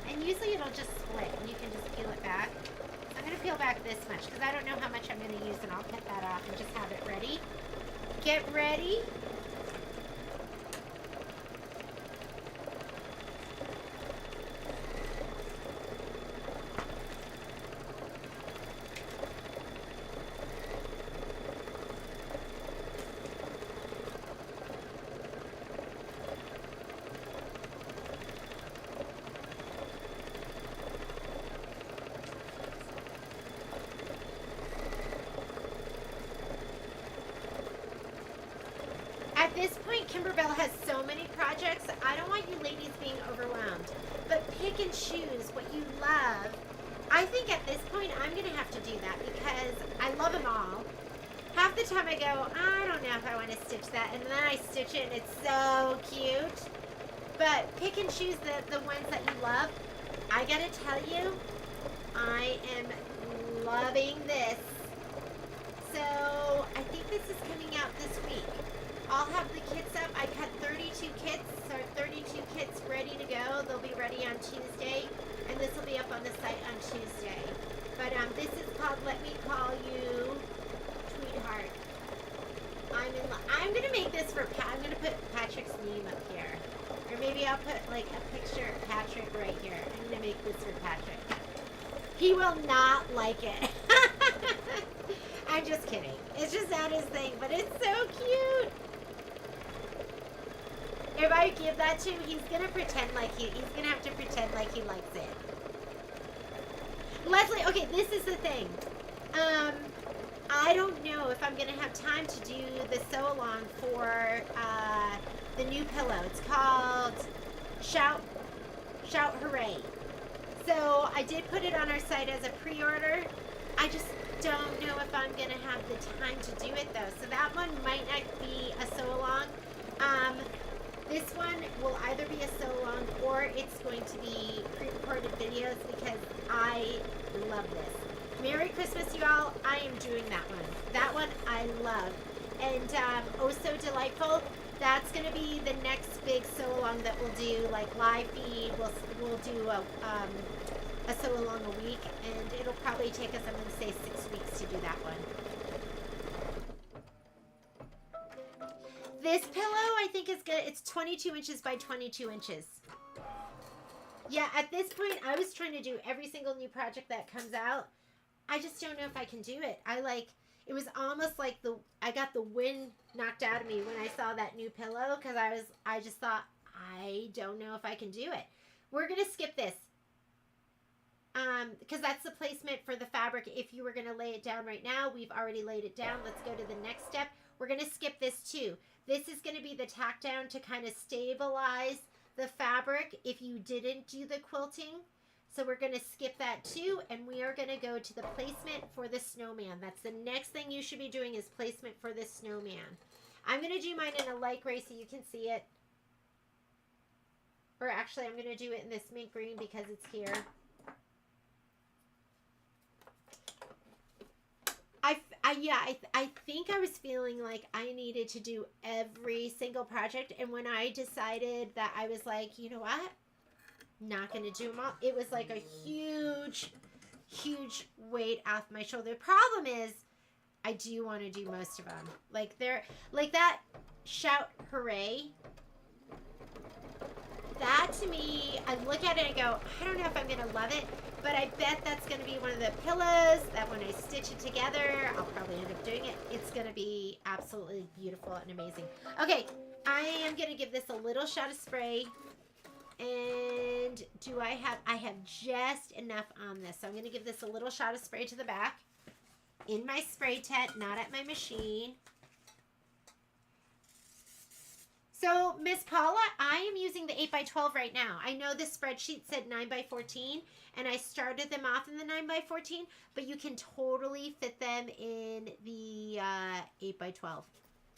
and usually it'll just split and you can just peel it back. I'm going to peel back this much because I don't know how much I'm going to use, and I'll cut that off and just have it ready. get ready. At this point, Kimberbell has so many projects. I don't want you ladies being overwhelmed. But pick and choose what you love. I think at this point, I'm going to have to do that because I love them all. Half the time I go, I don't know if I want to stitch that. And then I stitch it and it's so cute. But pick and choose the ones that you love. I got to tell you, I am loving this. So I think this is coming out this week. I'll have the kits up. I cut 32 kits, so 32 kits ready to go. They'll be ready on Tuesday, and this will be up on the site on Tuesday. But this is called Let Me Call You Tweetheart. I'm gonna make this for I'm gonna put Patrick's name up here, or maybe I'll put like a picture of Patrick right here. I'm gonna make this for Patrick. He will not like it. I'm just kidding. It's just not his thing, but it's so cute. If I give that to him, he's gonna pretend like he's gonna have to pretend like he likes it. Leslie, okay, this is the thing. I don't know if I'm gonna have time to do the sew along for the new pillow. It's called Shout Hooray. So I did put it on our site as a pre-order. I just don't know if I'm gonna have the time to do it though. So that one might not be a sew along. This one will either be a sew along or it's going to be pre-recorded videos because I love this. Merry Christmas, you all. I am doing that one. That one I love. And Oh So Delightful, that's going to be the next big sew along that we'll do, like live feed. We'll do a sew along a week, and it'll probably take us, I'm going to say, 6 weeks to do that one. This pillow, I think, is good. It's 22 inches by 22 inches. Yeah, at this point, I was trying to do every single new project that comes out. I just don't know if I can do it. It was almost like I got the wind knocked out of me when I saw that new pillow because I just thought, I don't know if I can do it. We're going to skip this. Because that's the placement for the fabric. If you were going to lay it down right now, we've already laid it down. Let's go to the next step. We're going to skip this too. This is going to be the tack down to kind of stabilize the fabric if you didn't do the quilting. So we're going to skip that too, and we are going to go to the placement for the snowman. That's the next thing you should be doing is placement for the snowman. I'm going to do mine in a light gray so you can see it. Or actually, I'm going to do it in this mint green because it's here. I think I was feeling like I needed to do every single project, and when I decided that, I was like, you know what? Not going to do them all. It was like a huge weight off my shoulder. The problem is, I do want to do most of them. Like that Shout Hooray. That to me, I look at it and go, I don't know if I'm going to love it, but I bet that's going to be one of the pillows that when I stitch it together, I'll probably end up doing it. It's going to be absolutely beautiful and amazing. Okay, I am going to give this a little shot of spray. And I have just enough on this. So I'm going to give this a little shot of spray to the back. In my spray tent, not at my machine. So, Miss Paula, I am using the 8x12 right now. I know the spreadsheet said 9x14, and I started them off in the 9x14, but you can totally fit them in the 8x12.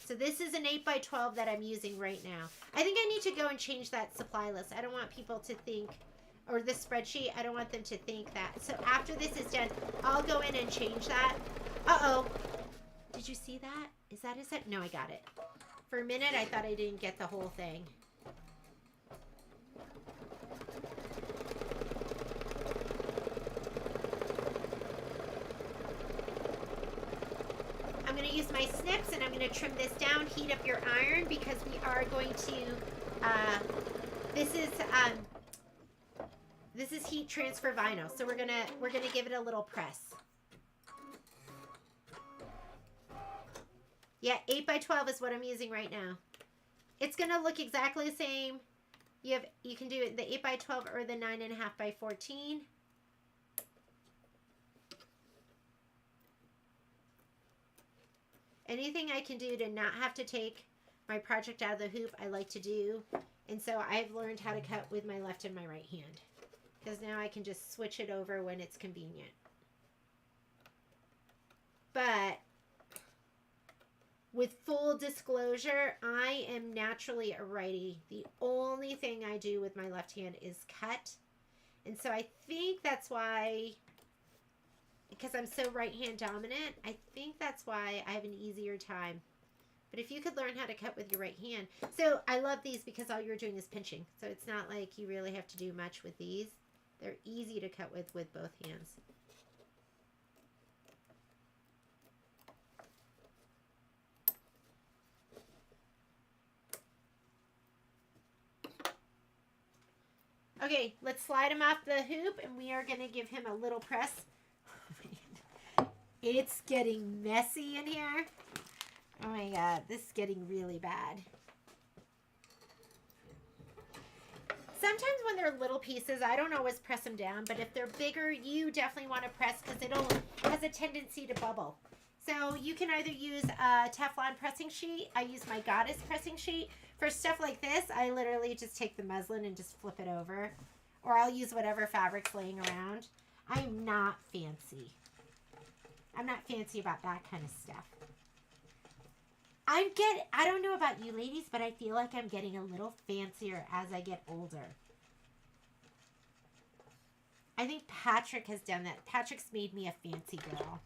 So this is an 8x12 that I'm using right now. I think I need to go and change that supply list. I don't want people to think, or the spreadsheet, I don't want them to think that. So after this is done, I'll go in and change that. Uh-oh. Did you see that? Is that it? No, I got it. For a minute, I thought I didn't get the whole thing. I'm going to use my snips and I'm going to trim this down, heat up your iron because we are going to, this is heat transfer vinyl. So we're going to give it a little press. Yeah, 8 by 12 is what I'm using right now. It's going to look exactly the same. You can do it the 8 by 12 or the 9.5 by 14. Anything I can do to not have to take my project out of the hoop, I like to do. And so I've learned how to cut with my left and my right hand. Because now I can just switch it over when it's convenient. But with full disclosure, I am naturally a righty. The only thing I do with my left hand is cut. And so I think that's why, because I'm so right hand dominant, I think that's why I have an easier time. But if you could learn how to cut with your right hand. So I love these because all you're doing is pinching. So it's not like you really have to do much with these. They're easy to cut with both hands. Okay, let's slide him off the hoop and we are going to give him a little press. It's getting messy in here. Oh my God, this is getting really bad. Sometimes when they're little pieces, I don't always press them down, but if they're bigger, you definitely want to press because it has a tendency to bubble. So you can either use a Teflon pressing sheet. I use my Goddess pressing sheet. For stuff like this, I literally just take the muslin and just flip it over. Or I'll use whatever fabric's laying around. I'm not fancy. I'm not fancy about that kind of stuff. I don't know about you ladies, but I feel like I'm getting a little fancier as I get older. I think Patrick has done that. Patrick's made me a fancy girl.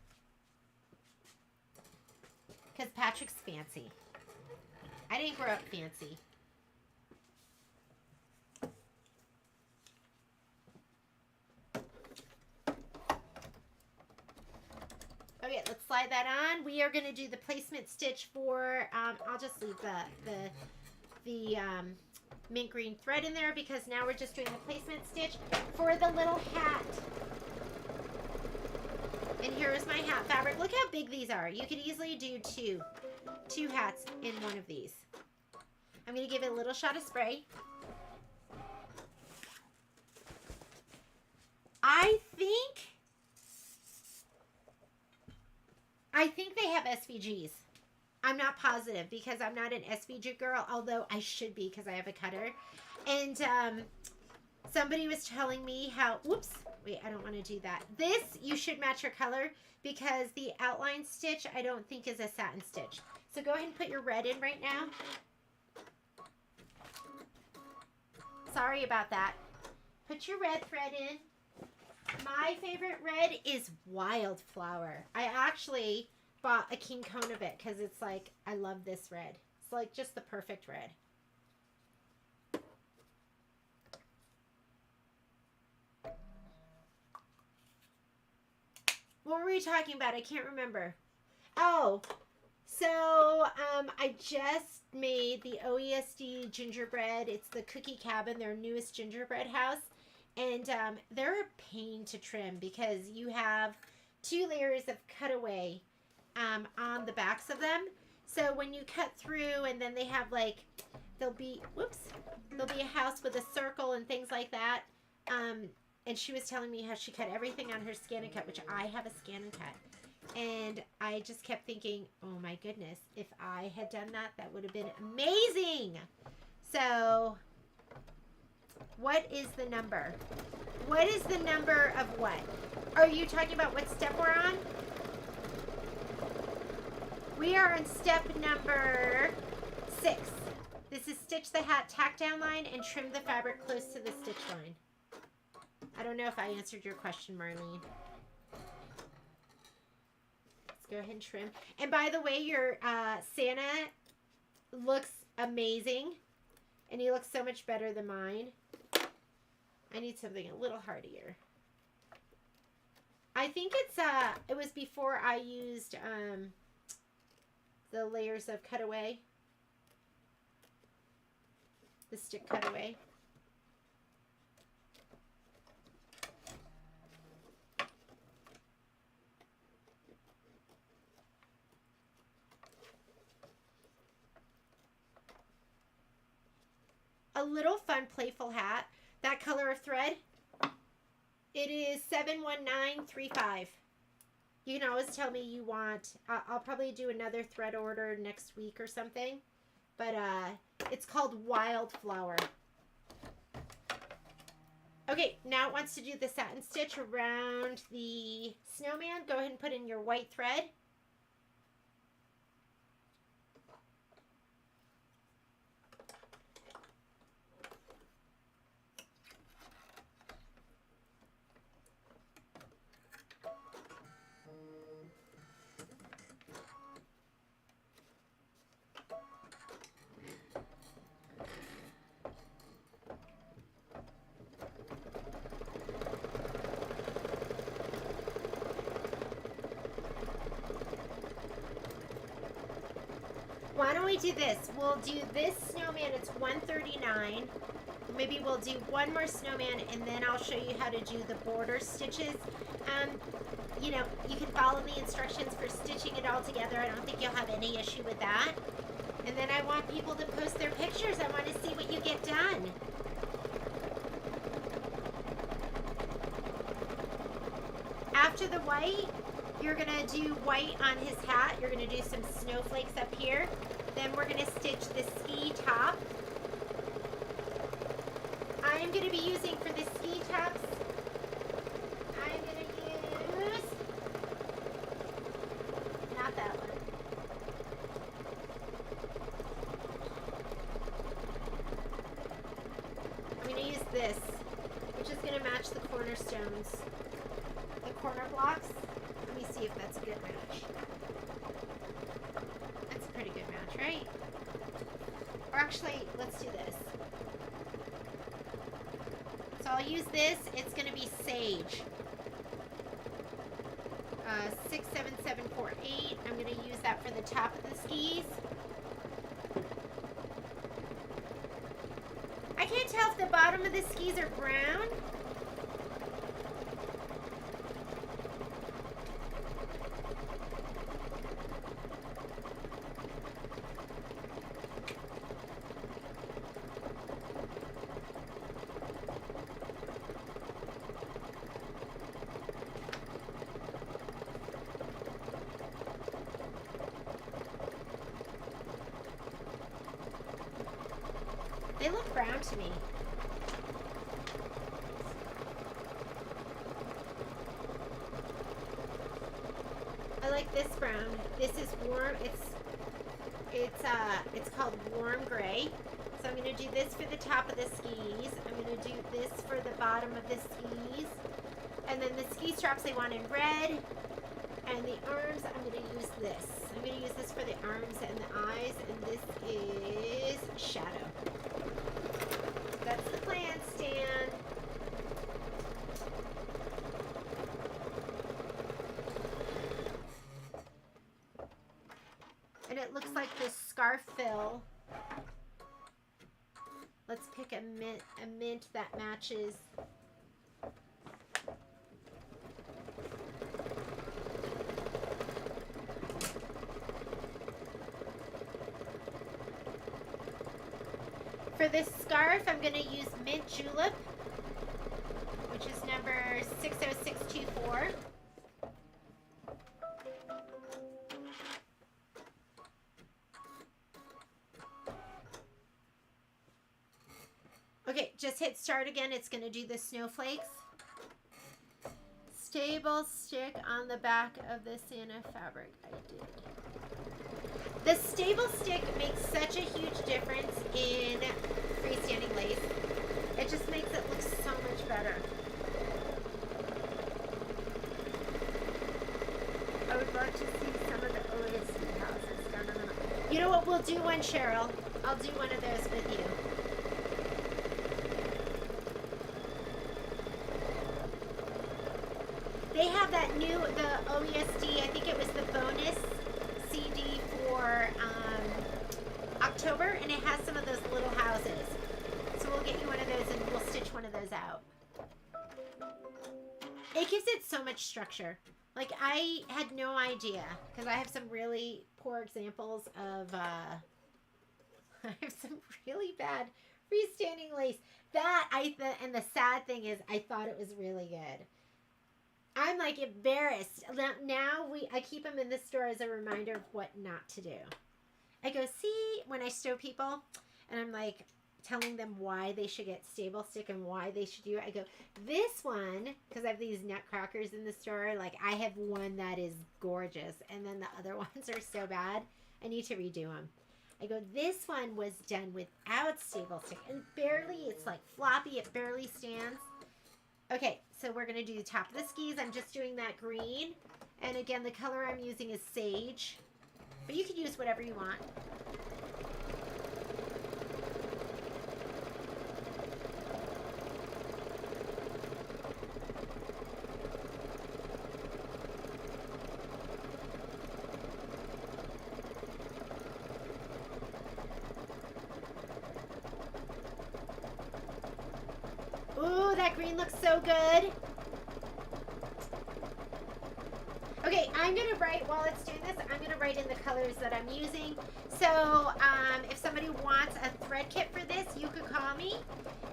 Because Patrick's fancy. I didn't grow up fancy. Okay, let's slide that on. We are going to do the placement stitch for, I'll just leave the mint green thread in there because now we're just doing the placement stitch for the little hat. And here is my hat fabric. Look how big these are. You could easily do two hats in one of these. I'm going to give it a little shot of spray. I think they have SVGs. I'm not positive because I'm not an SVG girl, although I should be because I have a cutter. And somebody was telling me how, whoops, wait, I don't want to do that. This, you should match your color because the outline stitch I don't think is a satin stitch. So go ahead and put your red in right now. Sorry about that. Put your red thread in. My favorite red is Wildflower. I actually bought a king cone of it because it's like, I love this red. It's like just the perfect red. What were we talking about? I can't remember. Oh, so I just made the OESD gingerbread. It's the Cookie Cabin, their newest gingerbread house. And they're a pain to trim because you have 2 layers of cutaway on the backs of them. So when you cut through and then they have like, there'll be a house with a circle and things like that. And she was telling me how she cut everything on her Scan and Cut, which I have a Scan and Cut. And I just kept thinking, oh my goodness, if I had done that, that would have been amazing. So what is the number? What is the number of what? Are you talking about what step we're on? We are on step number 6. This is stitch the hat tack down line and trim the fabric close to the stitch line. I don't know if I answered your question, Marlene. Let's go ahead and trim. And by the way, your Santa looks amazing. And he looks so much better than mine. I need something a little hardier. I think it was before I used the layers of cutaway, the stick cutaway. A little fun, playful hat. That color of thread, it is 71935. You can always tell me you want, I'll probably do another thread order next week or something. But it's called Wildflower. Okay, now it wants to do the satin stitch around the snowman. Go ahead and put in your white thread. Why don't we do this? We'll do this snowman, it's $139. Maybe we'll do one more snowman and then I'll show you how to do the border stitches. You know, you can follow the instructions for stitching it all together. I don't think you'll have any issue with that. And then I want people to post their pictures. I want to see what you get done. After the white, you're going to do white on his hat. You're going to do some snowflakes up here. Then we're going to stitch the ski top. I am going to be using for the ski tops, I'm going to use, not that one. I'm going to use this, which is going to match the cornerstones, the corner blocks. Let me see if that's a good match. That's a pretty good match, right? Or actually, let's do this. So I'll use this. It's going to be Sage. 67748. I'm going to use that for the top of the skis. I can't tell if the bottom of the skis are brown. They look brown to me. I like this brown. This is warm. It's called warm gray. So I'm going to do this for the top of the skis. I'm going to do this for the bottom of the skis. And then the ski straps I want in red. And the arms, I'm going to use this. I'm going to use this for the arms and the eyes. And this is shadow. That's the plan, Stan. And it looks like this scarf fill. Let's pick a mint that matches. For this scarf, I'm going to use Mint Julep, which is number 60624. Okay, just hit start again. It's going to do the snowflakes. Stable stick on the back of the Santa fabric. I did. The stable stick makes such a huge difference in freestanding lace. It just makes it look so much better. I would love to see some of the OSD houses. You know what? We'll do one, Cheryl. I'll do one of those with you. They have that new, the OESD, I think it was the bonus CD for for October, and it has some of those little houses. So we'll get you one of those and we'll stitch one of those out. It gives it so much structure. Like, I had no idea, because I have some really poor examples of, I have some really bad freestanding lace. And the sad thing is, I thought it was really good. I'm like embarrassed. Now I keep them in the store as a reminder of what not to do. I go, see, when I stow people, and I'm like telling them why they should get stable stick and why they should do it. I go, this one, because I have these nutcrackers in the store, like I have one that is gorgeous, and then the other ones are so bad, I need to redo them. I go, this one was done without stable stick, and barely, it's like floppy, it barely stands. Okay, so we're going to do the top of the skis. I'm just doing that green. And again, the color I'm using is sage. But you can use whatever you want. Ooh, that green looks so good. Okay, I'm going to write, while it's doing this, I'm going to write in the colors that I'm using. So, if somebody wants a thread kit for this, you could call me.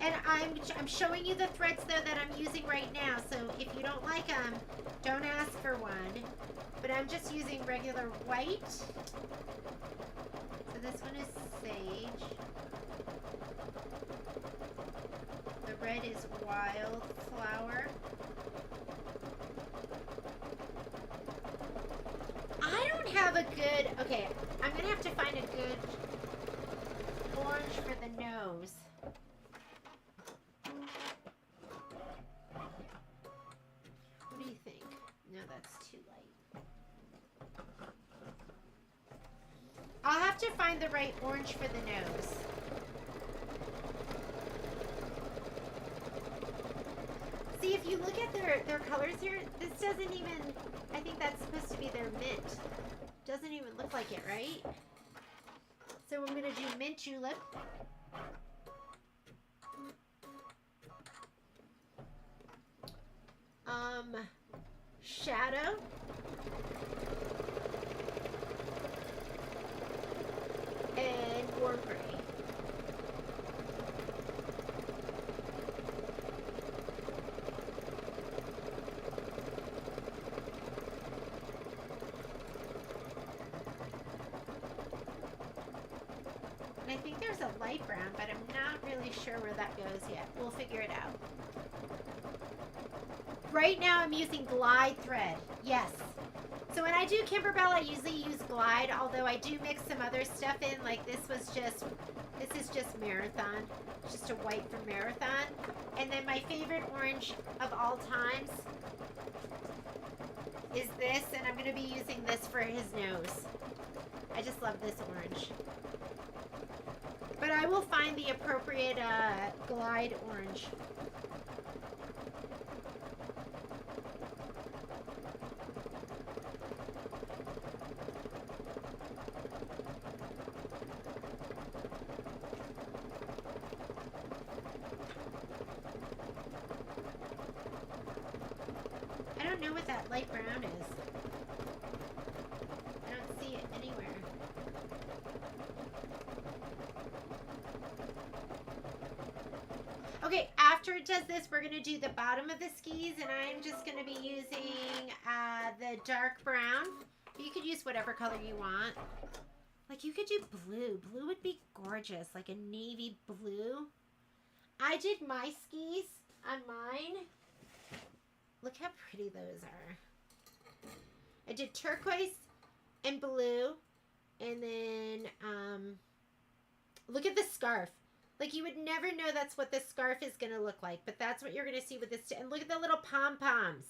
And I'm showing you the threads, though, that I'm using right now. So, if you don't like them, don't ask for one. But I'm just using regular white. So, this one is sage. The red is wildflower. I don't have a good, okay, I'm going to have to find a good orange for the nose. What do you think? No, that's too light. I'll have to find the right orange for the nose. See, if you look at their colors here, this doesn't even, I think that's supposed to be their mint. Doesn't even look like it, right? So I'm going to do mint julep. Shadow. And warm gray. I think there's a light brown, but I'm not really sure where that goes yet. We'll figure it out. Right now I'm using glide thread. Yes. So when I do Kimberbell, I usually use glide, although I do mix some other stuff in. Like this is just Marathon. Just a white from Marathon. And then my favorite orange of all times is this, and I'm going to be using this for his nose. I just love this orange. But I will find the appropriate glide orange. I don't know what that light brown is. I don't see it anywhere. Okay, after it does this, we're going to do the bottom of the skis, and I'm just going to be using the dark brown. You could use whatever color you want. Like, you could do blue. Blue would be gorgeous, like a navy blue. I did my skis on mine. Look how pretty those are. I did turquoise and blue, and then look at the scarf. Like, you would never know that's what this scarf is going to look like, but that's what you're going to see with this. And look at the little pom-poms.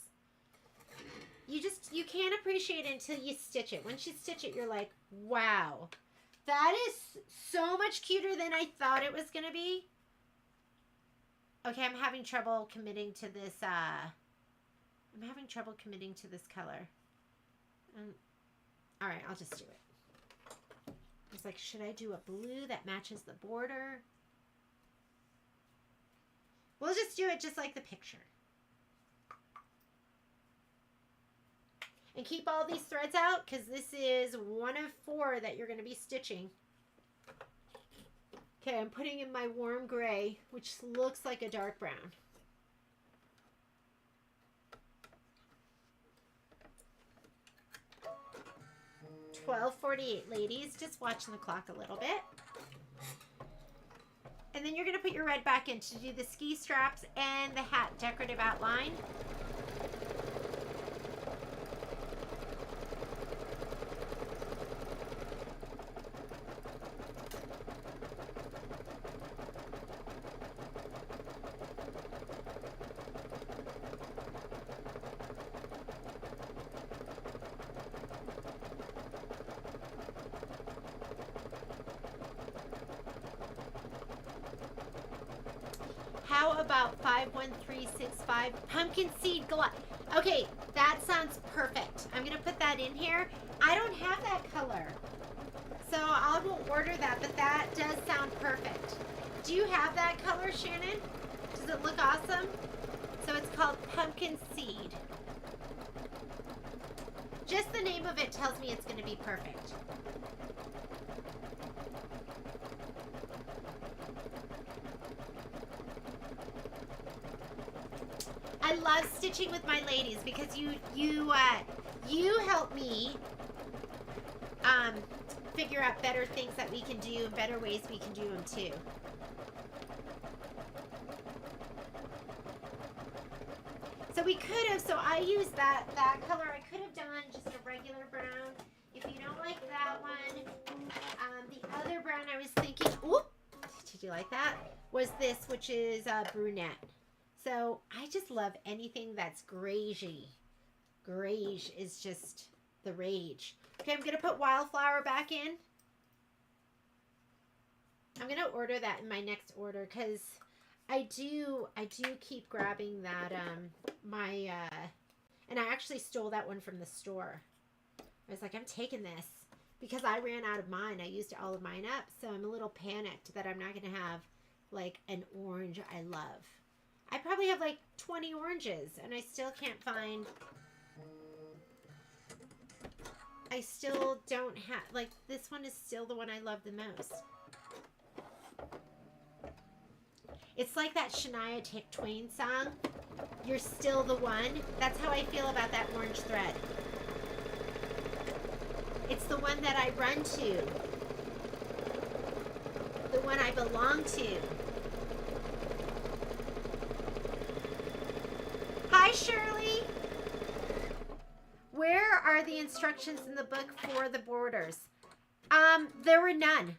You can't appreciate it until you stitch it. Once you stitch it, you're like, wow. That is so much cuter than I thought it was going to be. Okay, I'm having trouble committing to this, I'm having trouble committing to this color. All right, I'll just do it. I was like, should I do a blue that matches the border? We'll just do it just like the picture. And keep all these threads out because this is one of 4 that you're going to be stitching. Okay, I'm putting in my warm gray, which looks like a dark brown. $12.48, ladies. Just watching the clock a little bit. And then you're going to put your red back in to do the ski straps and the hat decorative outline. How about 51365 pumpkin seed gloss? Okay, that sounds perfect. I'm gonna put that in here. I don't have that color, so I will order that, but that does sound perfect. Do you have that color, Shannon? Does it look awesome? So it's called pumpkin seed. Just the name of it tells me it's gonna be perfect. I love stitching with my ladies because you help me figure out better things that we can do and better ways we can do them too. So we could have, so I used that color. I could have done just a regular brown. If you don't like that one, the other brown I was thinking, oop, did you like that? Was this, which is brunette. So I just love anything that's greigey. Greige is just the rage. Okay, I'm going to put wildflower back in. I'm going to order that in my next order because I do keep grabbing that, and I actually stole that one from the store. I was like, I'm taking this because I ran out of mine. I used all of mine up, so I'm a little panicked that I'm not going to have like an orange I love. I probably have like 20 oranges and I still can't find, I still don't have, like this one is still the one I love the most. It's like that Shania Twain song, You're Still the One. That's how I feel about that orange thread. It's the one that I run to. The one I belong to. Hi, Shirley. Where are the instructions in the book for the borders? There were none.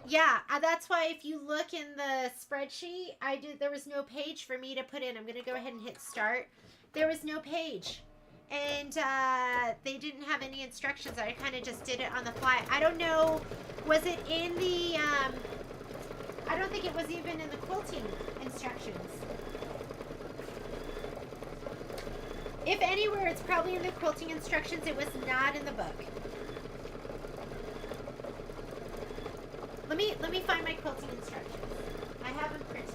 Yeah, that's why if you look in the spreadsheet, there was no page for me to put in. I'm going to go ahead and hit start. There was no page. And they didn't have any instructions. I kind of just did it on the fly. I don't know. Was it in the, I don't think it was even in the quilting instructions. If anywhere, it's probably in the quilting instructions. It was not in the book. Let me find my quilting instructions. I have them printed.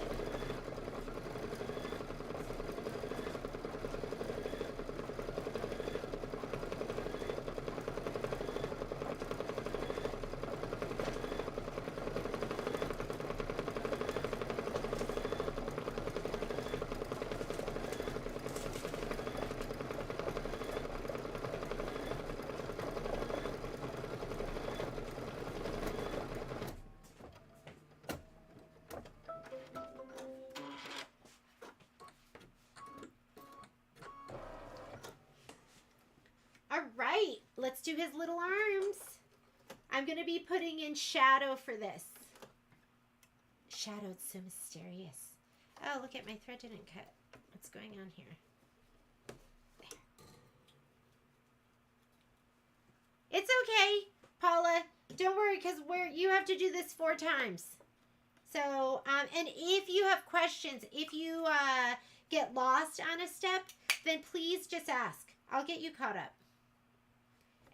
Let's do his little arms. I'm going to be putting in shadow for this. Shadow, it's so mysterious. Oh, look at my thread didn't cut. What's going on here? There. It's okay, Paula. Don't worry, because you have to do this 4 times. So, and if you have questions, if you get lost on a step, then please just ask. I'll get you caught up.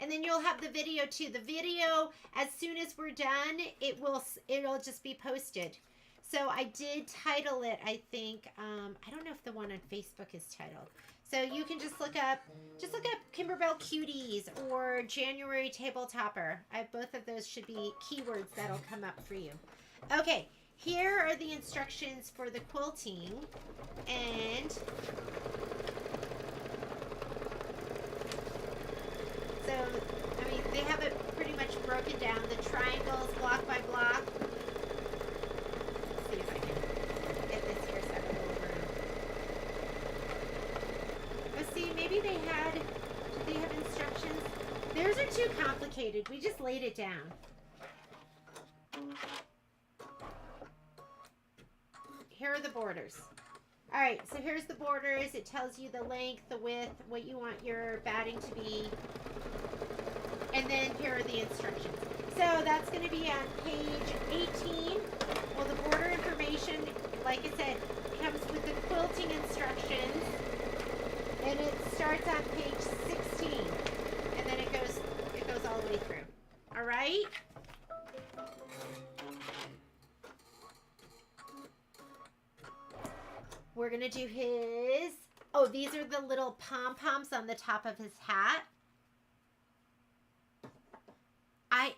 And then you'll have the video too. The video, as soon as we're done, it'll just be posted. So I did title it, I think, I don't know if the one on Facebook is titled. So you can just look up Kimberbell Cuties or January Table Topper. Both of those should be keywords that'll come up for you. Okay, here are the instructions for the quilting. And so, I mean, they have it pretty much broken down. The triangles, block by block. Let's see if I can get this here so I don't go over. Let's see, maybe did they have instructions? Theirs are too complicated. We just laid it down. Here are the borders. All right, so here's the borders. It tells you the length, the width, what you want your batting to be. And then here are the instructions. So that's going to be on page 18. Well, the border information, like I said, comes with the quilting instructions. And it starts on page 16. And then it goes all the way through. All right? We're going to do his... Oh, these are the little pom-poms on the top of his hat.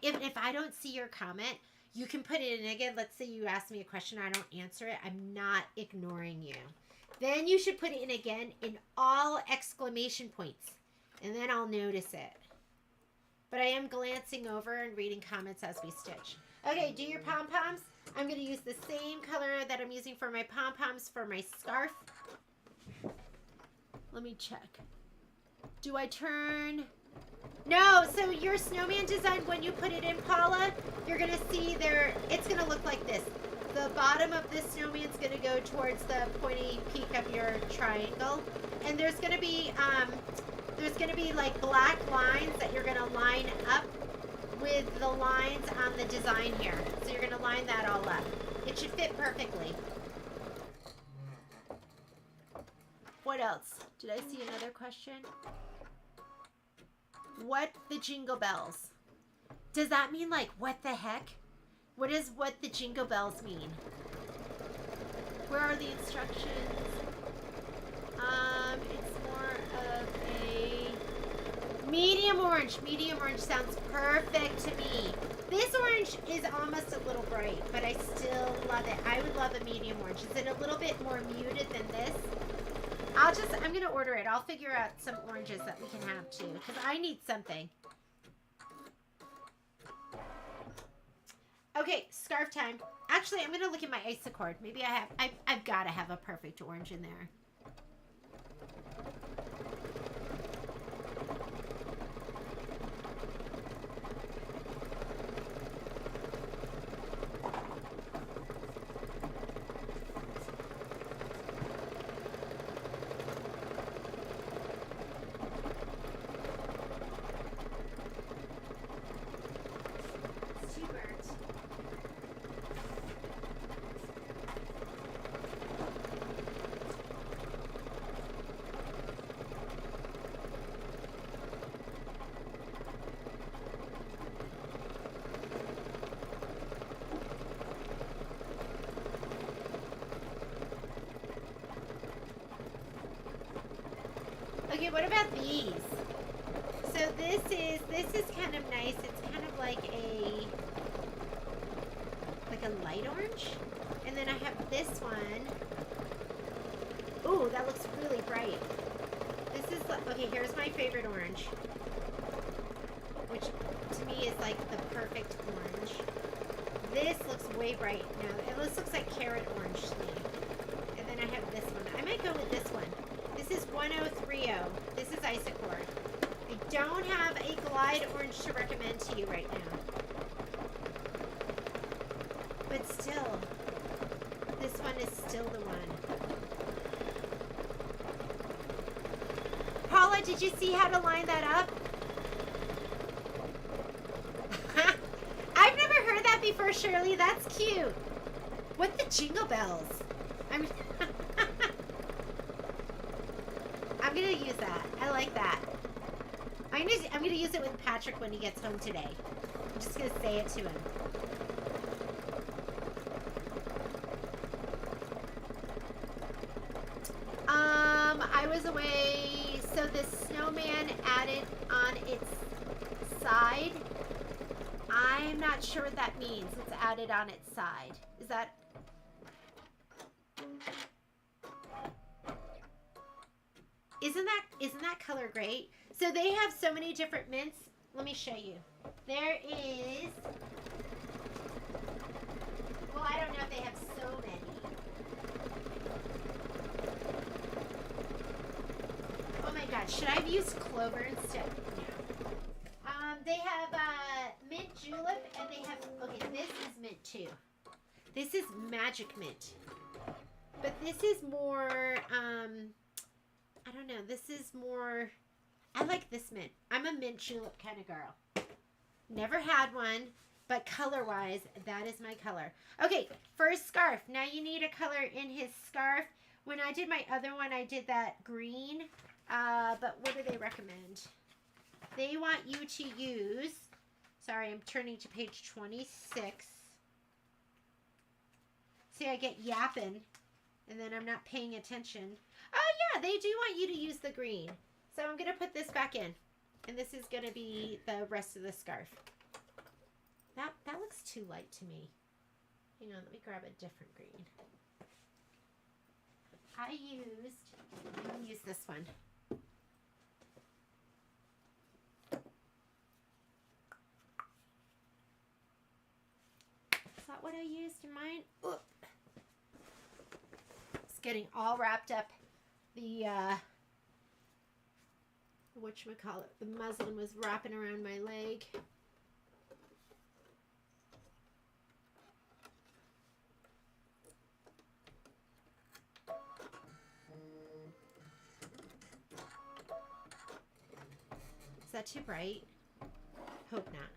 If I don't see your comment, you can put it in again. Let's say you ask me a question, I don't answer it. I'm not ignoring you. Then you should put it in again in all exclamation points. And then I'll notice it. But I am glancing over and reading comments as we stitch. Okay, do your pom-poms. I'm going to use the same color that I'm using for my pom-poms for my scarf. Let me check. Do I turn... No, so your snowman design, when you put it in, Paula, you're going to see there, it's going to look like this. The bottom of this snowman's going to go towards the pointy peak of your triangle. And there's going to be like black lines that you're going to line up with the lines on the design here. So you're going to line that all up. It should fit perfectly. What else? Did I see another question? What the jingle bells? Does that mean like what the heck? What does what the jingle bells mean? Where are the instructions? It's more of a medium orange. Medium orange sounds perfect to me. This orange is almost a little bright, but I still love it. I would love a medium orange. Is it a little bit more muted than this? I'm going to order it. I'll figure out some oranges that we can have too, because I need something. Okay, scarf time. Actually, I'm going to look at my Isacord. Maybe I've got to have a perfect orange in there. Okay, what about these? So this is kind of nice. It's kind of like a light orange. And then I have this one. Ooh, that looks really bright. This is, okay, here's my favorite orange. Which to me is like the perfect orange. This looks way bright now. This looks like carrot orange to me. And then I have this one. I might go with this one. This is 1030. This is Isacord. I don't have a glide orange to recommend to you right now. But still, this one is still the one. Paula, did you see how to line that up? I've never heard that before, Shirley. That's cute. What the jingle bells? I'm going to use that. I like that. I'm gonna use it with Patrick when he gets home today. I'm just gonna say it to him. I was away, so the snowman added on its side. I'm not sure what that means. It's added on its side. Is that... Isn't that color great? So they have so many different mints. Let me show you. There is... Well, I don't know if they have so many. Oh my god, should I have used clover instead? No. They have mint julep, and they have... Okay, this is mint too. This is magic mint. But this is more... I don't know. This is more... I like this mint. I'm a mint julep kind of girl. Never had one, but color-wise, that is my color. Okay, first scarf. Now you need a color in his scarf. When I did my other one, I did that green. But what do they recommend? They want you to use... Sorry, I'm turning to page 26. See, I get yapping, and then I'm not paying attention. Oh, yeah, they do want you to use the green. So I'm going to put this back in. And this is going to be the rest of the scarf. That looks too light to me. Hang on, let me grab a different green. I'm going to use this one. Is that what I used in mine? Ugh. It's getting all wrapped up. The, whatchamacallit, the muslin was wrapping around my leg. Is that too bright? Hope not.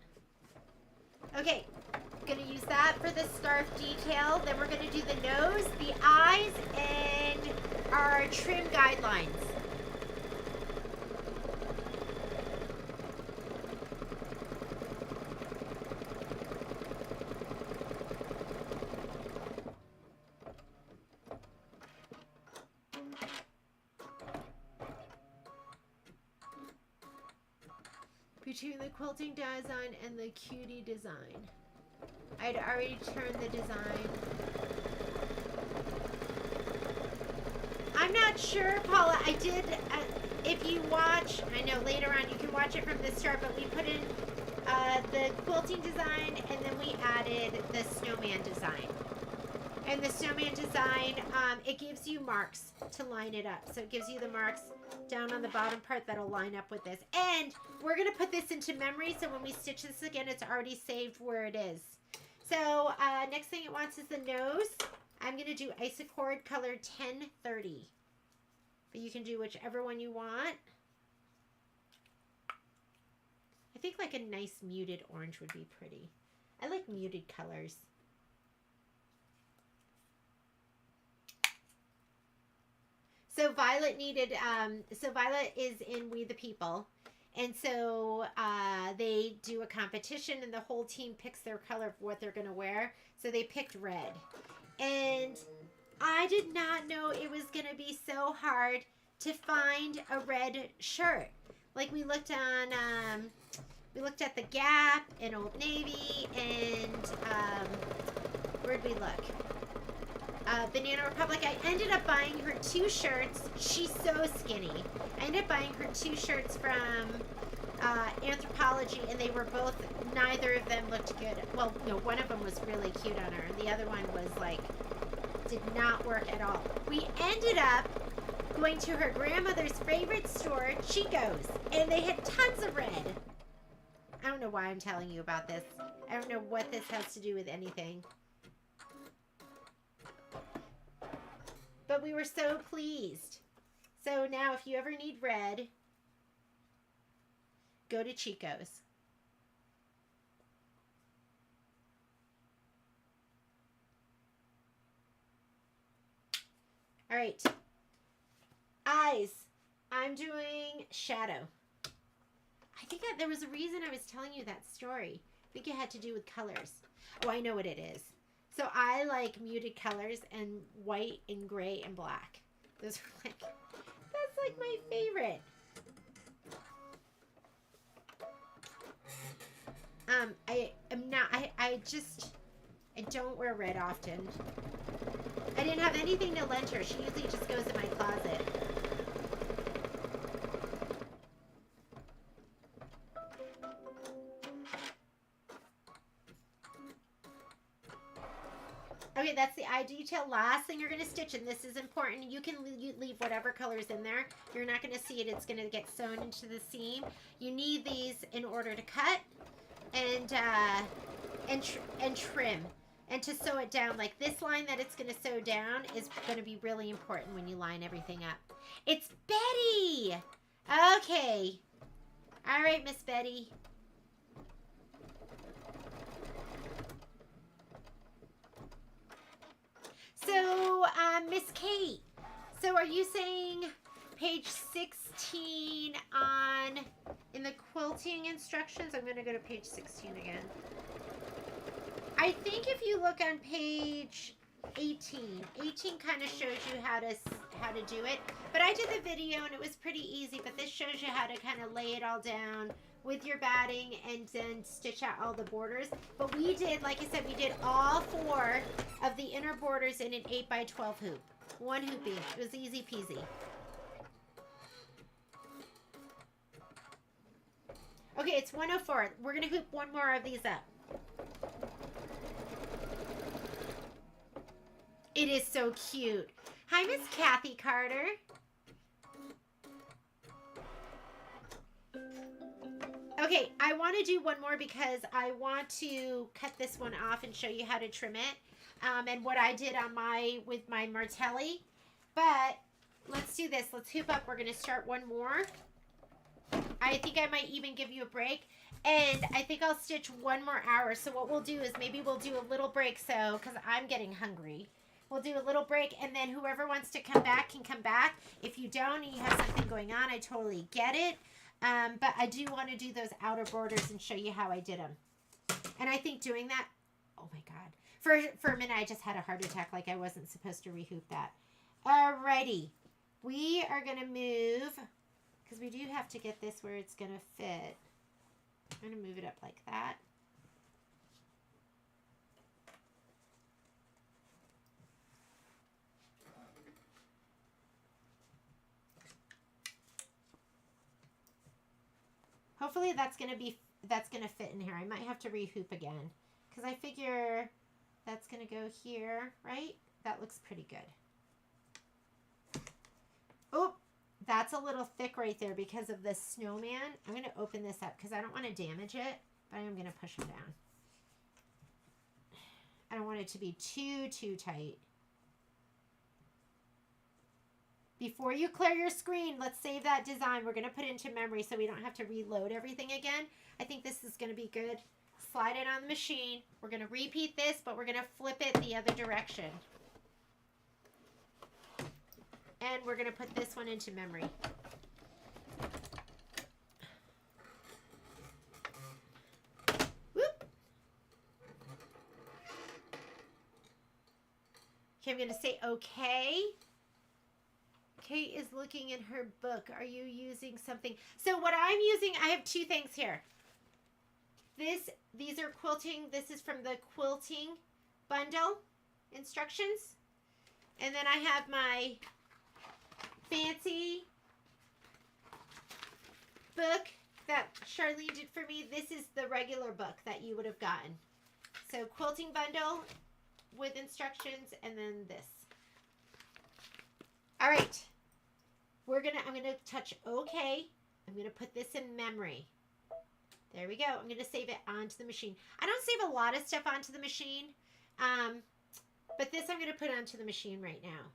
Okay, I'm gonna use that for the scarf detail. Then we're gonna do the nose, the eyes, and our trim guidelines. Between the quilting design and the cutie design. I'd already turned the design. I'm not sure, Paula. I did, if you watch, I know later on you can watch it from the start, but we put in the quilting design, and then we added the snowman design. And the snowman design, it gives you marks to line it up. So it gives you the marks down on the bottom part that'll line up with this. And we're going to put this into memory, so when we stitch this again, it's already saved where it is. So next thing it wants is the nose. I'm going to do Isacord color 1030. But you can do whichever one you want. I think like a nice muted orange would be pretty. I like muted colors. So Violet needed, so Violet is in We the People. And so they do a competition and the whole team picks their color of what they're going to wear. So they picked red. And I did not know it was going to be so hard to find a red shirt. Like we looked on, we looked at the Gap and Old Navy and where'd we look? Banana Republic. I ended up buying her 2 shirts. She's so skinny. I ended up buying her 2 shirts from Anthropology, and they were both, neither of them looked good. Well, no, one of them was really cute on her, and the other one was like, did not work at all. We ended up going to her grandmother's favorite store, Chico's, and they had tons of red. I don't know why I'm telling you about this. I don't know what this has to do with anything. But we were so pleased. So now if you ever need red, go to Chico's. All right. Eyes. I'm doing shadow. I think there was a reason I was telling you that story. I think it had to do with colors. Oh, I know what it is. So I like muted colors and white and gray and black. Those are like, that's like my favorite. I am not, I don't wear red often. I didn't have anything to lend her. She usually just goes in my closet. Okay, that's the eye detail. Last thing you're going to stitch, and this is important. You can leave whatever colors in there. You're not going to see it. It's going to get sewn into the seam. You need these in order to cut and trim and to sew it down. Like this line that it's going to sew down is going to be really important when you line everything up. It's Betty. Okay. All right, Miss Betty. So, Miss Kate, so are you saying page 16 in the quilting instructions? I'm going to go to page 16 again. I think if you look on page 18 kind of shows you how to do it. But I did the video and it was pretty easy, but this shows you how to kind of lay it all down with your batting and then stitch out all the borders. But we did, like I said, we did all 4 of the inner borders in an 8x12 hoop. One hoop each. It was easy peasy. Okay, it's 104. We're going to hoop one more of these up. It is so cute. Hi, Miss Kathy Carter. Okay, I want to do one more because I want to cut this one off and show you how to trim it. And what I did on with my Martelli. But let's do this. Let's hoop up. We're going to start one more. I think I might even give you a break. And I think I'll stitch one more hour. So what we'll do is maybe we'll do a little break. So, because I'm getting hungry. We'll do a little break, and then whoever wants to come back can come back. If you don't and you have something going on, I totally get it. But I do want to do those outer borders and show you how I did them. And I think doing that, oh my God. For a minute, I just had a heart attack like I wasn't supposed to rehoop that. Alrighty. We are going to move, because we do have to get this where it's going to fit. I'm going to move it up like that. Hopefully that's gonna fit in here. I might have to rehoop again because I figure that's gonna go here, right? That looks pretty good. Oh, that's a little thick right there because of the snowman. I'm gonna open this up because I don't want to damage it, but I'm gonna push them down. I don't want it to be too tight. Before you clear your screen, let's save that design. We're going to put it into memory so we don't have to reload everything again. I think this is going to be good. Slide it on the machine. We're going to repeat this, but we're going to flip it the other direction. And we're going to put this one into memory. Whoop. Okay, I'm going to say okay. Kate is looking in her book. Are you using something? So what I'm using, I have 2 things here. These are quilting. This is from the quilting bundle instructions. And then I have my fancy book that Charlene did for me. This is the regular book that you would have gotten. So quilting bundle with instructions and then this. All right. I'm going to touch OK. I'm going to put this in memory. There we go. I'm going to save it onto the machine. I don't save a lot of stuff onto the machine. But this I'm going to put onto the machine right now.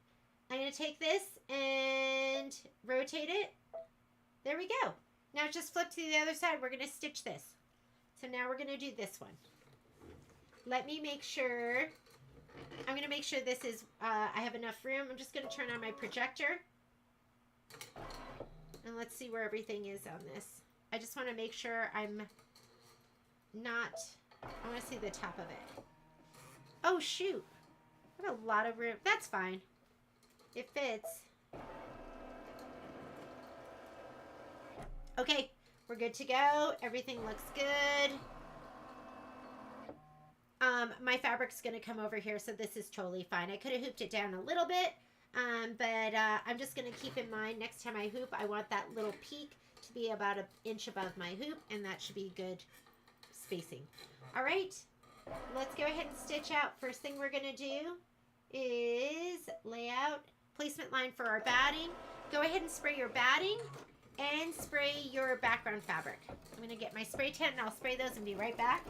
I'm going to take this and rotate it. There we go. Now just flip to the other side. We're going to stitch this. So now we're going to do this one. Let me make sure. I'm going to make sure this is, I have enough room. I'm just going to turn on my projector. And let's see where everything is on this. I just want to make sure I'm not, I want to see the top of it. Oh, shoot. I have a lot of room. That's fine. It fits. Okay, we're good to go. Everything looks good. My fabric's going to come over here, so this is totally fine. I could have hooped it down a little bit, but I'm just going to keep in mind next time I hoop, I want that little peak to be about an inch above my hoop, and that should be good spacing. All right, let's go ahead and stitch out. First thing we're going to do is lay out placement line for our batting. Go ahead and spray your batting and spray your background fabric. I'm going to get my spray tan and I'll spray those and be right back.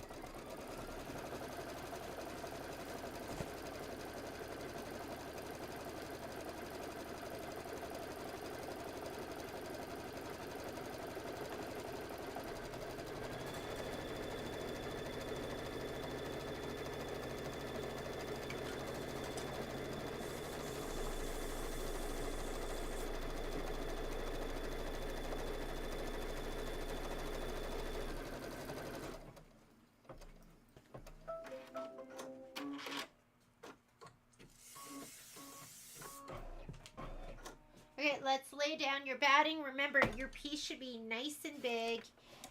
Okay, let's lay down your batting. Remember, your piece should be nice and big,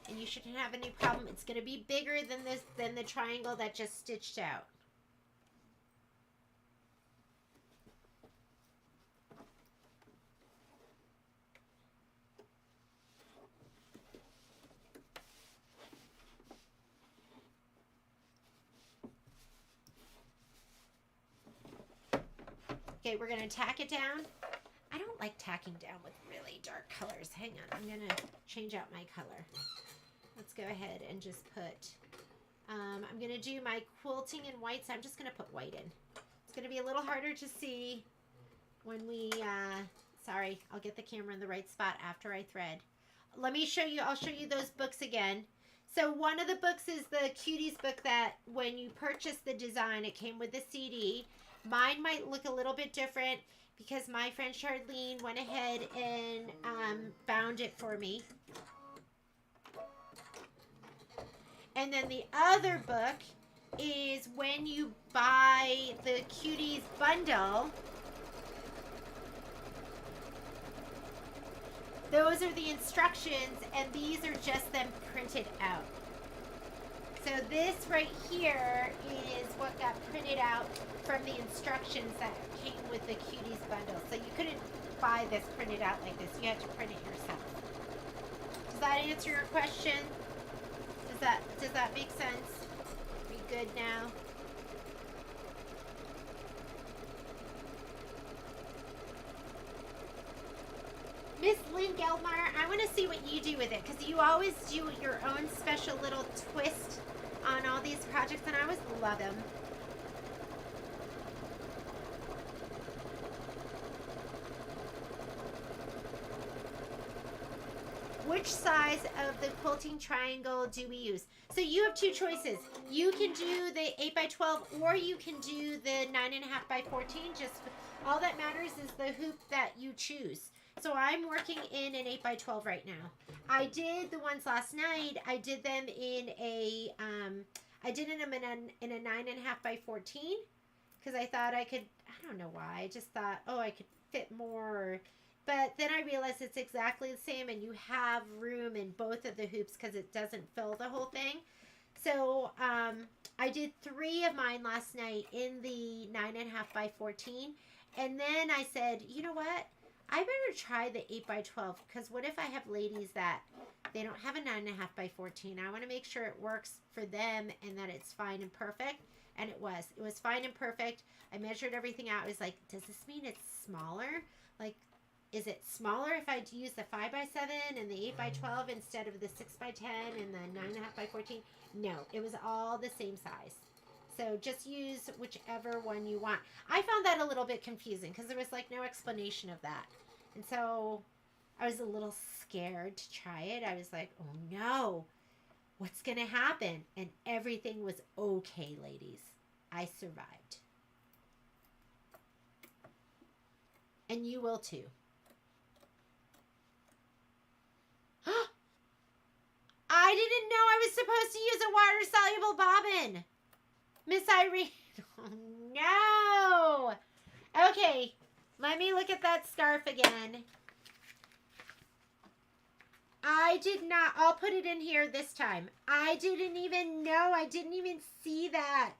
and you shouldn't have any problem. It's going to be bigger than the triangle that just stitched out. Okay, we're going to tack it down. I don't like tacking down with really dark colors. Hang on, I'm going to change out my color. Let's go ahead and just put, I'm going to do my quilting in white, so I'm just going to put white in. It's going to be a little harder to see when we, sorry, I'll get the camera in the right spot after I thread. Let me show you, I'll show you those books again. So one of the books is the Cuties book that when you purchase the design, it came with the CD. Mine might look a little bit different because my friend Charlene went ahead and bound it for me. And then the other book is when you buy the Cuties bundle. Those are the instructions, and these are just them printed out. So this right here is what got printed out from the instructions that came with the Cuties bundle. So you couldn't buy this printed out like this. You had to print it yourself. Does that answer your question? Does that make sense? We good now? Miss Lynn Geldmeyer, I want to see what you do with it, because you always do your own special little twist on all these projects, and I always love them. Which size of the quilting triangle do we use? So you have two choices. You can do the 8x12 or you can do the 9.5x14. Just all that matters is the hoop that you choose. So I'm working in an 8x12 right now. I did the ones last night. I did them in a in a 9.5x14 because I thought I could. I don't know why. I just thought, oh, I could fit more. But then I realized it's exactly the same, and you have room in both of the hoops because it doesn't fill the whole thing. So I did 3 of mine last night in the 9.5x14, and then I said, you know what? I better try the 8x12 because what if I have ladies that they don't have a 9.5x14? I want to make sure it works for them and that it's fine and perfect. And it was. It was fine and perfect. I measured everything out. I was like, does this mean it's smaller? Like, is it smaller if I use the 5x7 and the 8x12 instead of the 6x10 and the 9.5x14? No, it was all the same size. So just use whichever one you want. I found that a little bit confusing because there was like no explanation of that. And so I was a little scared to try it. I was like, oh no, what's going to happen? And everything was okay, ladies. I survived. And you will too. water-soluble bobbin. Miss Irene. Oh, no. Okay, let me look at that scarf again. I did not. I'll put it in here this time. I didn't even know. I didn't even see that.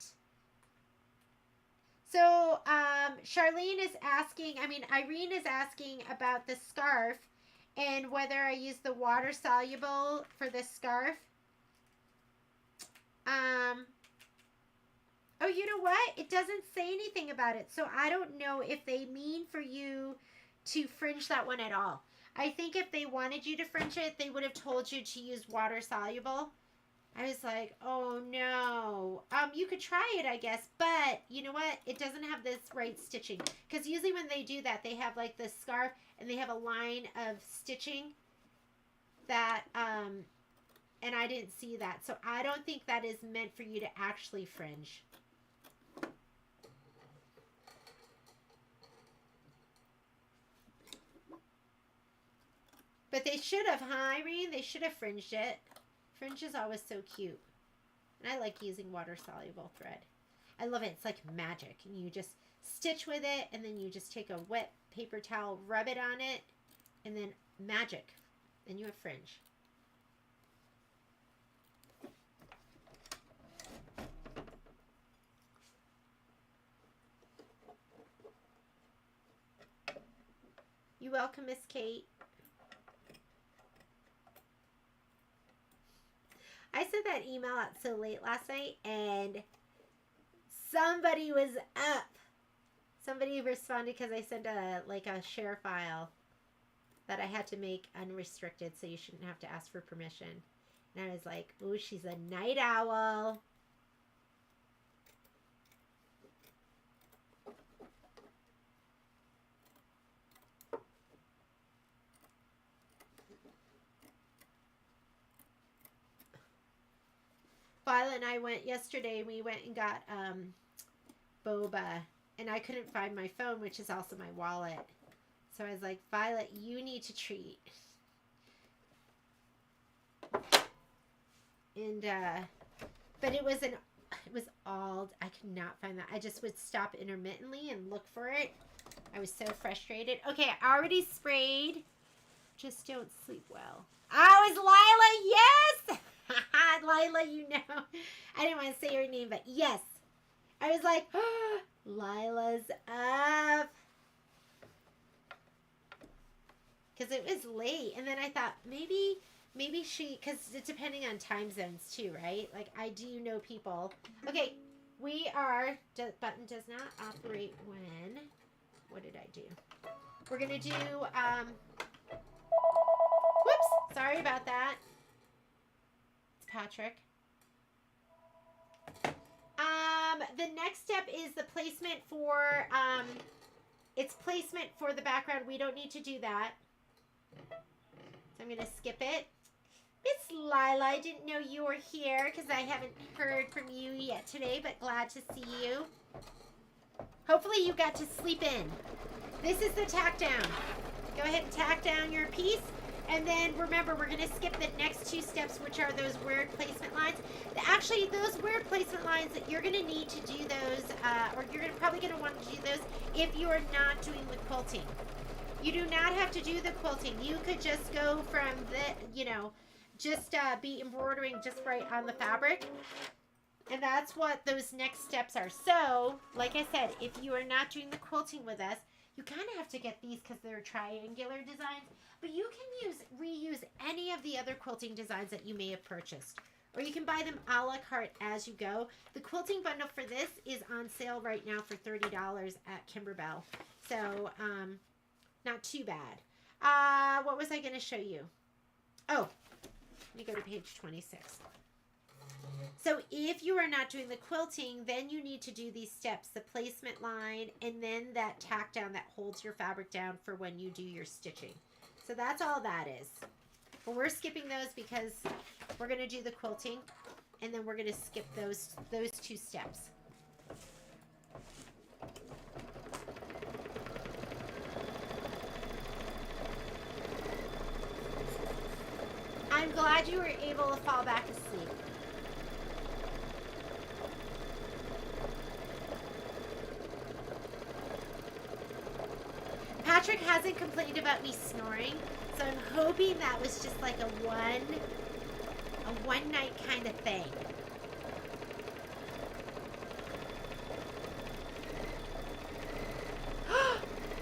So, Charlene is asking, Irene is asking about the scarf and whether I use the water soluble for this scarf. Oh, you know what? It doesn't say anything about it. So I don't know if they mean for you to fringe that one at all. I think if they wanted you to fringe it, they would have told you to use water soluble. I was like, oh no. You could try it, I guess, but you know what? It doesn't have this right stitching. Because usually when they do that, they have like this scarf and they have a line of stitching that, and I didn't see that. So I don't think that is meant for you to actually fringe. But they should have, huh, Irene? They should have fringed it. Fringe is always so cute. And I like using water-soluble thread. I love it. It's like magic. And you just stitch with it, and then you just take a wet paper towel, rub it on it, and then magic. And you have fringe. You're welcome, Miss Kate. I sent that email out so late last night, and somebody was up. Somebody responded because I sent a share file that I had to make unrestricted, so you shouldn't have to ask for permission. And I was like, "Ooh, she's a night owl." Violet and I went yesterday. We went and got boba, and I couldn't find my phone, which is also my wallet. So I was like, Violet, you need to treat. And but it was all, I could not find that. I just would stop intermittently and look for it. I was so frustrated. Okay, I already sprayed. Just don't sleep well. Oh, it's Lila. Yes. Lila, you know. I didn't want to say her name, but yes. I was like, oh, Lila's up. Because it was late. And then I thought, maybe she, because it's depending on time zones too, right? Like, I do know people. Okay, we are, button does not operate when, what did I do? We're going to do, whoops, sorry about that. It's Patrick. The next step is the placement for, it's placement for the background. We don't need to do that. So I'm going to skip it. Miss Lila, I didn't know you were here because I haven't heard from you yet today, but glad to see you. Hopefully you got to sleep in. This is the tack down. Go ahead and tack down your piece. And then remember, we're going to skip the next two steps, which are those weird placement lines. Actually, those weird placement lines, that you're going to need to do those, or you're probably going to want to do those if you are not doing the quilting. You do not have to do the quilting. You could just go from the, you know, just be embroidering just right on the fabric. And that's what those next steps are. So, like I said, if you are not doing the quilting with us, you kind of have to get these because they're triangular designs. But you can reuse any of the other quilting designs that you may have purchased. Or you can buy them a la carte as you go. The quilting bundle for this is on sale right now for $30 at Kimberbell. So, not too bad. What was I going to show you? Oh, let me go to page 26. So if you are not doing the quilting, then you need to do these steps. The placement line and then that tack down that holds your fabric down for when you do your stitching. So that's all that is. But we're skipping those because we're going to do the quilting. And then we're going to skip those two steps. I'm glad you were able to fall back asleep. Patrick hasn't complained about me snoring, so I'm hoping that was just like a one night kind of thing.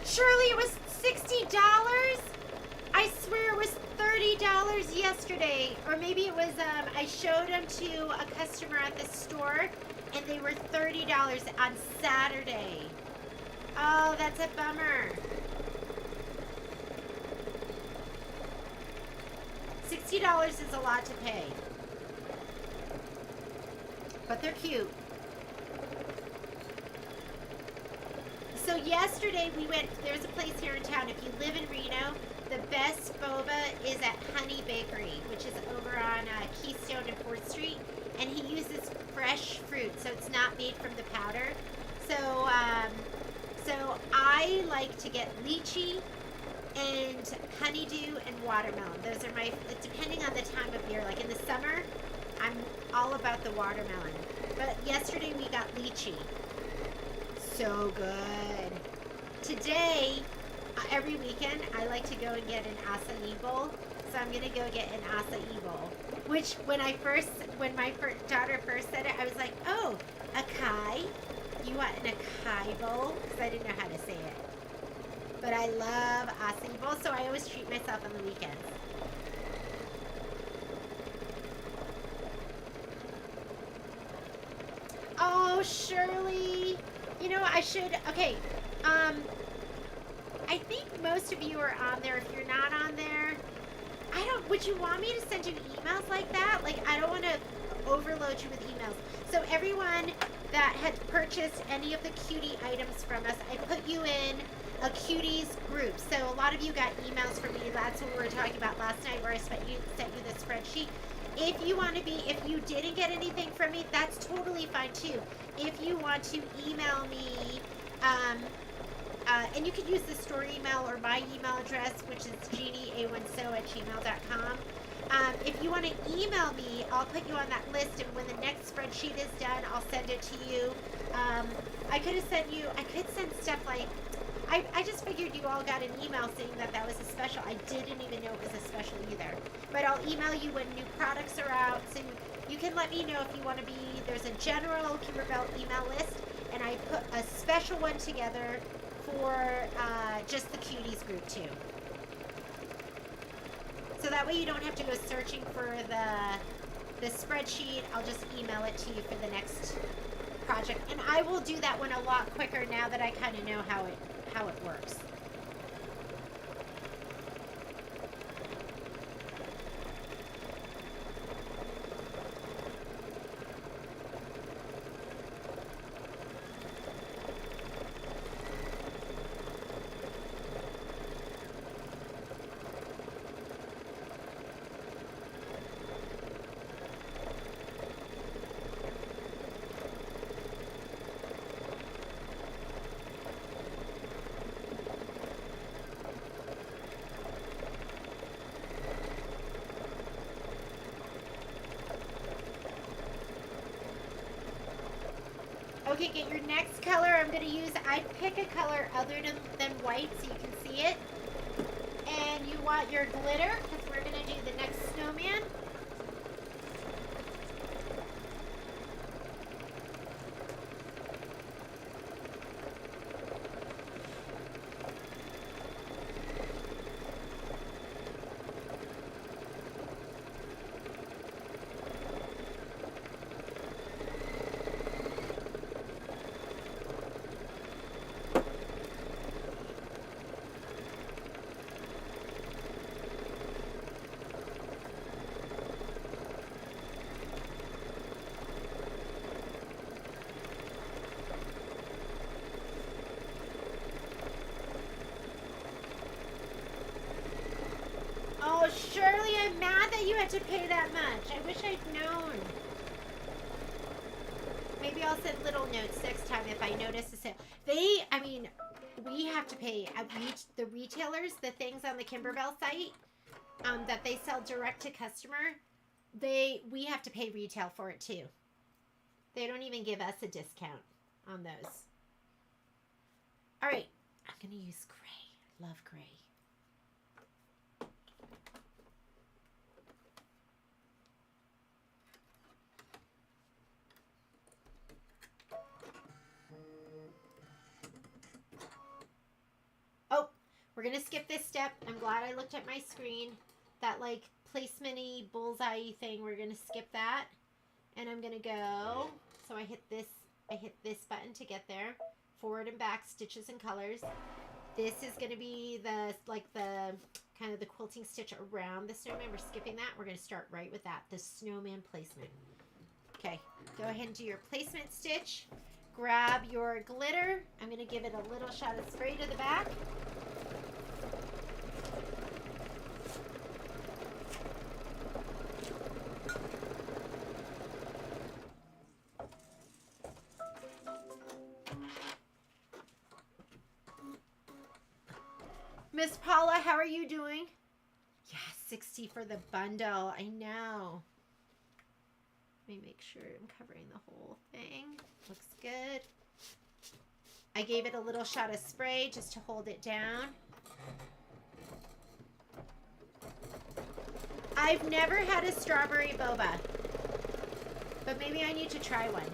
Shirley, it was $60? I swear it was $30 yesterday. Or maybe it was, I showed them to a customer at the store, and they were $30 on Saturday. Oh, that's a bummer. $60 is a lot to pay. But they're cute. So yesterday we went, there's a place here in town, if you live in Reno, the best boba is at Honey Bakery, which is over on Keystone and 4th Street. And he uses fresh fruit, so it's not made from the powder. So, so I like to get lychee and honeydew and watermelon. Those are my, depending on the time of year. Like in the summer, I'm all about the watermelon. But yesterday we got lychee. So good. Today, every weekend, I like to go and get an acai bowl. So I'm going to go get an acai bowl. Which, when my daughter first said it, I was like, oh, acai? You want an acai bowl? Because I didn't know how to say it. But I love acai bowl, so I always treat myself on the weekends. Oh, Shirley. You know, I should, okay, I think most of you are on there. If you're not on there, would you want me to send you emails like that? Like, I don't want to overload you with emails. So everyone that had purchased any of the cutie items from us, I put you in a cuties group. So a lot of you got emails from me. That's what we were talking about last night, where I sent you the spreadsheet. If you want to be, if you didn't get anything from me, that's totally fine too. If you want to email me, and you can use the store email or my email address, which is jeannia1so@gmail.com. If you want to email me, I'll put you on that list, and when the next spreadsheet is done, I'll send it to you. I could send stuff like, I just figured you all got an email saying that was a special. I didn't even know it was a special either. But I'll email you when new products are out, so you can let me know if you want to be, there's a general Kimberbell email list, and I put a special one together for just the cuties group too. So that way you don't have to go searching for the spreadsheet. I'll just email it to you for the next project. And I will do that one a lot quicker now that I kind of know how it works. Okay, get your next color. I'm going to use, I'd pick a color other than white so you can see it. And you want your glitter, because we're going to do the next snowman. Oh, Shirley, I'm mad that you had to pay that much. I wish I'd known. Maybe I'll send little notes next time if I notice a sale. We have to pay the retailers, the things on the Kimberbell site that they sell direct to customer. We have to pay retail for it too. They don't even give us a discount on those. All right, I'm gonna use gray. Love gray. Oh, we're going to skip this step. I'm glad I looked at my screen. That like placement-y bullseye thing, we're going to skip that. And I'm going to go, so I hit this button to get there. Forward and back, stitches and colors. This is going to be the kind of the quilting stitch around the snowman. We're skipping that. We're going to start right with that, the snowman placement. Okay, go ahead and do your placement stitch. Grab your glitter. I'm going to give it a little shot of spray to the back. Miss Paula, how are you doing? Yeah, 60 for the bundle. I know. Let me make sure I'm covering the whole thing. Looks good. I gave it a little shot of spray just to hold it down. I've never had a strawberry boba, but maybe I need to try one.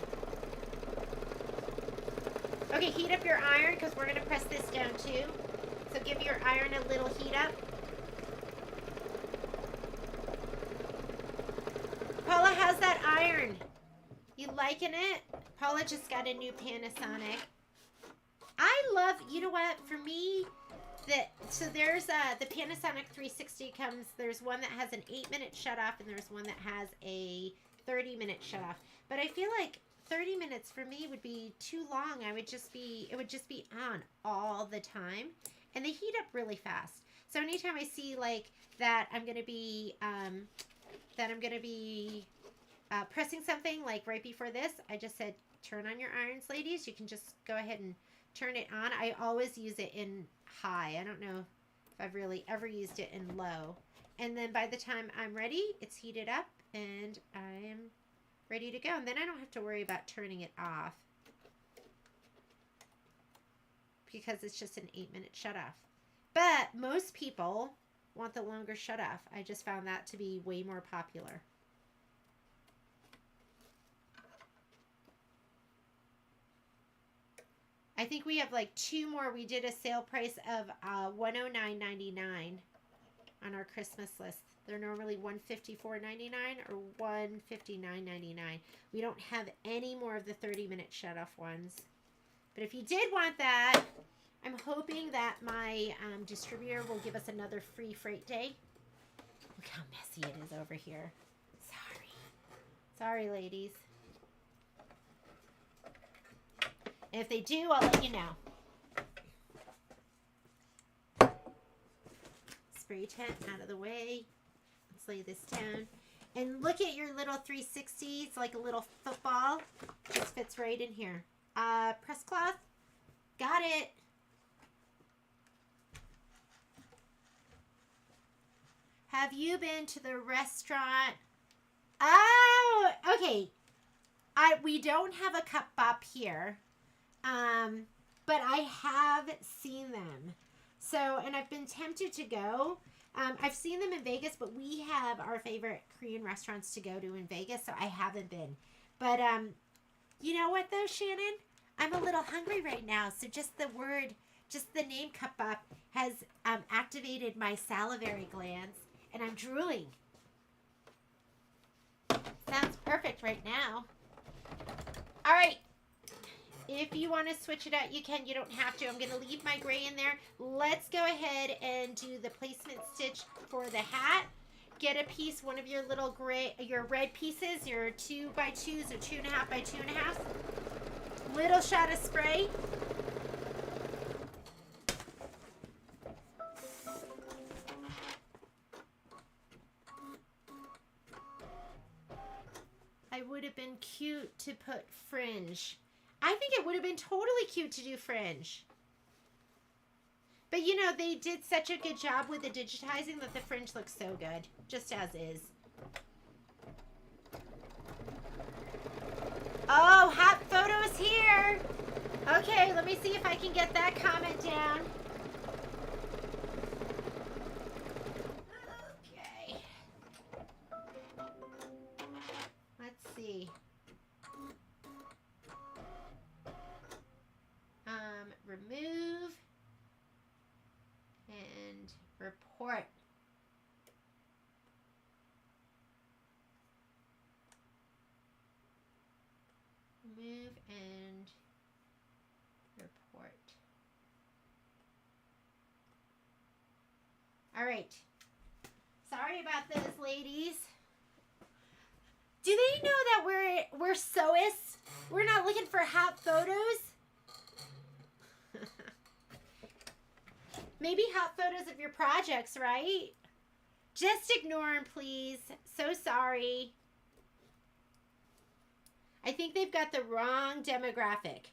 Okay, heat up your iron because we're going to press this down too. So give your iron a little heat up. Paula, how's that iron? You liking it? Paula just got a new Panasonic. I love, you know what, for me, so there's the Panasonic 360 comes, there's one that has an 8-minute shut off and there's one that has a 30-minute shut off. But I feel like 30 minutes for me would be too long. It would just be on all the time. And they heat up really fast. So anytime I see like that I'm going to be pressing something like right before this, I just said, turn on your irons, ladies. You can just go ahead and turn it on. I always use it in high. I don't know if I've really ever used it in low. And then by the time I'm ready, it's heated up and I am ready to go. And then I don't have to worry about turning it off, because it's just an 8-minute shut off. But most people want the longer shut off. I just found that to be way more popular. I think we have like 2 more. We did a sale price of $109.99 on our Christmas list. They're normally $154.99 or $159.99. We don't have any more of the 30-minute shut off ones. But if you did want that, I'm hoping that my distributor will give us another free freight day. Look how messy it is over here. Sorry, ladies. And if they do, I'll let you know. Spray tent out of the way. Let's lay this down. And look at your little 360. It's like a little football. Just fits right in here. Press cloth. Got it. Have you been to the restaurant? Oh, okay. We don't have a cup bop here. But I have seen them. So, and I've been tempted to go. I've seen them in Vegas, but we have our favorite Korean restaurants to go to in Vegas, so I haven't been. But, you know what though, Shannon? I'm a little hungry right now, so just the name cup bop has activated my salivary glands, and I'm drooling. Sounds perfect right now. All right. If you want to switch it out, you can. You don't have to. I'm going to leave my gray in there. Let's go ahead and do the placement stitch for the hat. Get a piece, one of your little gray, your red pieces, your 2x2s or 2.5x2.5. Little shot of spray. I would have been cute to put fringe. I think it would have been totally cute to do fringe. But you know, they did such a good job with the digitizing that the fringe looks so good, just as is. Oh, hot photos here. Okay, let me see if I can get that comment down. All right. Sorry about those, ladies. Do they know that we're sewists? We're not looking for hot photos? Maybe hot photos of your projects, right? Just ignore them, please. So sorry. I think they've got the wrong demographic.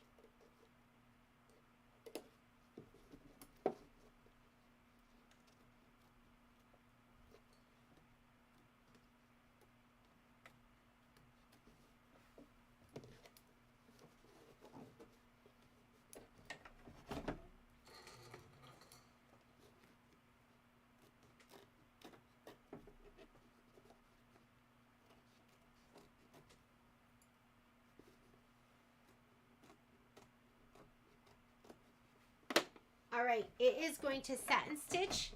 All right, it is going to satin stitch.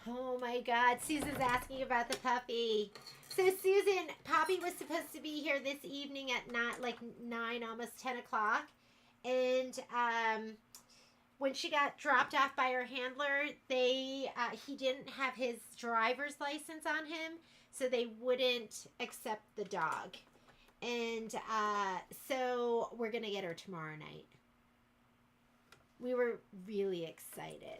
Oh my God, Susan's asking about the puppy. So Susan, Poppy was supposed to be here this evening at 9, almost 10 o'clock. And when she got dropped off by her handler, he didn't have his driver's license on him, so they wouldn't accept the dog. And so we're going to get her tomorrow night. We were really excited.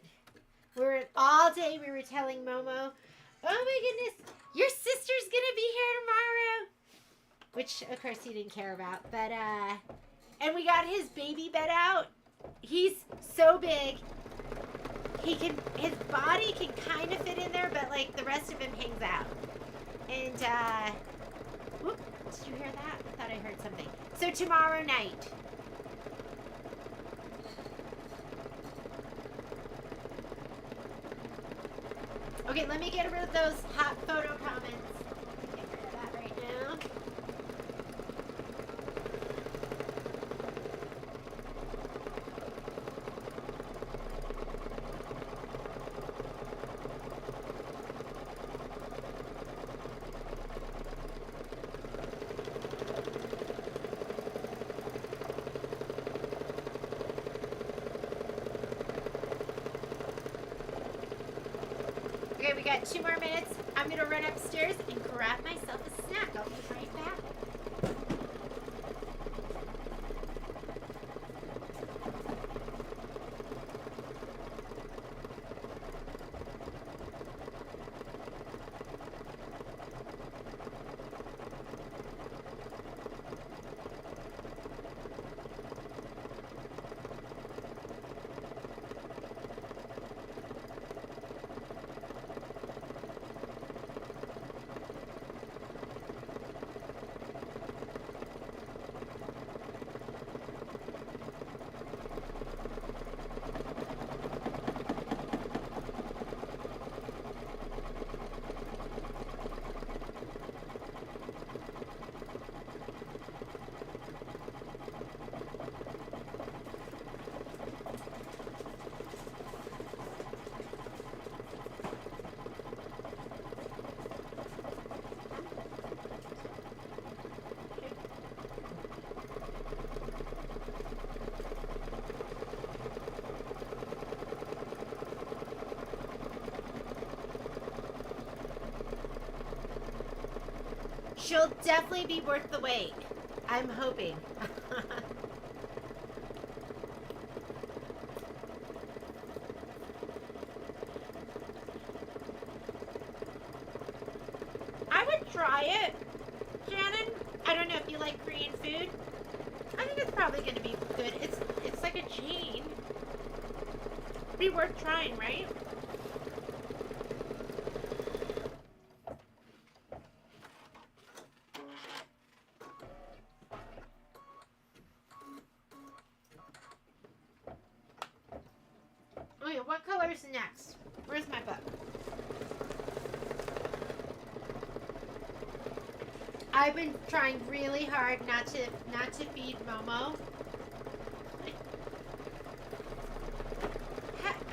All day we were telling Momo, oh my goodness, your sister's gonna be here tomorrow. Which of course he didn't care about. But and we got his baby bed out. He's so big. His body can kind of fit in there, but like the rest of him hangs out. And whoop, did you hear that? I thought I heard something. So tomorrow night. Okay, let me get rid of those hot photo comments. Get rid of that right now. Okay, we got 2 more minutes. I'm going to run upstairs and grab myself a snack. I'll be right back. She'll definitely be worth the wait. I'm hoping. I would try it. Shannon, I don't know if you like Korean food. I think it's probably going to be good. It's like a chain. Be worth trying, right? Okay, what color is next? Where's my book? I've been trying really hard not to feed Momo.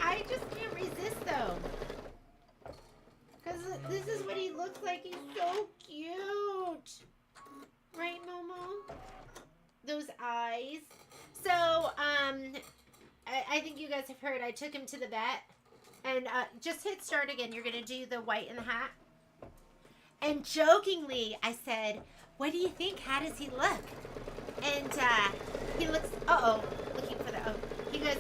I just can't resist though. Because this is what he looks like. He's so cute. Right, Momo? Those eyes. So, I think you guys have heard I took him to the vet. And just hit start again. You're going to do the white in the hat. And jokingly, I said, what do you think? How does he look? And he looks, looking for the, he goes,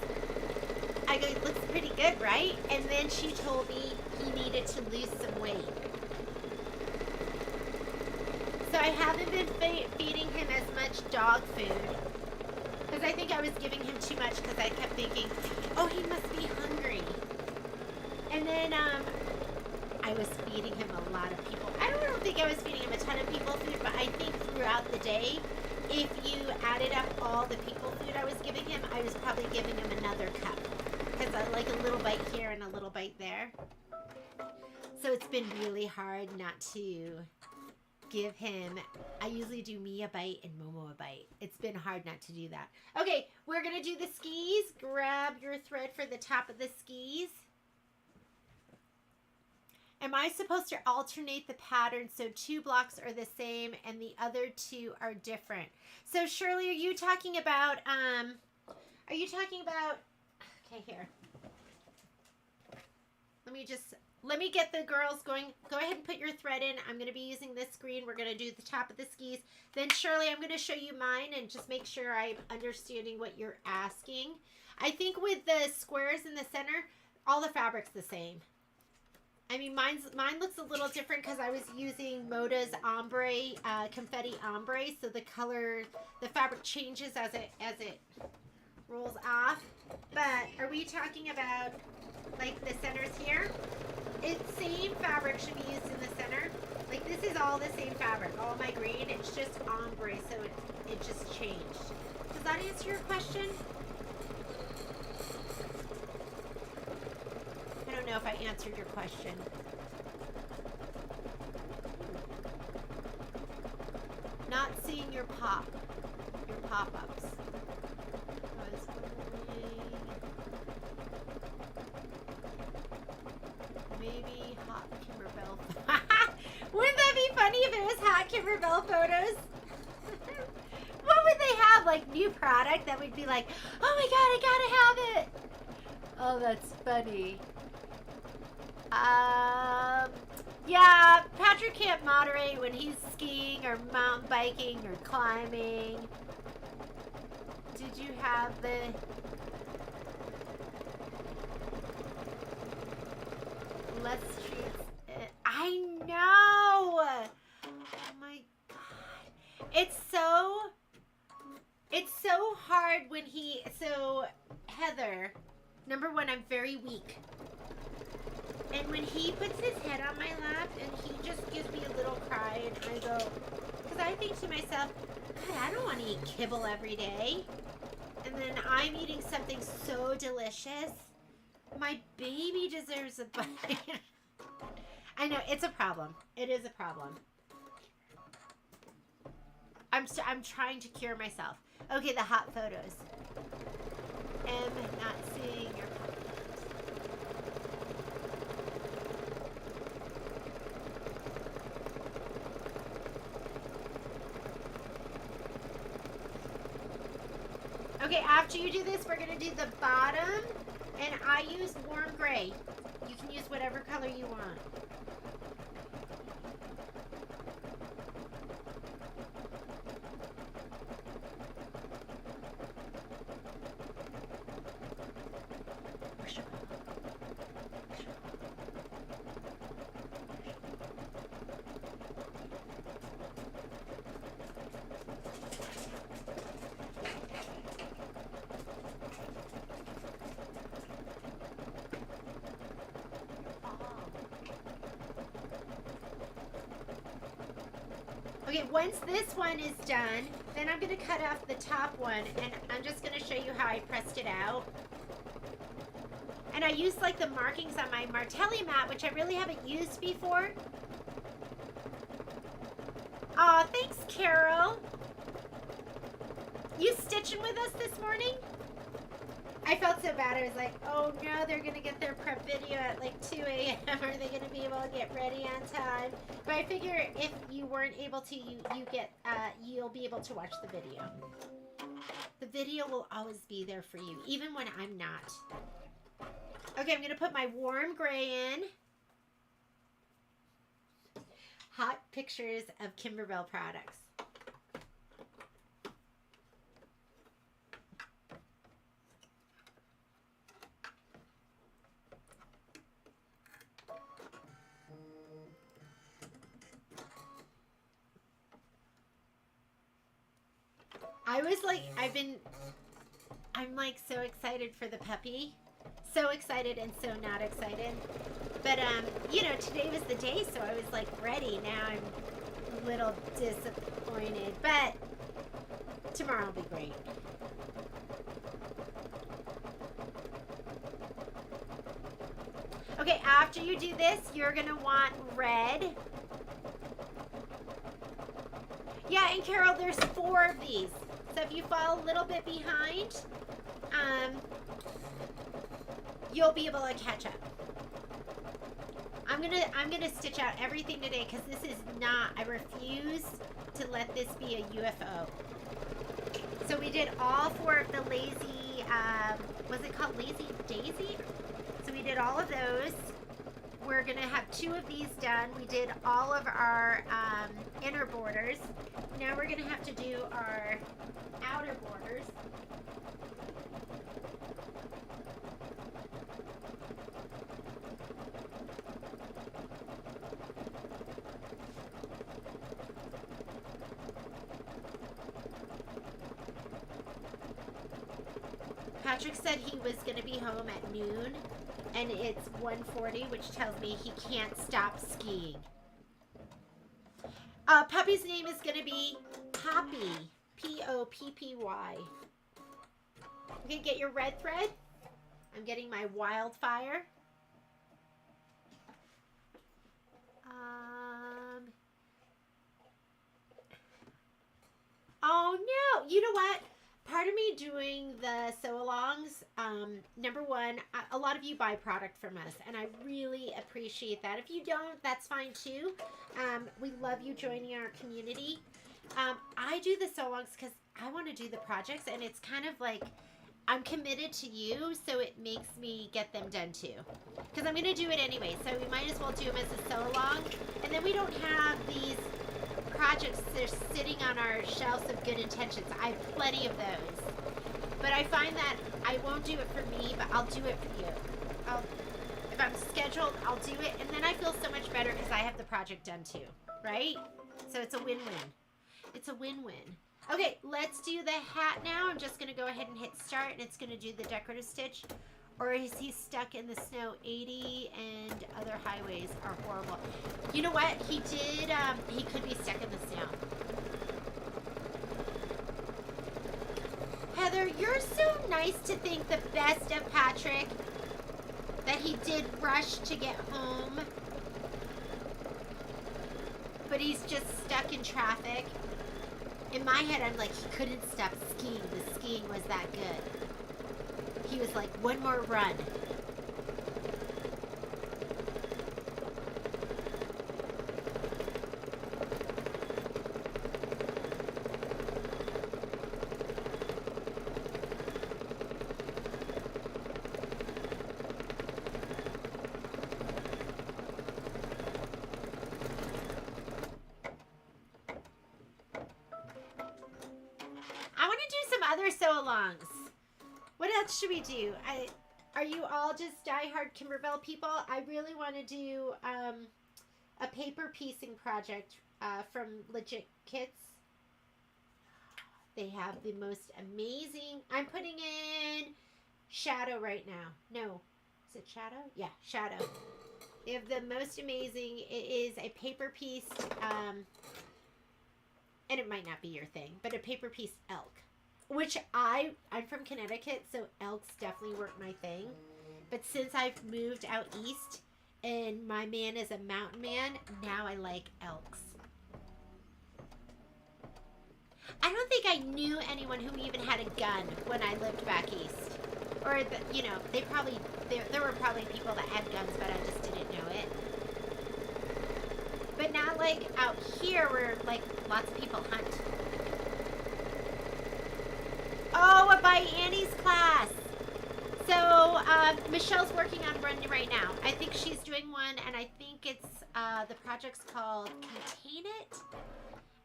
I go, it looks pretty good, right? And then she told me he needed to lose some weight. So I haven't been feeding him as much dog food. Because I think I was giving him too much because I kept thinking, oh, he must be hungry. And then I was feeding him a lot of people. I don't think I was feeding him a ton of people food, but I think throughout the day, if you added up all the people food I was giving him, I was probably giving him another cup. Because I like a little bite here and a little bite there. So it's been really hard not to give him, I usually do me a bite and Momo a bite. It's been hard not to do that. Okay, we're going to do the skis. Grab your thread for the top of the skis. Am I supposed to alternate the pattern so 2 blocks are the same and the other 2 are different? So Shirley, are you talking about, okay, here. Let me get the girls going. Go ahead and put your thread in. I'm going to be using this screen. We're going to do the top of the skis. Then Shirley, I'm going to show you mine and just make sure I'm understanding what you're asking. I think with the squares in the center, all the fabric's the same. I mean, mine looks a little different because I was using Moda's ombre, confetti ombre, so the color, the fabric changes as it rolls off. But are we talking about like the centers here? It's same fabric should be used in the center. Like this is all the same fabric, all my green. It's just ombre, so it just changed. Does that answer your question? I don't know if I answered your question. Not seeing your pop-ups. Maybe hot Kimberbell. Wouldn't that be funny if it was hot Kimberbell photos? What would they have? Like new product that would be like, oh my god, I gotta have it. Oh, that's funny. Yeah, Patrick can't moderate when he's skiing or mountain biking or climbing. Did you have the... Let's treat it. I know! Oh my god. It's so hard when he... So, Heather, number one, I'm very weak. And when he puts his head on my lap and he just gives me a little cry and I go, because I think to myself, God, I don't want to eat kibble every day. And then I'm eating something so delicious. My baby deserves a bite. I know, it's a problem. It is a problem. I'm trying to cure myself. Okay, the hot photos. M, not seeing your photos. Okay, after you do this, we're going to do the bottom, and I use warm gray. You can use whatever color you want. Okay, once this one is done, then I'm going to cut off the top one, and I'm just going to show you how I pressed it out. And I used like the markings on my Martelli mat, which I really haven't used before. Aw, thanks, Carol. You stitching with us this morning? I felt so bad. I was like, oh no, they're going to get their prep video at like 2 a.m. Are they going to be able to get ready on time? But I figure if you weren't able to, you'll be able to watch the video. The video will always be there for you, even when I'm not. Okay, I'm going to put my warm gray in. Hot pictures of Kimberbell products. I'm like so excited for the puppy. So excited and so not excited. But, you know, today was the day, so I was like ready. Now I'm a little disappointed, but tomorrow will be great. Okay, after you do this, you're going to want red. Yeah, and Carol, there's 4 of these. So if you fall a little bit behind, you'll be able to catch up. I'm gonna stitch out everything today because this is not, I refuse to let this be a UFO. So we did all 4 of the lazy, was it called Lazy Daisy? So we did all of those. We're gonna have 2 of these done. We did all of our inner borders. Now we're gonna have to do our outer borders. Patrick said he was going to be home at noon, and it's 1:40, which tells me he can't stop skiing. Puppy's name is going to be Poppy, Poppy. Okay, get your red thread. I'm getting my wildfire. Oh no, you know what? Part of me doing the sew-alongs, number one, a lot of you buy product from us, and I really appreciate that. If you don't, that's fine too. We love you joining our community. I do the sew-alongs because I want to do the projects, and it's kind of like I'm committed to you, so it makes me get them done too. Because I'm going to do it anyway, so we might as well do them as a sew-along, and then we don't have these projects that are sitting on our shelves of good intentions. I have plenty of those. But I find that I won't do it for me, but I'll do it for you. If I'm scheduled, I'll do it, and then I feel so much better because I have the project done too, right? So it's a win-win. It's a win-win. Okay, let's do the hat now. I'm just going to go ahead and hit start, and it's going to do the decorative stitch. Or is he stuck in the snow? 80 and other highways are horrible. You know what? He did, he could be stuck in the snow. Heather, you're so nice to think the best of Patrick, that he did rush to get home, but he's just stuck in traffic. In my head, I'm like, he couldn't stop skiing. The skiing was that good. He was like, one more run. I want to do some other sew-alongs. What else should we do? Are you all just diehard Kimberbell people? I really want to do a paper piecing project from Legit Kits. They have the most amazing... I'm putting in Shadow right now. No. Is it Shadow? Yeah, Shadow. They have the most amazing... It is a paper piece... and it might not be your thing, but a paper piece elk. Which I'm from Connecticut, so elks definitely weren't my thing. But since I've moved out east and my man is a mountain man, now I like elks. I don't think I knew anyone who even had a gun when I lived back east. Or, you know, there were probably people that had guns, but I just didn't know it. But not like out here where like lots of people hunt. Oh, by Annie's class. So Michelle's working on one right now. I think she's doing one, and I think it's the project's called Contain It.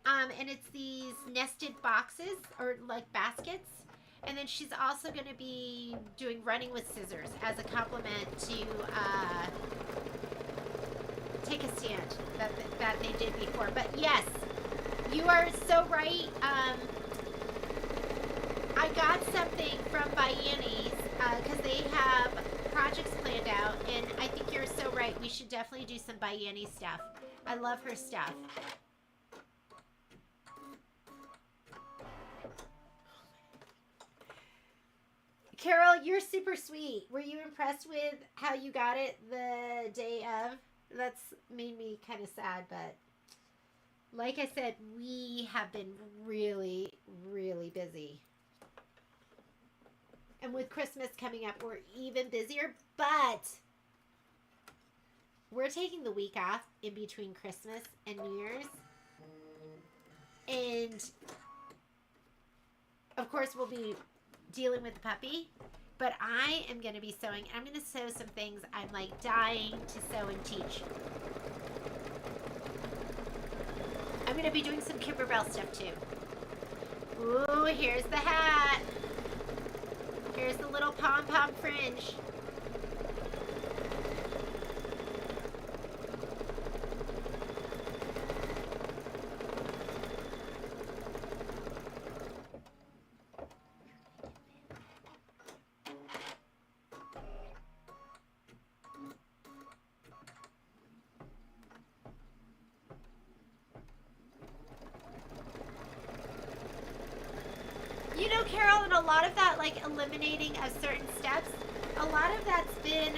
And it's these nested boxes or like baskets. And then she's also going to be doing running with scissors as a compliment to Take a Stand that they did before. But yes, you are so right. I got something from Bianni's because they have projects planned out, and I think you're so right. We should definitely do some Bianni stuff. I love her stuff. Carol, you're super sweet. Were you impressed with how you got it the day of? That's made me kind of sad, but like I said, we have been really, really busy. And with Christmas coming up, we're even busier, but we're taking the week off in between Christmas and New Year's. And of course, we'll be dealing with the puppy, but I am going to be sewing. I'm going to sew some things I'm like dying to sew and teach. I'm going to be doing some Kimberbell stuff too. Ooh, here's the hat. Here's the little pom-pom fringe. You know, Carol, and a lot of that, like eliminating of certain steps, a lot of that's been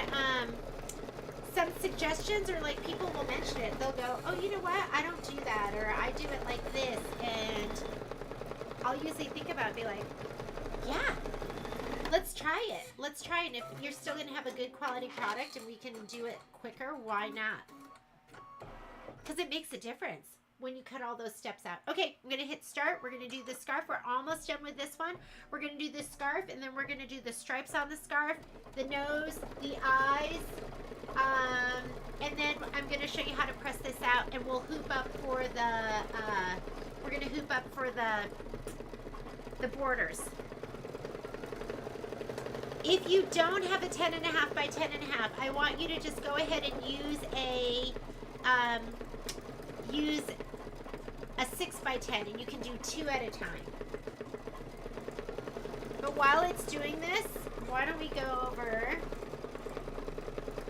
some suggestions, or like people will mention it. They'll go, oh, you know what? I don't do that, or I do it like this. And I'll usually think about it and be like, yeah, let's try it. Let's try it. And if you're still going to have a good quality product and we can do it quicker, why not? Because it makes a difference when you cut all those steps out. Okay, I'm going to hit start. We're going to do the scarf. We're almost done with this one. We're going to do the scarf, and then we're going to do the stripes on the scarf, the nose, the eyes, and then I'm going to show you how to press this out, and we'll hoop up for the, we're going to hoop up for the borders. If you don't have a 10.5 by 10.5, I want you to just go ahead and use a, 6 by 10, and you can do 2 at a time. But while it's doing this, why don't we go over,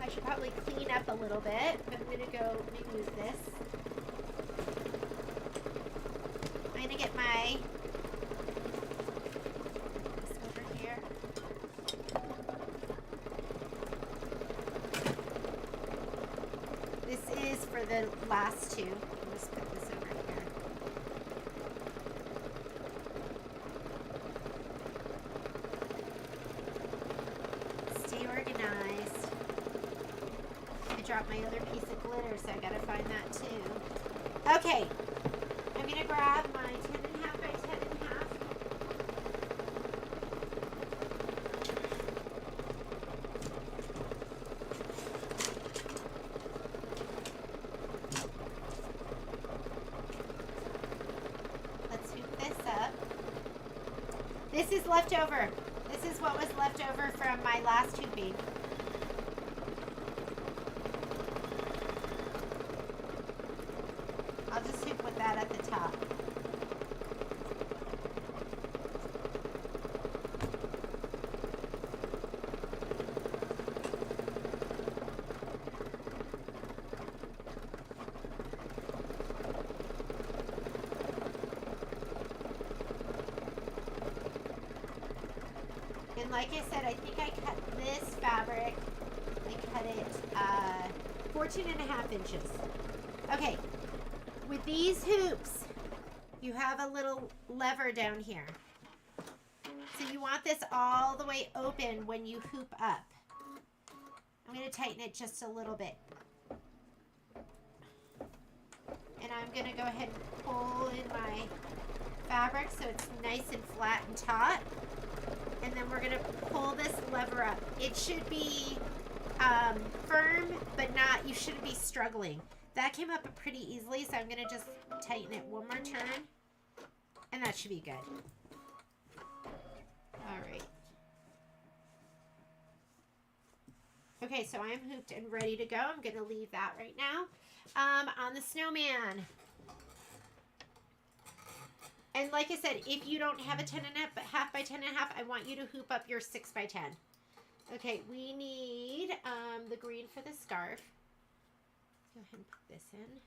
I should probably clean up a little bit, but I'm going to go remove this. I'm going to get my, this over here. This is for the last two. I'll just put this over here. Stay organized. I dropped my other piece of glitter, so I gotta find that too. Okay, I'm gonna grab my 10.5 by 10.5. Let's hoop this up. This is leftover. This is what was left over from my last hooping. I'll just hoop with that at the top. And like I said, I think I cut this fabric, I cut it 14.5 inches. Okay, with these hoops, you have a little lever down here. So you want this all the way open when you hoop up. I'm going to tighten it just a little bit. And I'm going to go ahead and pull in my fabric so it's nice and flat and taut. and then we're gonna pull this lever up. It should be firm, but not, you shouldn't be struggling. That came up pretty easily, so I'm gonna just tighten it one more turn, and that should be good. All right. Okay, so I'm hooped and ready to go. I'm gonna leave that right now. On the snowman. And like I said, if you don't have a 10.5 by 10.5, I want you to hoop up your 6 by 10. Okay, we need the green for the scarf. Go ahead and put this in.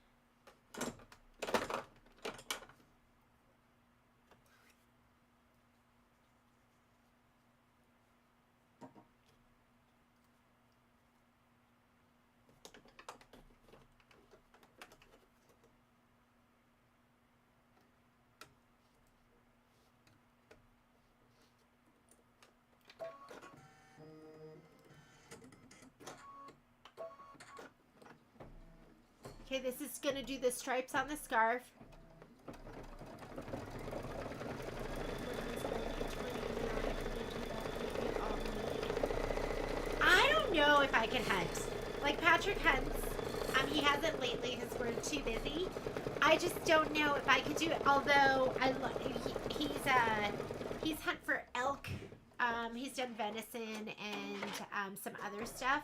Okay, this is going to do the stripes on the scarf. I don't know if I can hunt. Like Patrick hunts. He hasn't lately because we're too busy. I just don't know if I could do it. Although he's hunt for elk. He's done venison and some other stuff.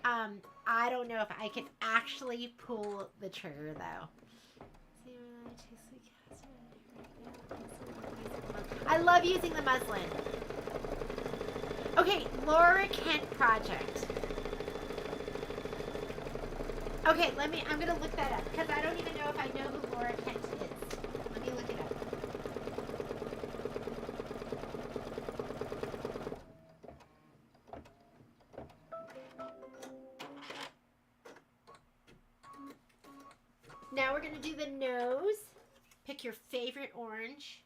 I don't know if I can actually pull the trigger though. I love using the muslin. Okay, Laura Kent project. Okay, I'm gonna look that up because I don't even know if I know who Laura Kent is. Let me look it up. Now we're going to do the nose. Pick your favorite orange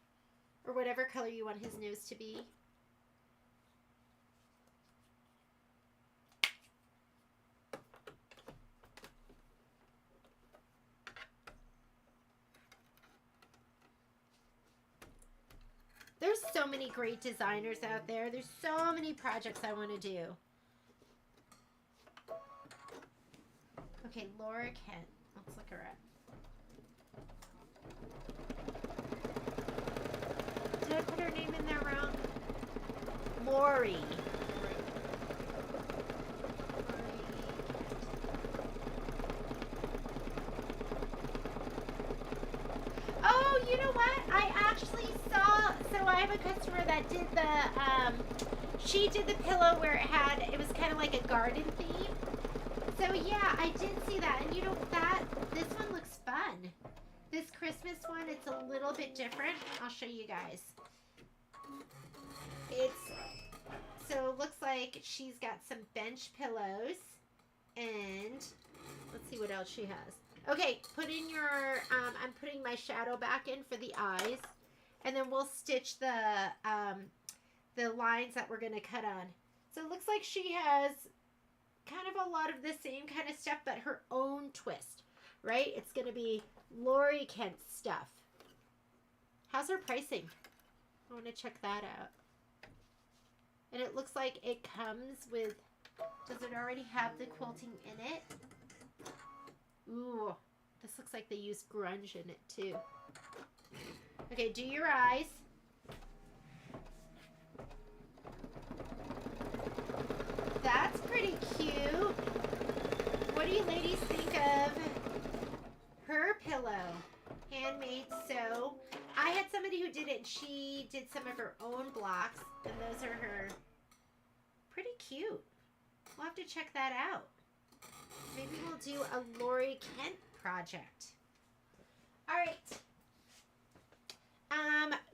or whatever color you want his nose to be. There's so many great designers out there. There's so many projects I want to do. Okay, Laura Kent. Let's look her up. Did I put her name in there wrong? Lori. Oh, you know what? I actually saw, so I have a customer that did she did the pillow where it was kind of like a garden theme. So yeah, I did see that. And you know, this one looks fun. This Christmas one, it's a little bit different. I'll show you guys. So it looks like she's got some bench pillows, and let's see what else she has. Okay, put in your, I'm putting my shadow back in for the eyes, and then we'll stitch the lines that we're going to cut on. So it looks like she has kind of a lot of the same kind of stuff, but her own twist, right? It's going to be Lori Kent stuff. How's her pricing? I want to check that out. And it looks like it comes with, does it already have the quilting in it? Ooh, this looks like they use grunge in it too. Okay, do your eyes. That's pretty cute. What do you ladies think of her pillow? Handmade sew. I had somebody who did it. She did some of her own blocks, and those are her. Pretty cute. We'll have to check that out. Maybe we'll do a Lori Kent project. All right.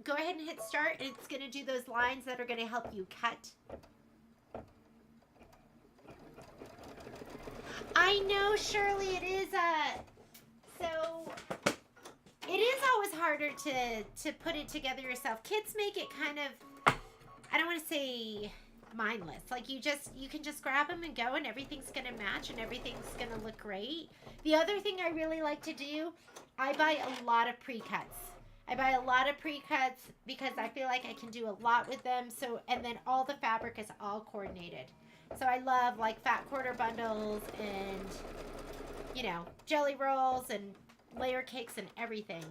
Go ahead and hit start. It's going to do those lines that are going to help you cut. I know, Shirley, it is so it is always harder to put it together yourself. Kids make it kind of, I don't want to say mindless. Like you can just grab them and go, and everything's going to match and everything's going to look great. The other thing I really like to do, I buy a lot of pre-cuts. I buy a lot of pre-cuts because I feel like I can do a lot with them. So, and then all the fabric is all coordinated. So I love like fat quarter bundles and, you know, jelly rolls and layer cakes and everything.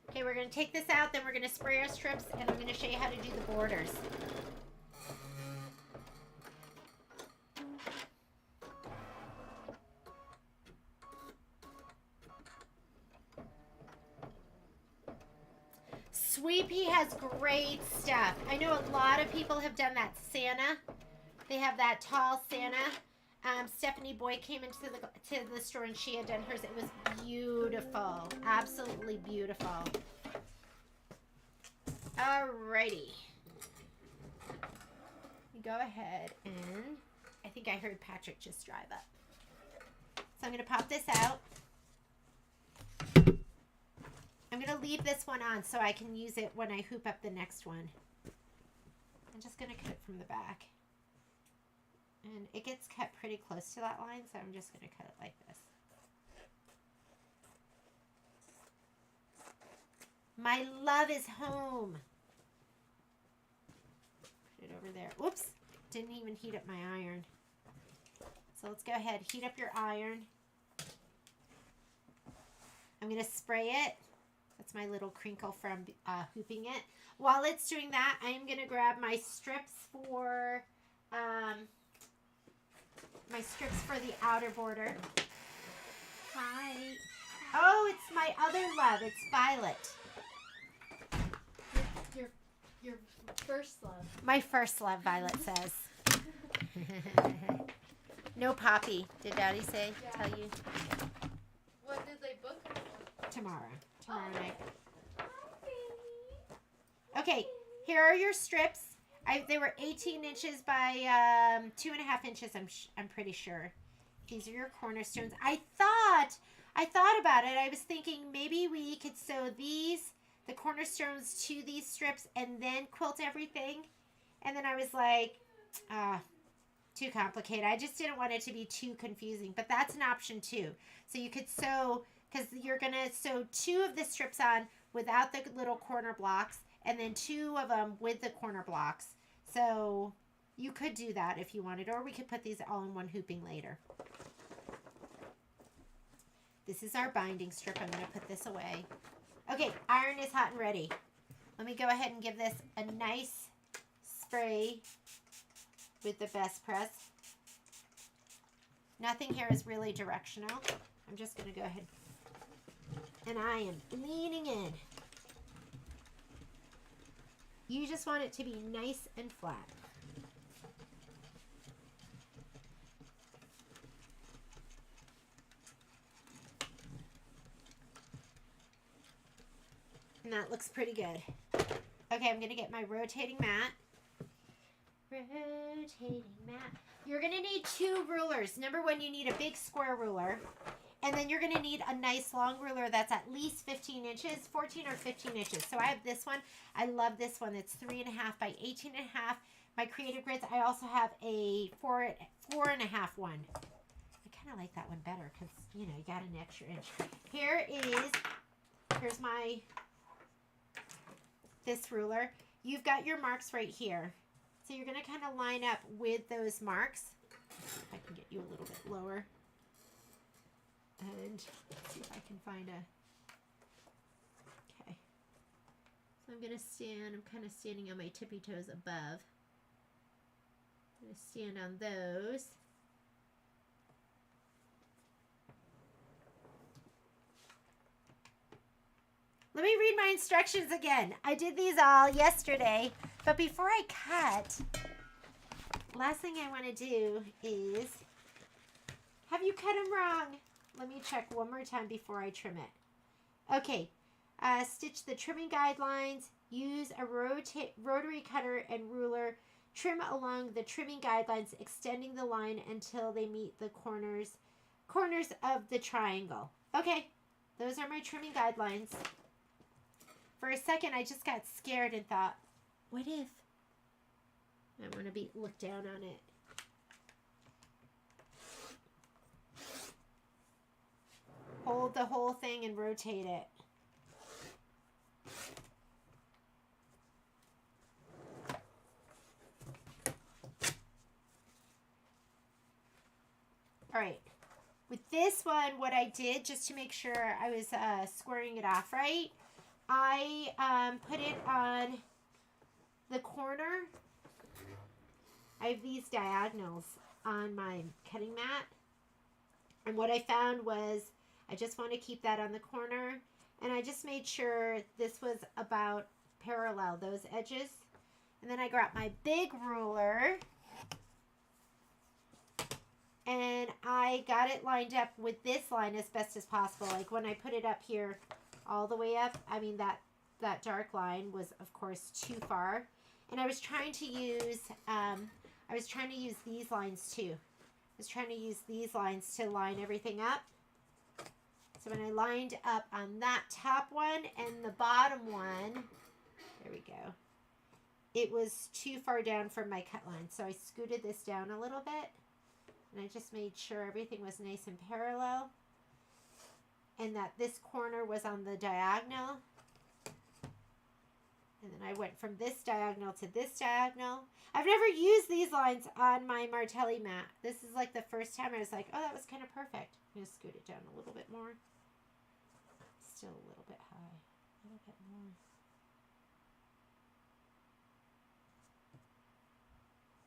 Okay, we're going to take this out, then we're going to spray our strips, and I'm going to show you how to do the borders. Sweet Pea has great stuff. I know a lot of people have done that Santa. They have that tall Santa. Stephanie Boyd came into the store and she had done hers. It was beautiful. Absolutely beautiful. Alrighty. You go ahead and I think I heard Patrick just drive up. So I'm going to pop this out. I'm going to leave this one on so I can use it when I hoop up the next one. I'm just going to cut it from the back. And it gets cut pretty close to that line, so I'm just going to cut it like this. My love is home. Put it over there. Whoops. Didn't even heat up my iron. So let's go ahead. Heat up your iron. I'm going to spray it. That's my little crinkle from hooping it. While it's doing that, I'm going to grab my strips for the outer border. Hi. Oh, it's my other love. It's Violet. Your first love. My first love, Violet says. No Poppy. Did Daddy say? Yeah. Tell you? When did they book them for? Tomorrow night. Okay, here are your strips. They were 18 inches by 2.5 inches. I'm pretty sure. These are your cornerstones. I thought about it. I was thinking maybe we could sew the cornerstones to these strips and then quilt everything. And then I was like, too complicated. I just didn't want it to be too confusing. But that's an option too. So you could sew, because you're going to sew 2 of the strips on without the little corner blocks, and then 2 of them with the corner blocks. So you could do that if you wanted, or we could put these all in one hooping later. This is our binding strip. I'm going to put this away. Okay, iron is hot and ready. Let me go ahead and give this a nice spray with the best press. Nothing here is really directional. I'm just going to go ahead and I am leaning in. You just want it to be nice and flat. And that looks pretty good. Okay, I'm going to get my rotating mat. Rotating mat. You're going to need 2 rulers. Number 1, you need a big square ruler. And then you're going to need a nice long ruler that's at least 15 inches, 14 or 15 inches. So I have this one. I love this one. It's 3.5 by 18.5. My Creative Grids, I also have a 4.5 one. I kind of like that one better because, you know, you got an extra inch. Here's my, this ruler. You've got your marks right here. So you're going to kind of line up with those marks. If I can get you a little bit lower. And let's see if I can find okay. So I'm going to stand, I'm kind of standing on my tippy toes above. I'm going to stand on those. Let me read my instructions again. I did these all yesterday, but before I cut, last thing I want to do is, have you cut them wrong? Let me check one more time before I trim it. Okay, stitch the trimming guidelines, use a rotary cutter and ruler, trim along the trimming guidelines, extending the line until they meet the corners of the triangle. Okay, those are my trimming guidelines. For a second, I just got scared and thought, what if I want to look down on it? Hold the whole thing and rotate it. All right. With this one, what I did, just to make sure I was squaring it off right, I put it on the corner. I have these diagonals on my cutting mat. And what I found was I just want to keep that on the corner. And I just made sure this was about parallel, those edges. And then I grabbed my big ruler and I got it lined up with this line as best as possible. Like when I put it up here all the way up, I mean that dark line was of course too far. And I was trying to use these lines too. I was trying to use these lines to line everything up. So when I lined up on that top one and the bottom one, there we go, it was too far down from my cut line. So I scooted this down a little bit and I just made sure everything was nice and parallel and that this corner was on the diagonal. And then I went from this diagonal to this diagonal. I've never used these lines on my Martelli mat. This is like the first time I was like, oh, that was kind of perfect. I'm going to scoot it down a little bit more. Still a little bit high. A little bit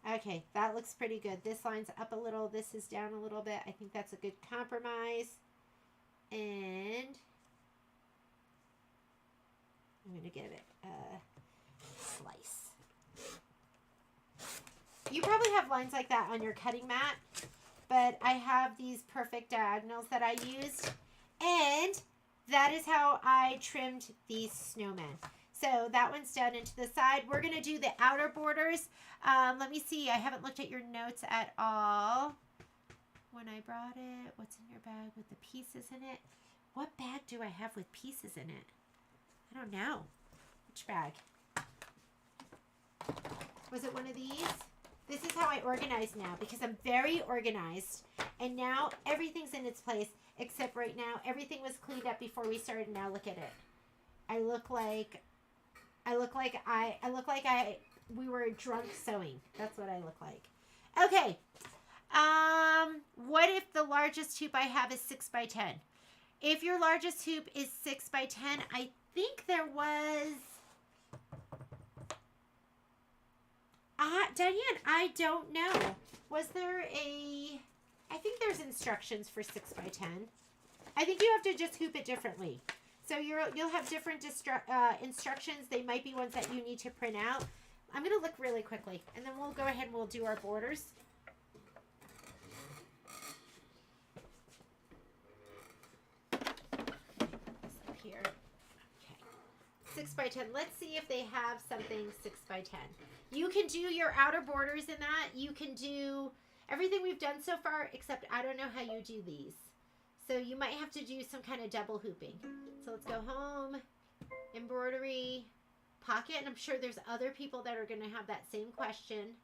more. Okay, that looks pretty good. This line's up a little. This is down a little bit. I think that's a good compromise. And I'm going to give it a slice. You probably have lines like that on your cutting mat, but I have these perfect diagonals that I used, and that is how I trimmed these snowmen. So that one's done into the side. We're going to do the outer borders. Let me see. I haven't looked at your notes at all. When I brought it, what's in your bag with the pieces in it? What bag do I have with pieces in it? I don't know. Which bag? Was it one of these? This is how I organize now because I'm very organized. And now everything's in its place except right now everything was cleaned up before we started. Now look at it. We were drunk sewing. That's what I look like. Okay. What if the largest hoop I have is 6 by 10? If your largest hoop is 6 by 10, I think there was, Diane, I don't know. Was there I think there's instructions for 6 by 10. I think you have to just hoop it differently. So you'll have different instructions. They might be ones that you need to print out. I'm going to look really quickly, and then we'll go ahead and we'll do our borders. Here. Okay. 6 by 10. Let's see if they have something 6 by 10. You can do your outer borders in that. You can do everything we've done so far, except I don't know how you do these. So you might have to do some kind of double hooping. So let's go home, embroidery, pocket, and I'm sure there's other people that are going to have that same question.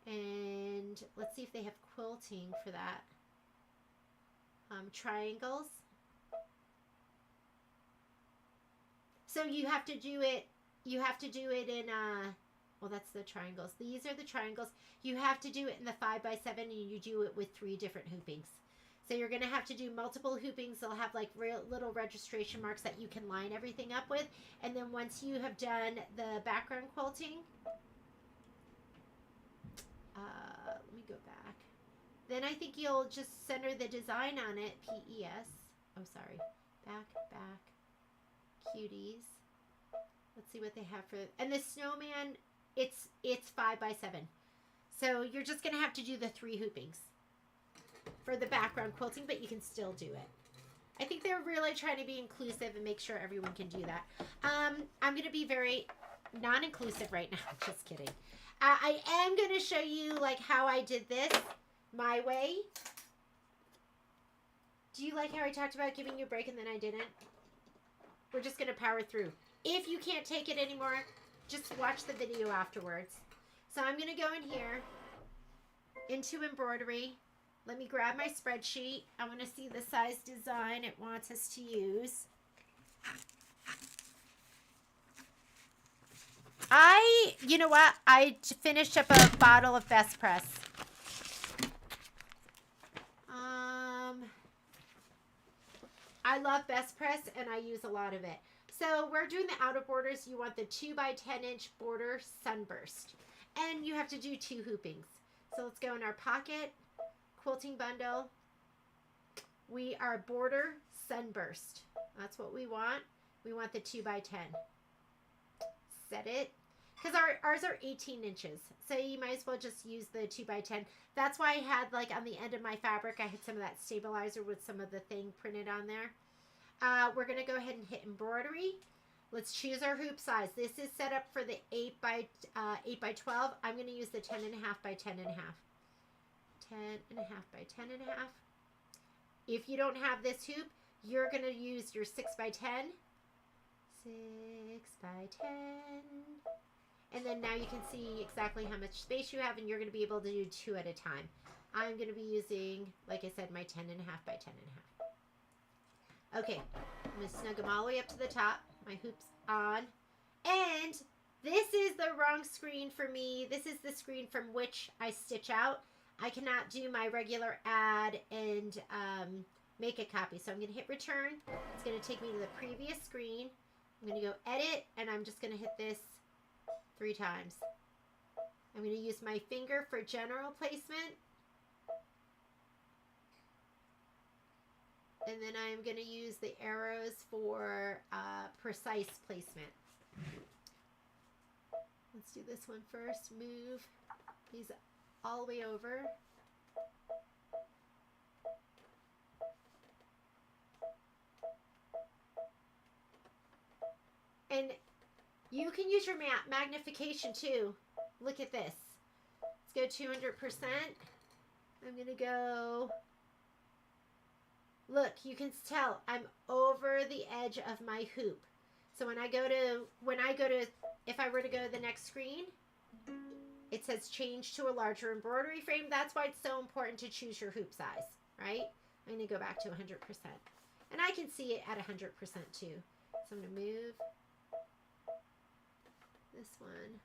And let's see if they have quilting for that. Triangles. So you have to do it in, well, that's the triangles. These are the triangles. You have to do it in the 5 by 7 and you do it with 3 different hoopings. So you're going to have to do multiple hoopings. They'll have like real little registration marks that you can line everything up with. And then once you have done the background quilting, let me go back. Then I think you'll just center the design on it. P-E-S. Oh, sorry. Back, cuties. Let's see what they have for, and the snowman, it's 5 by 7. So you're just going to have to do the 3 hoopings for the background quilting, but you can still do it. I think they're really trying to be inclusive and make sure everyone can do that. I'm going to be very non-inclusive right now. Just kidding. I am going to show you like how I did this my way. Do you like how I talked about giving you a break and then I didn't? We're just going to power through. If you can't take it anymore, just watch the video afterwards. So I'm going to go in here into embroidery. Let me grab my spreadsheet. I want to see the size design it wants us to use. You know what? I finished up a bottle of Best Press. I love Best Press and I use a lot of it. So we're doing the outer borders. You want the 2 by 10 inch border sunburst. And you have to do 2 hoopings. So let's go in our pocket, quilting bundle. We are border sunburst. That's what we want. We want the 2 by 10. Set it. Because ours are 18 inches. So you might as well just use the 2 by 10. That's why I had, like, on the end of my fabric, I had some of that stabilizer with some of the thing printed on there. We're going to go ahead and hit embroidery. Let's choose our hoop size. This is set up for the 8 by 12. I'm going to use the 10.5 by 10.5. 10.5 by 10.5. If you don't have this hoop, you're going to use your 6 by 10. 6 by 10. And then now you can see exactly how much space you have, and you're going to be able to do 2 at a time. I'm going to be using, like I said, my 10.5 by 10.5. Okay, I'm going to snug them all the way up to the top. My hoop's on. And this is the wrong screen for me. This is the screen from which I stitch out. I cannot do my regular add and make a copy. So I'm going to hit return. It's going to take me to the previous screen. I'm going to go edit, and I'm just going to hit this 3 times. I'm going to use my finger for general placement. And then I'm going to use the arrows for precise placement. Let's do this one first. Move these all the way over. And you can use your magnification too. Look at this. Let's go 200%. I'm going to go... Look, you can tell I'm over the edge of my hoop. So when I go to, if I were to go to the next screen, it says change to a larger embroidery frame. That's why it's so important to choose your hoop size, right? I'm going to go back to 100%. And I can see it at 100% too. So I'm going to move this one.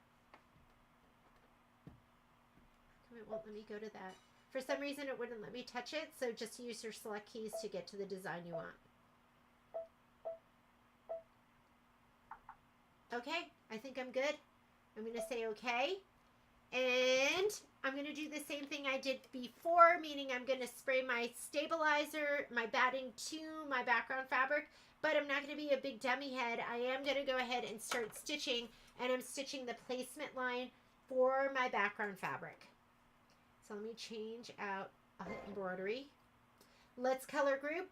It won't let me go to that. For some reason, it wouldn't let me touch it, so just use your select keys to get to the design you want. Okay, I think I'm good. I'm going to say okay. And I'm going to do the same thing I did before, meaning I'm going to spray my stabilizer, my batting to my background fabric, but I'm not going to be a big dummy head. I am going to go ahead and start stitching, and I'm stitching the placement line for my background fabric. So let me change out embroidery. Let's color group.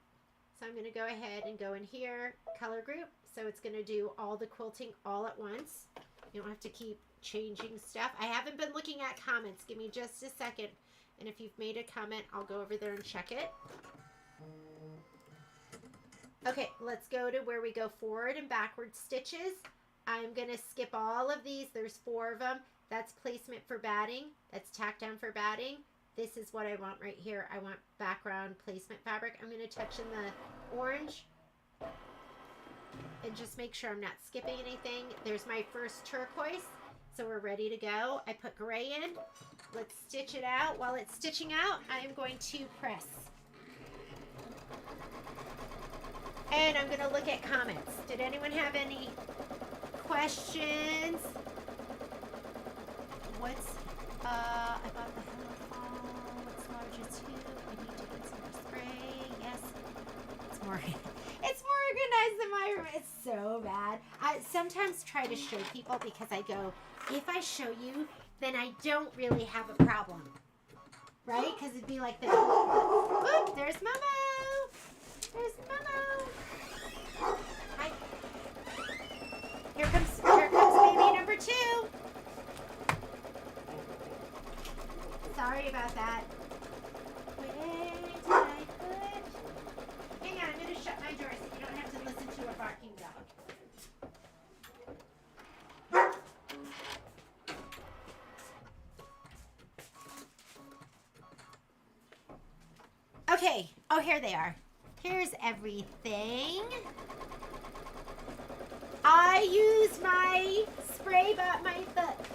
So I'm going to go ahead and go in here, color group. So it's going to do all the quilting all at once. You don't have to keep changing stuff. I haven't been looking at comments. Give me just a second. And if you've made a comment, I'll go over there and check it. Okay, let's go to where we go forward and backward stitches. I'm going to skip all of these. There's 4 of them. That's placement for batting. That's tack down for batting. This is what I want right here. I want background placement fabric. I'm going to touch in the orange and just make sure I'm not skipping anything. There's my first turquoise. So we're ready to go. I put gray in. Let's stitch it out. While it's stitching out, I am going to press. And I'm going to look at comments. Did anyone have any questions? What's, I bought the Hello Fall. What's largest hoop? I need to get some more spray. Yes. It's more organized than my room. It's so bad. I sometimes try to show people because I go, if I show you, then I don't really have a problem. Right? Because it'd be like oop, there's Momo. There's Momo. Hi. Here comes baby number 2. Sorry about that. Where did I put? Hang on, I'm going to shut my door so you don't have to listen to a barking dog. Okay. Oh, here they are. Here's everything. I use my spray my book.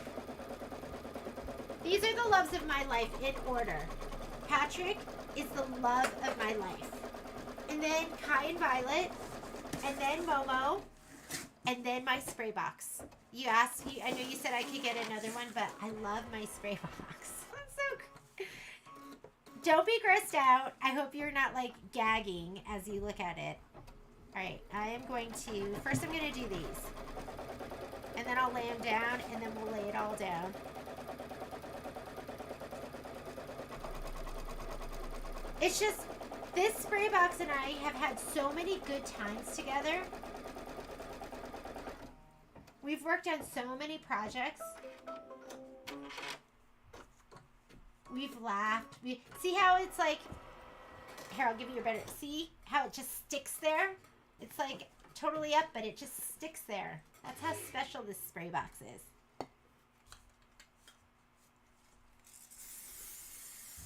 These are the loves of my life in order. Patrick is the love of my life. And then Kai and Violet. And then Momo. And then my spray box. You asked me, I know you said I could get another one, but I love my spray box. Don't be grossed out. I hope you're not like gagging as you look at it. All right, I am going to, first I'm going to do these. And then I'll lay them down and then we'll lay it all down. It's just, this spray box and I have had so many good times together. We've worked on so many projects. We've laughed. See how it's like, here, I'll give you a better, see how it just sticks there? It's like totally up, but it just sticks there. That's how special this spray box is.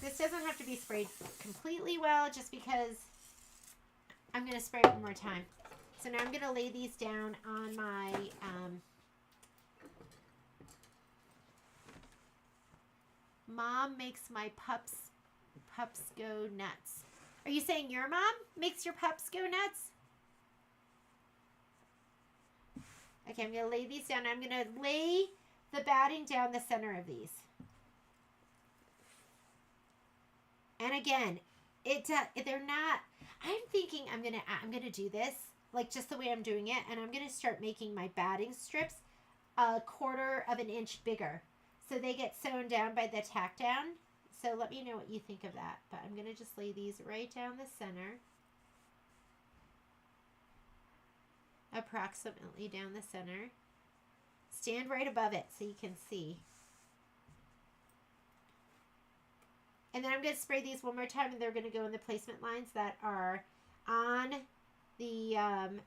This doesn't have to be sprayed completely well just because I'm going to spray it one more time. So now I'm going to lay these down on my, Mom makes my pups go nuts. Are you saying your mom makes your pups go nuts? Okay, I'm going to lay these down. I'm going to lay the batting down the center of these. And again, they're not, I'm thinking I'm going to do this like just the way I'm doing it, and I'm going to start making my batting strips 1/4 of an inch bigger. So they get sewn down by the tack down. So let me know what you think of that. But I'm going to just lay these right down the center. Approximately down the center. Stand right above it so you can see. And then I'm going to spray these one more time and they're going to go in the placement lines that are on the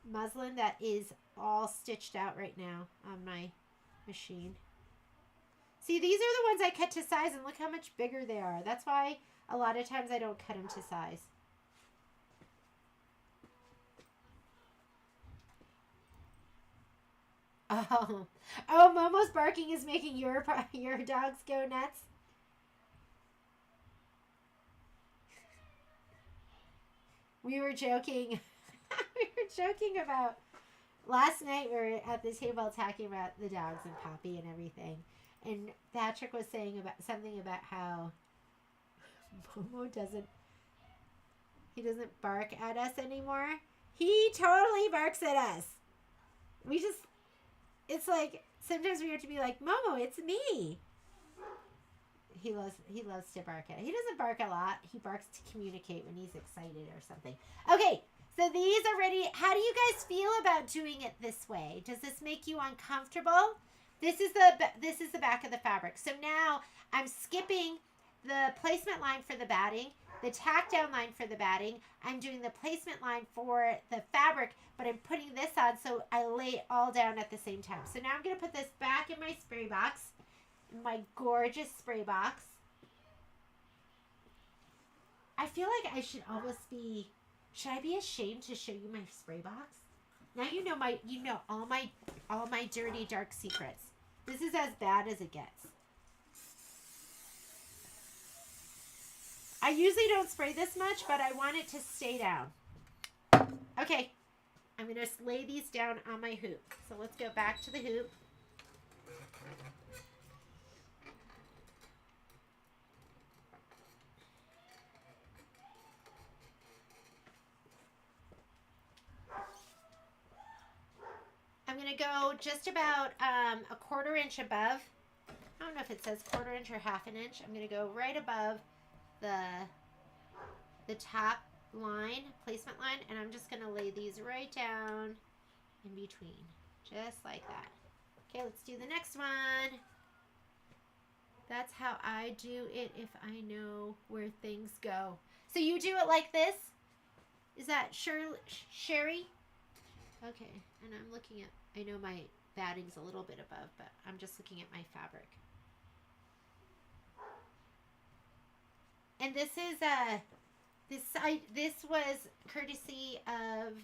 muslin that is all stitched out right now on my machine. See, these are the ones I cut to size, and look how much bigger they are. That's why a lot of times I don't cut them to size. Oh, Momo's barking is making your dogs go nuts. We were joking. We were joking about last night. We were at the table talking about the dogs and Poppy and everything. And Patrick was saying something about how Momo doesn't bark at us anymore. He totally barks at us. It's like sometimes we have to be like, Momo, it's me. He loves to bark at. He doesn't bark a lot. He barks to communicate when he's excited or something. Okay, so these are ready. How do you guys feel about doing it this way? Does this make you uncomfortable? This is the back of the fabric. So now I'm skipping the placement line for the batting, the tack down line for the batting. I'm doing the placement line for the fabric, but I'm putting this on so I lay it all down at the same time. So now I'm going to put this back in my spray box, my gorgeous spray box. I feel like I should almost be, should I be ashamed to show you my spray box? Now you know all my dirty dark secrets. This is as bad as it gets. I usually don't spray this much, but I want it to stay down. Okay, I'm going to lay these down on my hoop. So let's go back to the hoop. I'm going to go just about a 1/4 inch above. I don't know if it says 1/4 inch or 1/2 inch. I'm going to go right above the top line, placement line, and I'm just going to lay these right down in between, just like that. Okay, let's do the next one. That's how I do it if I know where things go. So you do it like this? Is that Sherry? Okay, and I'm looking at, I know my batting's a little bit above, but I'm just looking at my fabric. And this is This was courtesy of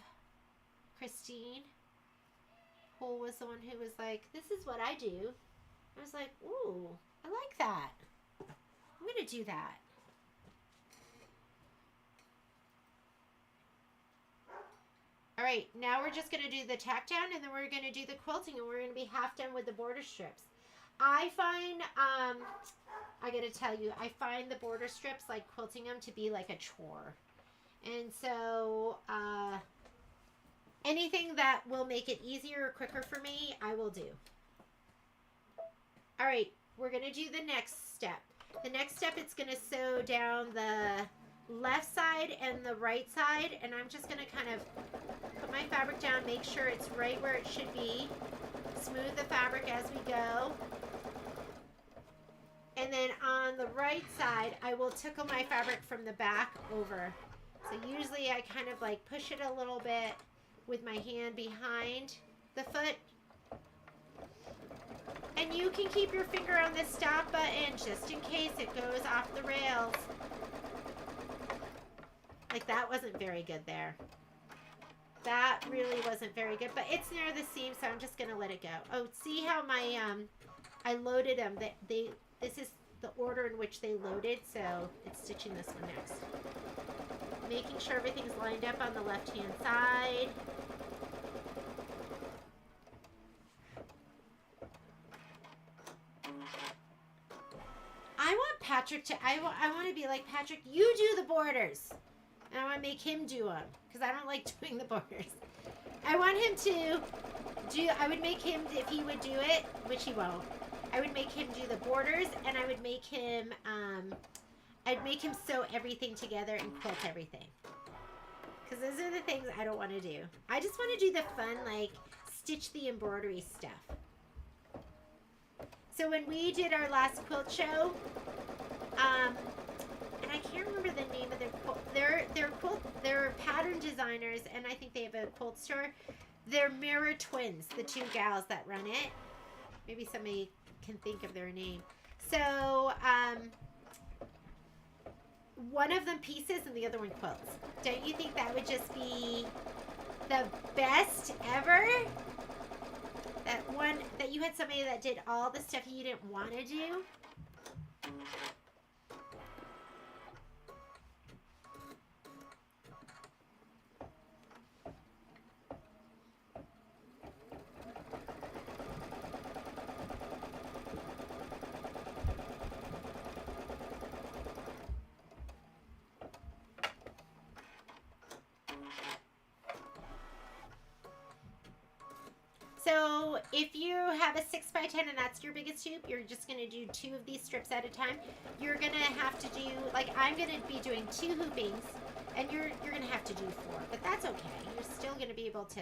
Christine. Cole was the one who was like, "This is what I do." I was like, "Ooh, I like that. I'm gonna do that." All right, now we're just gonna do the tack down, and then we're gonna do the quilting, and we're gonna be half done with the border strips. I find, I gotta tell you, I find the border strips, like quilting them, to be like a chore. And so, anything that will make it easier or quicker for me, I will do. All right, we're gonna do the next step. The next step, it's gonna sew down the left side and the right side, and I'm just gonna kind of put my fabric down, make sure it's right where it should be, smooth the fabric as we go. And then on the right side, I will tickle my fabric from the back over. So usually I kind of like push it a little bit with my hand behind the foot. And you can keep your finger on the stop button just in case it goes off the rails. Like that wasn't very good there. That really wasn't very good, but it's near the seam, so I'm just gonna let it go. Oh, see how my I loaded them. This is the order in which they loaded, so it's stitching this one next. Making sure everything's lined up on the left-hand side. I want Patrick to, I want to be like, Patrick, you do the borders. And I want to make him do them, because I don't like doing the borders. I want him to do, I would make him, if he would do it, which he won't, I would make him do the borders, and I would make him, I'd make him sew everything together and quilt everything. Because those are the things I don't want to do. I just want to do the fun, like, stitch the embroidery stuff. So when we did our last quilt show, and I can't remember the name of their quilt, they're pattern designers, and I think they have a quilt store. They're mirror twins, the two gals that run it. Maybe somebody can think of their name. So, one of them pieces and the other one quilts. Don't you think that would just be the best ever? That you had somebody that did all the stuff you didn't want to do? So if you have a 6x10 and that's your biggest hoop, you're just going to do 2 of these strips at a time. You're going to have to do, like I'm going to be doing 2 hoopings, and you're going to have to do 4, but that's okay. You're still going to be able to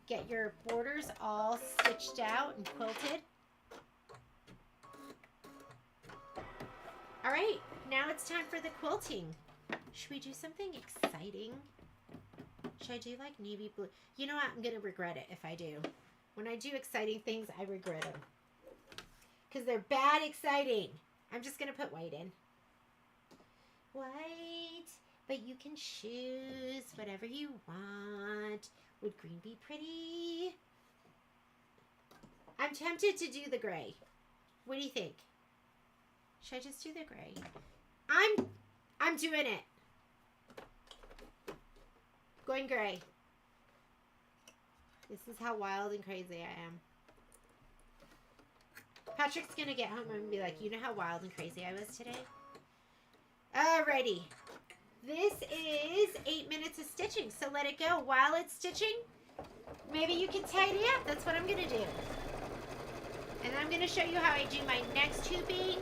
get your borders all stitched out and quilted. All right, now it's time for the quilting. Should we do something exciting? Should I do like navy blue? You know what? I'm going to regret it if I do. When I do exciting things, I regret them. Because they're bad exciting. I'm just going to put white in. White. But you can choose whatever you want. Would green be pretty? I'm tempted to do the gray. What do you think? Should I just do the gray? I'm doing it. Going gray. This is how wild and crazy I am. Patrick's gonna get home and be like, you know how wild and crazy I was today? Alrighty. This is 8 minutes of stitching, so let it go. While it's stitching, maybe you can tidy up. That's what I'm gonna do. And I'm gonna show you how I do my next hooping.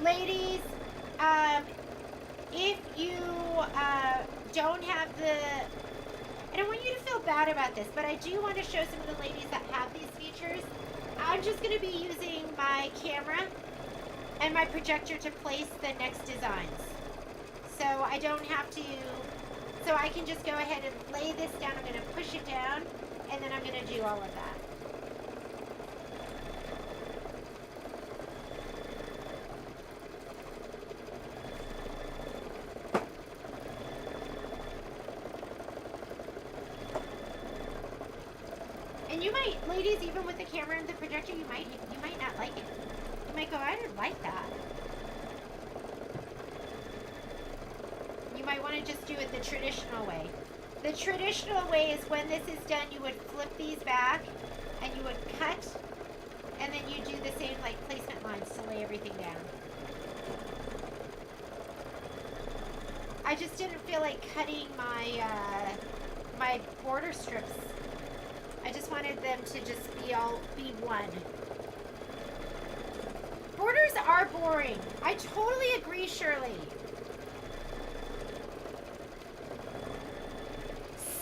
Ladies, if you don't have the... I don't want you to feel bad about this, but I do want to show some of the ladies that have these features. I'm just going to be using my camera and my projector to place the next designs. So I don't have to, so I can just go ahead and lay this down. I'm going to push it down, and then I'm going to do all of that. And you might, ladies, even with the camera and the projector, you might not like it. You might go, I didn't like that. You might want to just do it the traditional way. The traditional way is when this is done, you would flip these back and you would cut, and then you do the same like placement lines to lay everything down. I just didn't feel like cutting my my border strips. I just wanted them to just be one. Borders are boring. I totally agree, Shirley.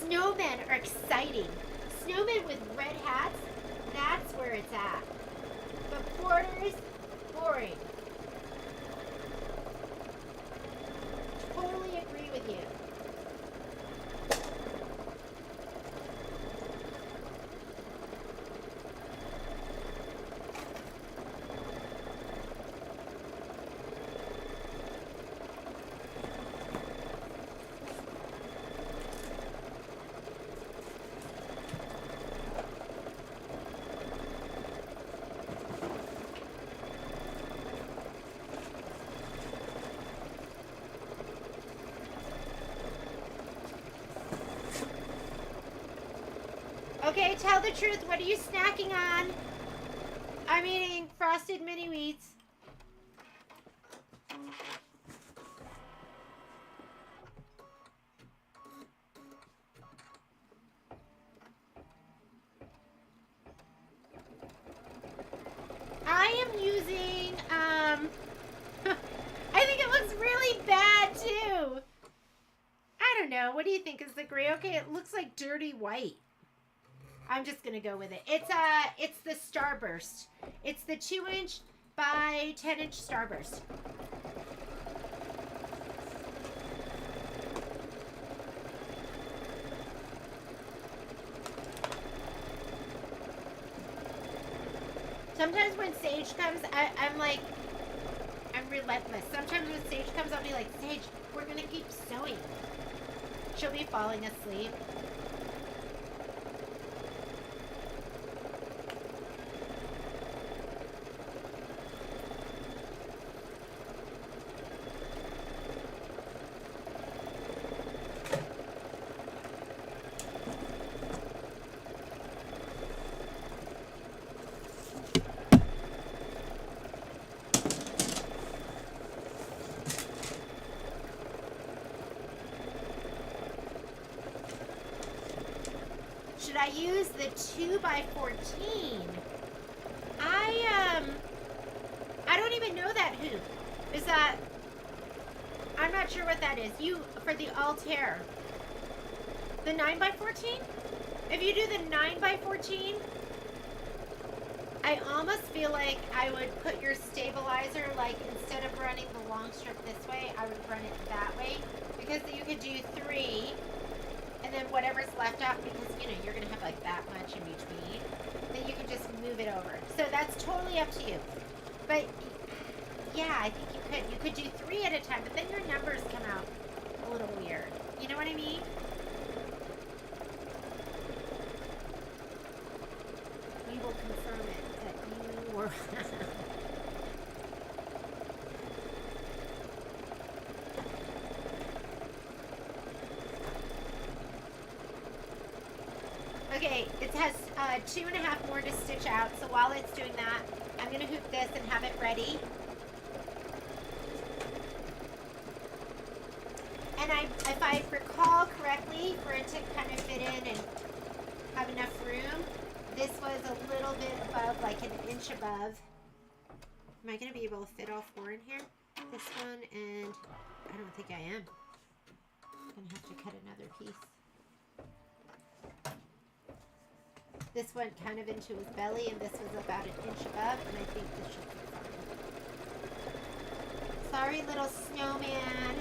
Snowmen are exciting. Snowmen with red hats, that's where it's at. But borders, boring. Totally agree with you. Okay, tell the truth. What are you snacking on? I'm eating frosted mini wheats. I am using, I think it looks really bad too. I don't know. What do you think is the gray? Okay, it looks like dirty white. I'm just gonna go with it. It's the Starburst. It's the 2-inch by 10-inch Starburst. Sometimes when Sage comes, I'm relentless. Sometimes when Sage comes, I'll be like, Sage, we're gonna keep sewing. She'll be falling asleep. Should I use the 2x14? I don't even know that hoop. Is that, I'm not sure what that is. For the Altair. The 9x14? If you do the 9x14, I almost feel like I would put your stabilizer, like instead of running the long strip this way, I would run it that way. Because you could do 3, and then whatever's left out, because you're gonna have like that much in between, then you can just move it over. So that's totally up to you. But yeah, I think you could do 3 at a time, but then your numbers come out a little weird. You know what I mean? We will confirm it that you were. Okay, it has 2.5 more to stitch out, so while it's doing that, I'm going to hoop this and have it ready. And if I recall correctly, for it to kind of fit in and have enough room, this was a little bit above, like an inch above. Am I going to be able to fit all 4 in here? This one, and I don't think I am. I'm going to have to cut another piece. This went kind of into his belly, and this was about an inch above, and I think this should be fine. Sorry, little snowman.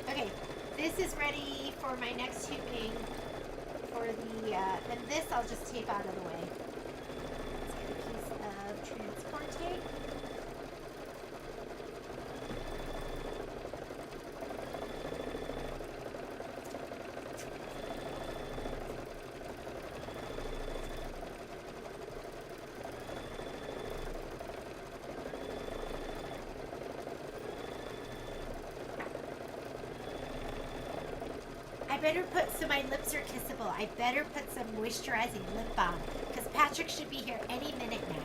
Okay, this is ready for my next hooping. then this I'll just tape out of the way. Let's get a piece of transport tape. I better put, so my lips are kissable, I better put some moisturizing lip balm because Patrick should be here any minute now.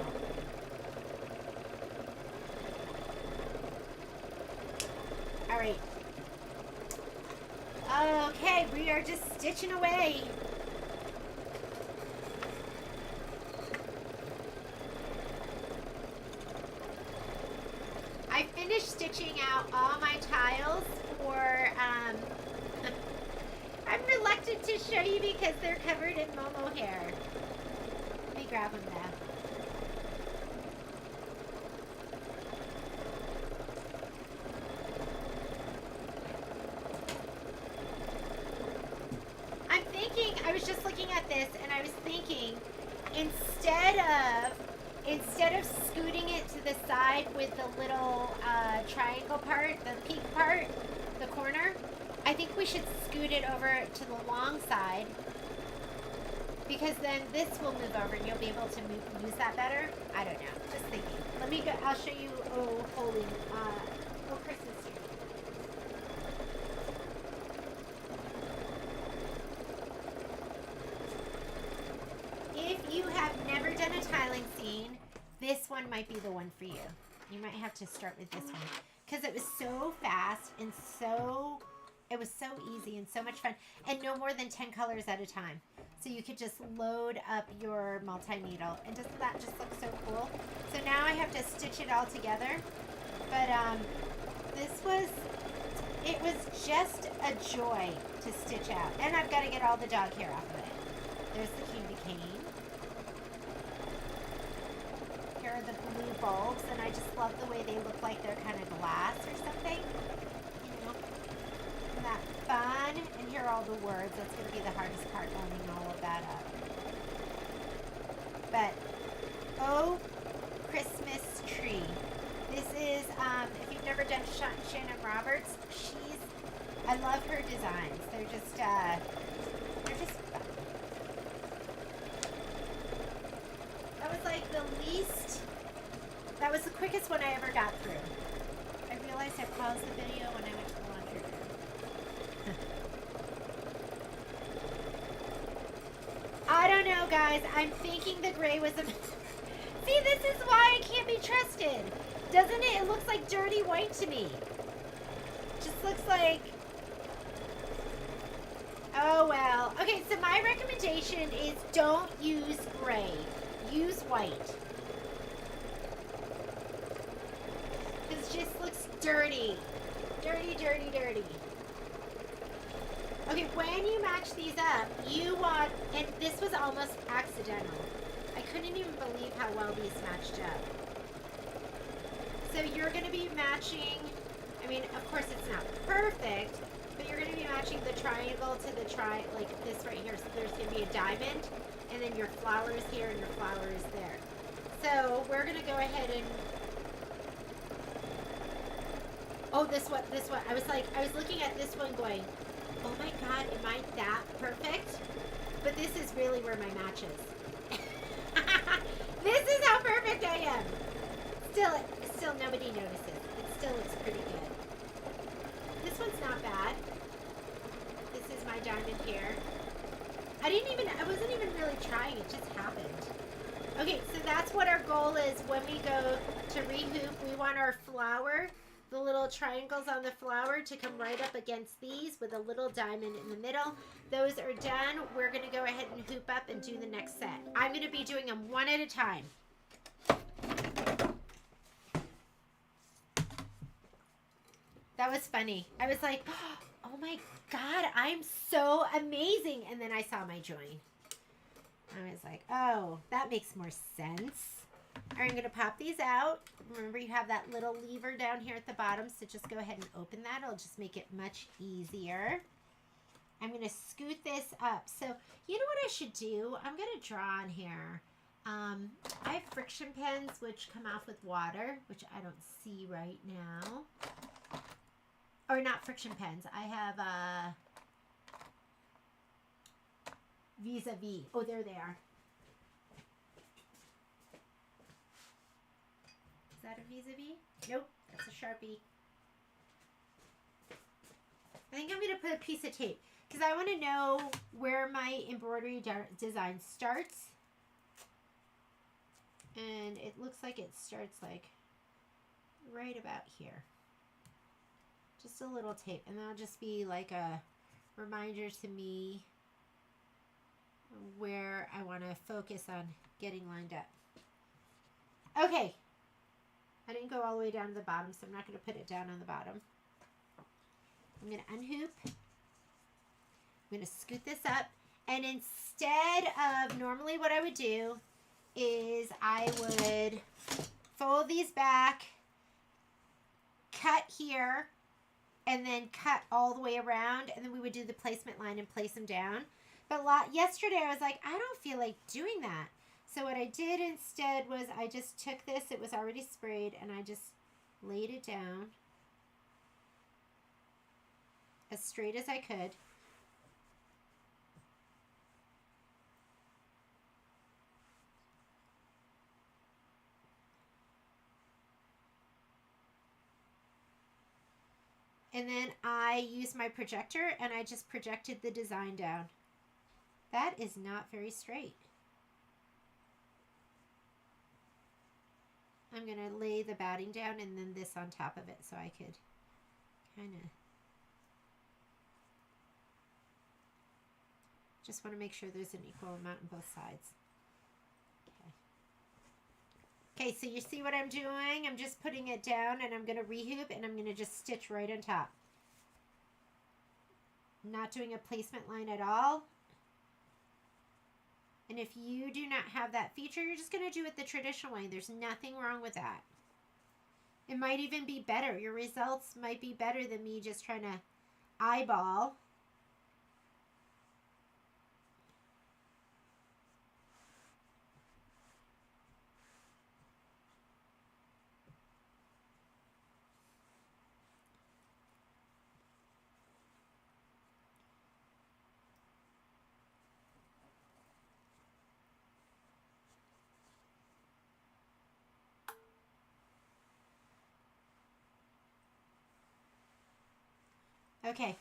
All right. Okay, we are just stitching away. I finished stitching out all my tiles for, I'm reluctant to show you because they're covered in Momo hair. Let me grab them now. I'm thinking, I was just looking at this and I was thinking, instead of scooting it to the side with the little triangle part, the peak part, the corner, I think we should scoot it over to the long side because then this will move over and you'll be able to use that better. I don't know. Just thinking. Let me go. I'll show you. Oh, holy. Christmas tree. If you have never done a tiling scene, this one might be the one for you. You might have to start with this one because it was so fast and it was so easy and so much fun, and no more than 10 colors at a time. So you could just load up your multi-needle, and doesn't that just look so cool? So now I have to stitch it all together, but it was just a joy to stitch out. And I've got to get all the dog hair off of it. There's the candy cane. Here are the blue bulbs, and I just love the way they look like they're kind of glass or something. That fun, and here are all the words. That's going to be the hardest part, lining all of that up. But oh, Christmas tree. This is if you've never done Shannon Roberts, I love her designs. They're just fun. That was like that was the quickest one I ever got through. I realized I paused the video when I went to the laundry room. I don't know, guys. I'm thinking the gray was a... See, this is why it can't be trusted. Doesn't it? It looks like dirty white to me. Just looks like... Oh, well. Okay, so my recommendation is don't use gray. Use white. Because it just looks dirty. Dirty, dirty, dirty. Okay, when you match these up, you want, and this was almost accidental. I couldn't even believe how well these matched up. So you're going to be matching, I mean, of course it's not perfect, but you're going to be matching the triangle to the like this right here. So there's going to be a diamond, and then your flowers here and your flowers there. So we're going to go ahead and, oh, this one. I was looking at this one going, oh my God, am I that perfect? But this is really where my match is. This is how perfect I am. Still nobody notices. It still looks pretty good. This one's not bad. This is my diamond here. I wasn't even really trying, it just happened. Okay, so that's what our goal is when we go to rehoop. We want our flower, the little triangles on the flower, to come right up against these with a little diamond in the middle. Those are done. We're going to go ahead and hoop up and do the next set. I'm going to be doing them one at a time. That was funny. I was like, oh my God, I'm so amazing. And then I saw my join. I was like, oh, that makes more sense. All right, I'm going to pop these out. Remember, you have that little lever down here at the bottom, so just go ahead and open that. It'll just make it much easier. I'm going to scoot this up. So you know what I should do? I'm going to draw on here. I have friction pens which come off with water, which I don't see right now. Or not friction pens. I have vis-a-vis. Oh, there they are. Is that a vis-a-vis? Nope, that's a Sharpie. I think I'm going to put a piece of tape because I want to know where my embroidery design starts. And it looks like it starts like right about here. Just a little tape. And that'll just be like a reminder to me where I want to focus on getting lined up. Okay. I didn't go all the way down to the bottom, so I'm not going to put it down on the bottom. I'm going to unhoop. I'm going to scoot this up. And instead of normally what I would do is I would fold these back, cut here, and then cut all the way around, and then we would do the placement line and place them down. But yesterday I was like, I don't feel like doing that. So what I did instead was I just took this, it was already sprayed, and I just laid it down as straight as I could. And then I used my projector and I just projected the design down. That is not very straight. I'm going to lay the batting down and then this on top of it so I could kind of just want to make sure there's an equal amount on both sides. Okay, so you see what I'm doing? I'm just putting it down and I'm going to rehoop and I'm going to just stitch right on top. Not doing a placement line at all. And if you do not have that feature, you're just going to do it the traditional way. There's nothing wrong with that. It might even be better. Your results might be better than me just trying to eyeball. Okay.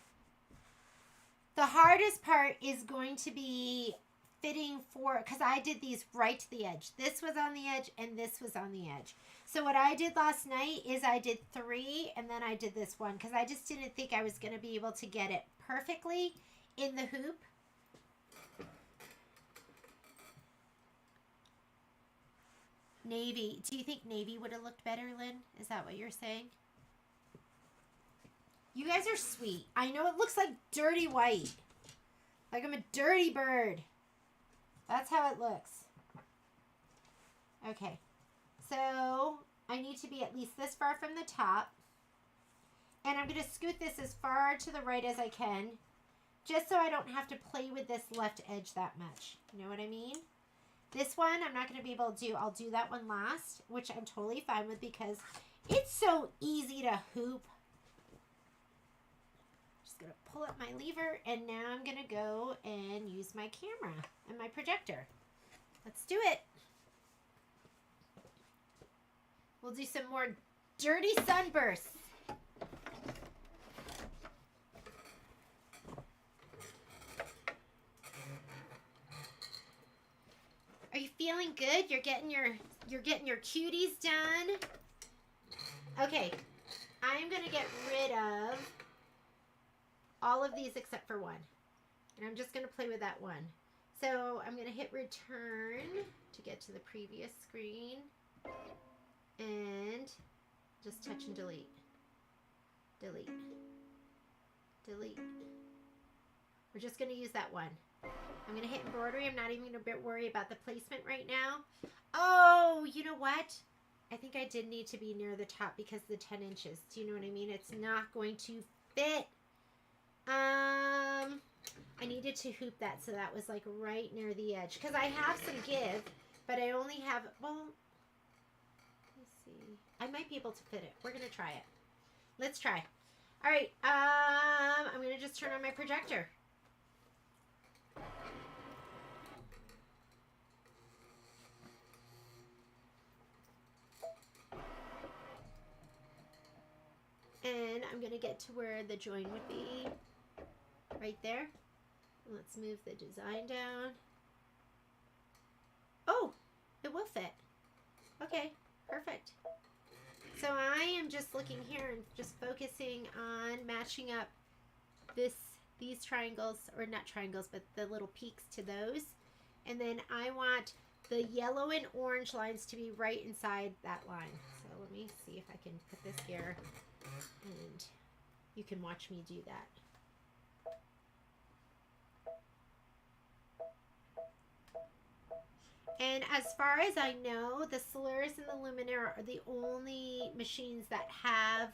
The hardest part is going to be fitting for, because I did these right to the edge. This was on the edge and this was on the edge. So what I did last night is I did 3 and then I did this one because I just didn't think I was going to be able to get it perfectly in the hoop. Navy. Do you think navy would have looked better, Lynn? Is that what you're saying? You guys are sweet. I know it looks like dirty white. Like I'm a dirty bird. That's how it looks. Okay. So I need to be at least this far from the top. And I'm going to scoot this as far to the right as I can. Just so I don't have to play with this left edge that much. You know what I mean? This one I'm not going to be able to do. I'll do that one last. Which I'm totally fine with because it's so easy to hoop. Gonna pull up my lever and now I'm gonna go and use my camera and my projector. Let's do it. We'll do some more dirty sunbursts. Are you feeling good? You're getting your cuties done. Okay, I'm gonna get rid of all of these except for one. And I'm just going to play with that one. So I'm going to hit return to get to the previous screen. And just touch and delete. Delete. Delete. We're just going to use that one. I'm going to hit embroidery. I'm not even going to worry about the placement right now. Oh, you know what? I think I did need to be near the top because the 10 inches. Do you know what I mean? It's not going to fit. I needed to hoop that so that was like right near the edge. Because I have some give, but I only have, well, let's see. I might be able to fit it. We're going to try it. Let's try. All right. I'm going to just turn on my projector. And I'm going to get to where the join would be. Right there. Let's move the design down. Oh, it will fit. Okay, perfect. So I am just looking here and just focusing on matching up these triangles, or not triangles, but the little peaks to those. And then I want the yellow and orange lines to be right inside that line. So let me see if I can put this here and you can watch me do that. And as far as I know, the Solaris and the Luminaire are the only machines that have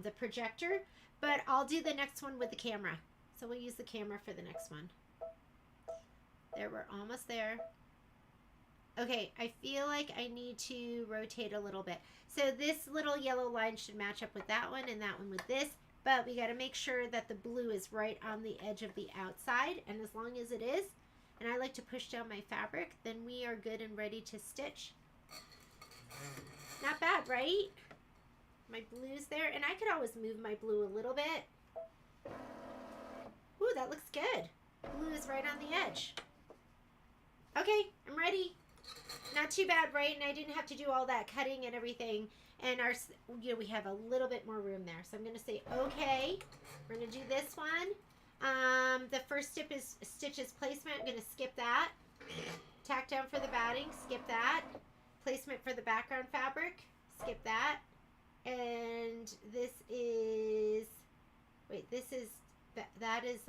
the projector, but I'll do the next one with the camera. So we'll use the camera for the next one. There, we're almost there. Okay, I feel like I need to rotate a little bit. So this little yellow line should match up with that one and that one with this, but we got to make sure that the blue is right on the edge of the outside, and as long as it is, and I like to push down my fabric, then we are good and ready to stitch. Not bad, right? My blue's there, and I could always move my blue a little bit. Ooh, that looks good. Blue is right on the edge. Okay, I'm ready. Not too bad, right? And I didn't have to do all that cutting and everything. And our, you know, we have a little bit more room there. So I'm going to say, okay, we're going to do this one. The first stitch is placement. I'm going to skip that. Tack down for the batting, skip that. Placement for the background fabric, skip that. And this is, wait, this is, that is,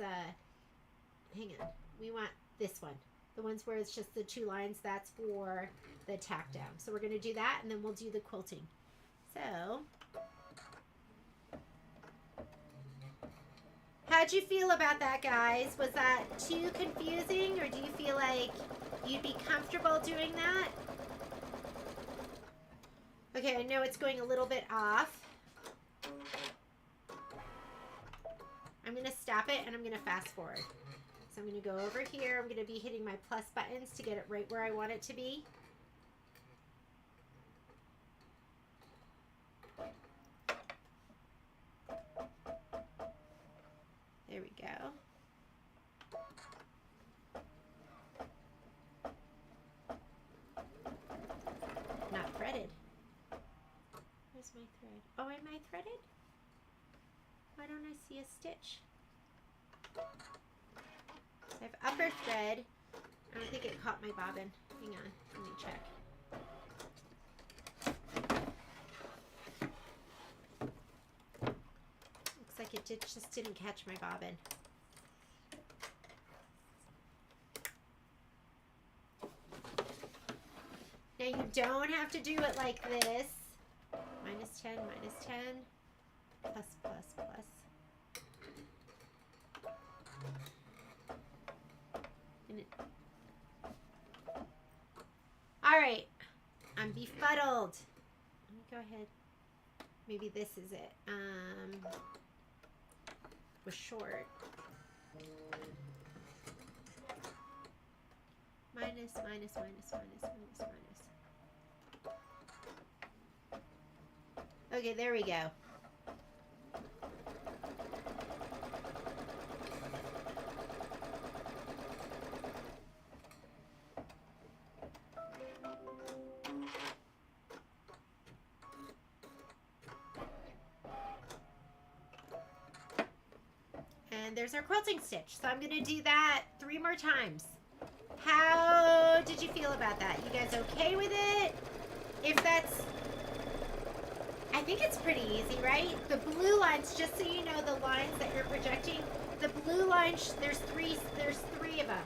hang on. We want this one. The ones where it's just the two lines, that's for the tack down. So we're going to do that, and then we'll do the quilting. So, how'd you feel about that, guys? Was that too confusing, or do you feel like you'd be comfortable doing that? Okay, I know it's going a little bit off. I'm going to stop it, and I'm going to fast forward. So I'm going to go over here. I'm going to be hitting my plus buttons to get it right where I want it to be. There we go. Not threaded. Where's my thread? Oh, am I threaded? Why don't I see a stitch? I have upper thread. I don't think it caught my bobbin. Hang on, let me check. Looks like it just didn't catch my bobbin. Now you don't have to do it like this. Minus 10, minus 10, plus, plus, plus. All right, I'm befuddled. Let me go ahead. Maybe this is it. Was short. Minus, minus, minus, minus, minus, minus. Okay, there we go. And there's our quilting stitch. So I'm going to do that 3 more times. How did you feel about that? You guys okay with it? If that's, I think it's pretty easy, right? The blue lines, just so you know, the lines that you're projecting, the blue lines, there's three of them.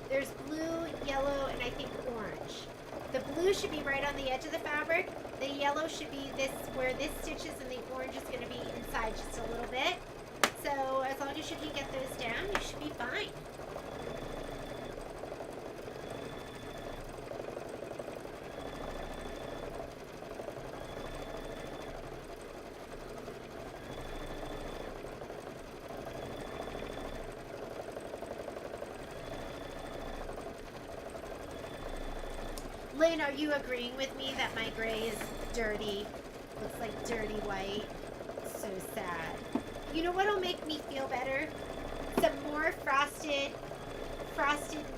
There's blue, yellow, and I think orange. The blue should be right on the edge of the fabric. The yellow should be this, where this stitch is, and the orange is going to be inside just a little bit. So as long as you can get those down, you should be fine. Lynn, are you agreeing with me that my gray is dirty? Looks like dirty white. So sad. You know what'll make me feel better? Some more frosted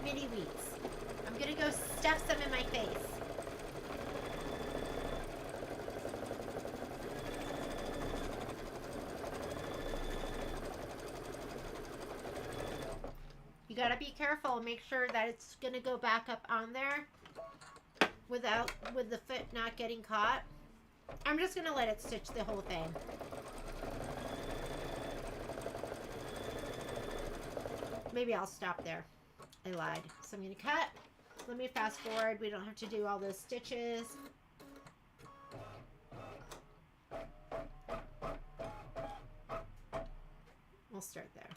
mini wheats. I'm gonna go stuff some in my face. You gotta be careful. Make sure that it's gonna go back up on there with the foot not getting caught. I'm just gonna let it stitch the whole thing. Maybe I'll stop there. I lied. So I'm gonna cut. Let me fast forward. We don't have to do all those stitches. We'll start there.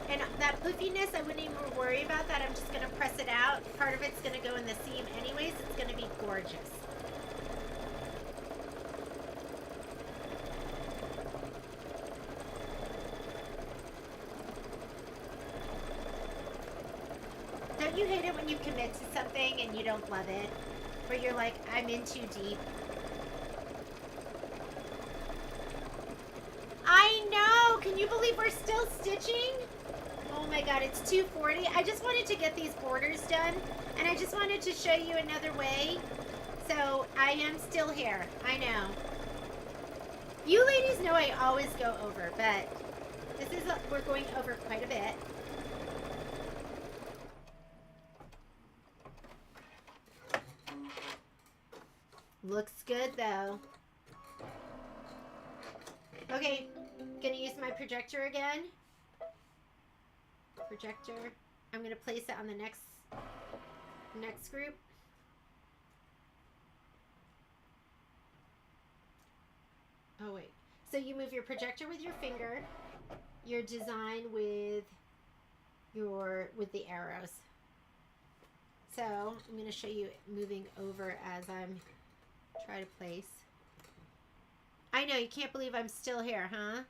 And that poofiness, I wouldn't even worry about that. I'm just going to press it out. Part of it's going to go in the seam anyways. It's going to be gorgeous. Don't you hate it when you commit to something and you don't love it? Where you're like, I'm in too deep. I know! Can you believe we're still stitching? Oh my god, it's 2:40. I just wanted to get these borders done, and I just wanted to show you another way. So, I am still here. I know. You ladies know I always go over, but we're going over quite a bit. Looks good, though. Okay, gonna use my projector again. Projector. I'm gonna place it on the next group. Oh wait. So you move your projector with your finger, your design with the arrows. So I'm gonna show you moving over as I'm trying to place. I know, you can't believe I'm still here, huh?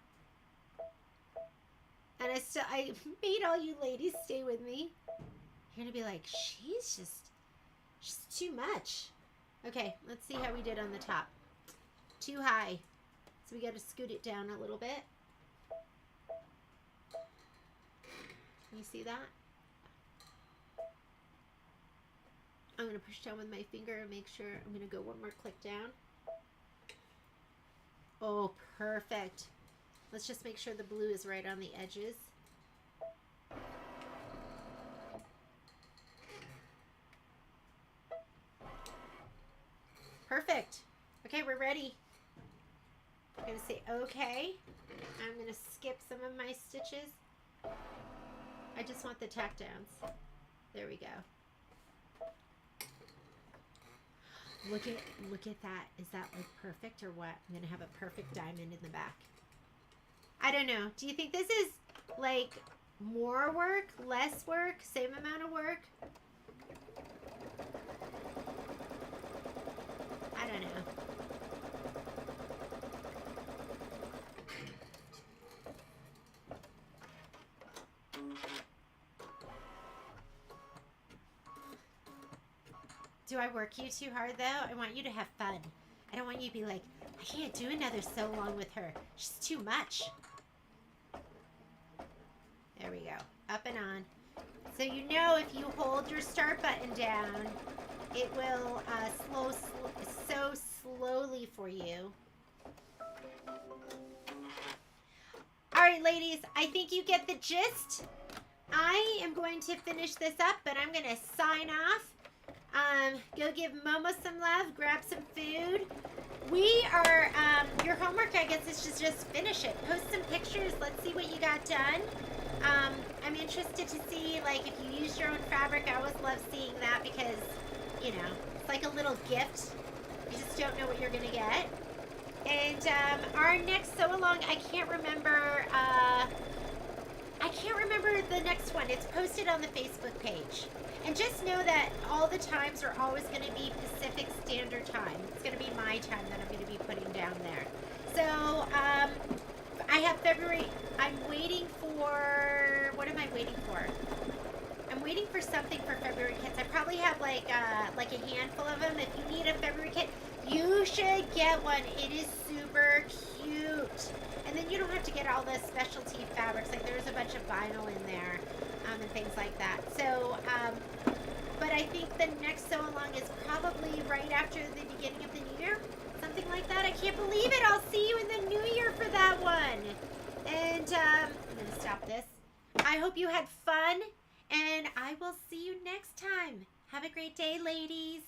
And I made all you ladies stay with me. You're gonna be like, she's too much. Okay, let's see how we did on the top. Too high. So we gotta scoot it down a little bit. You see that? I'm gonna push down with my finger and make sure. I'm gonna go one more click down. Oh, perfect. Let's just make sure the blue is right on the edges. Perfect. Okay, we're ready. I'm going to say okay. I'm going to skip some of my stitches. I just want the tack downs. There we go. Look at that. Is that like perfect or what? I'm going to have a perfect diamond in the back. I don't know. Do you think this is like more work, less work, same amount of work? I don't know. Do I work you too hard though? I want you to have fun. I don't want you to be like, I can't do another so long with her. She's too much. There we go. Up and on. So you know if you hold your start button down, it will sew slowly for you. Alright ladies, I think you get the gist. I am going to finish this up, but I'm going to sign off. Go give Momo some love, grab some food. We are, your homework, I guess, is to just finish it. Post some pictures. Let's see what you got done. I'm interested to see, like, if you use your own fabric. I always love seeing that because, you know, it's like a little gift. You just don't know what you're going to get. And our next sew along, I can't remember the next one. It's posted on the Facebook page. And just know that all the times are always going to be Pacific Standard Time. It's going to be my time that I'm going to be putting down there. So, I have February. I'm waiting for, what am I waiting for? I'm waiting for something for February kits. I probably have like a handful of them. If you need a February kit, you should get one. It is super cute. And then you don't have to get all the specialty fabrics. Like there's a bunch of vinyl in there and things like that. So, but I think the next sew along is probably right after the beginning of the new year. Something like that. I can't believe it. I'll see you in the new year for that one. And I'm going to stop this. I hope you had fun. And I will see you next time. Have a great day, ladies.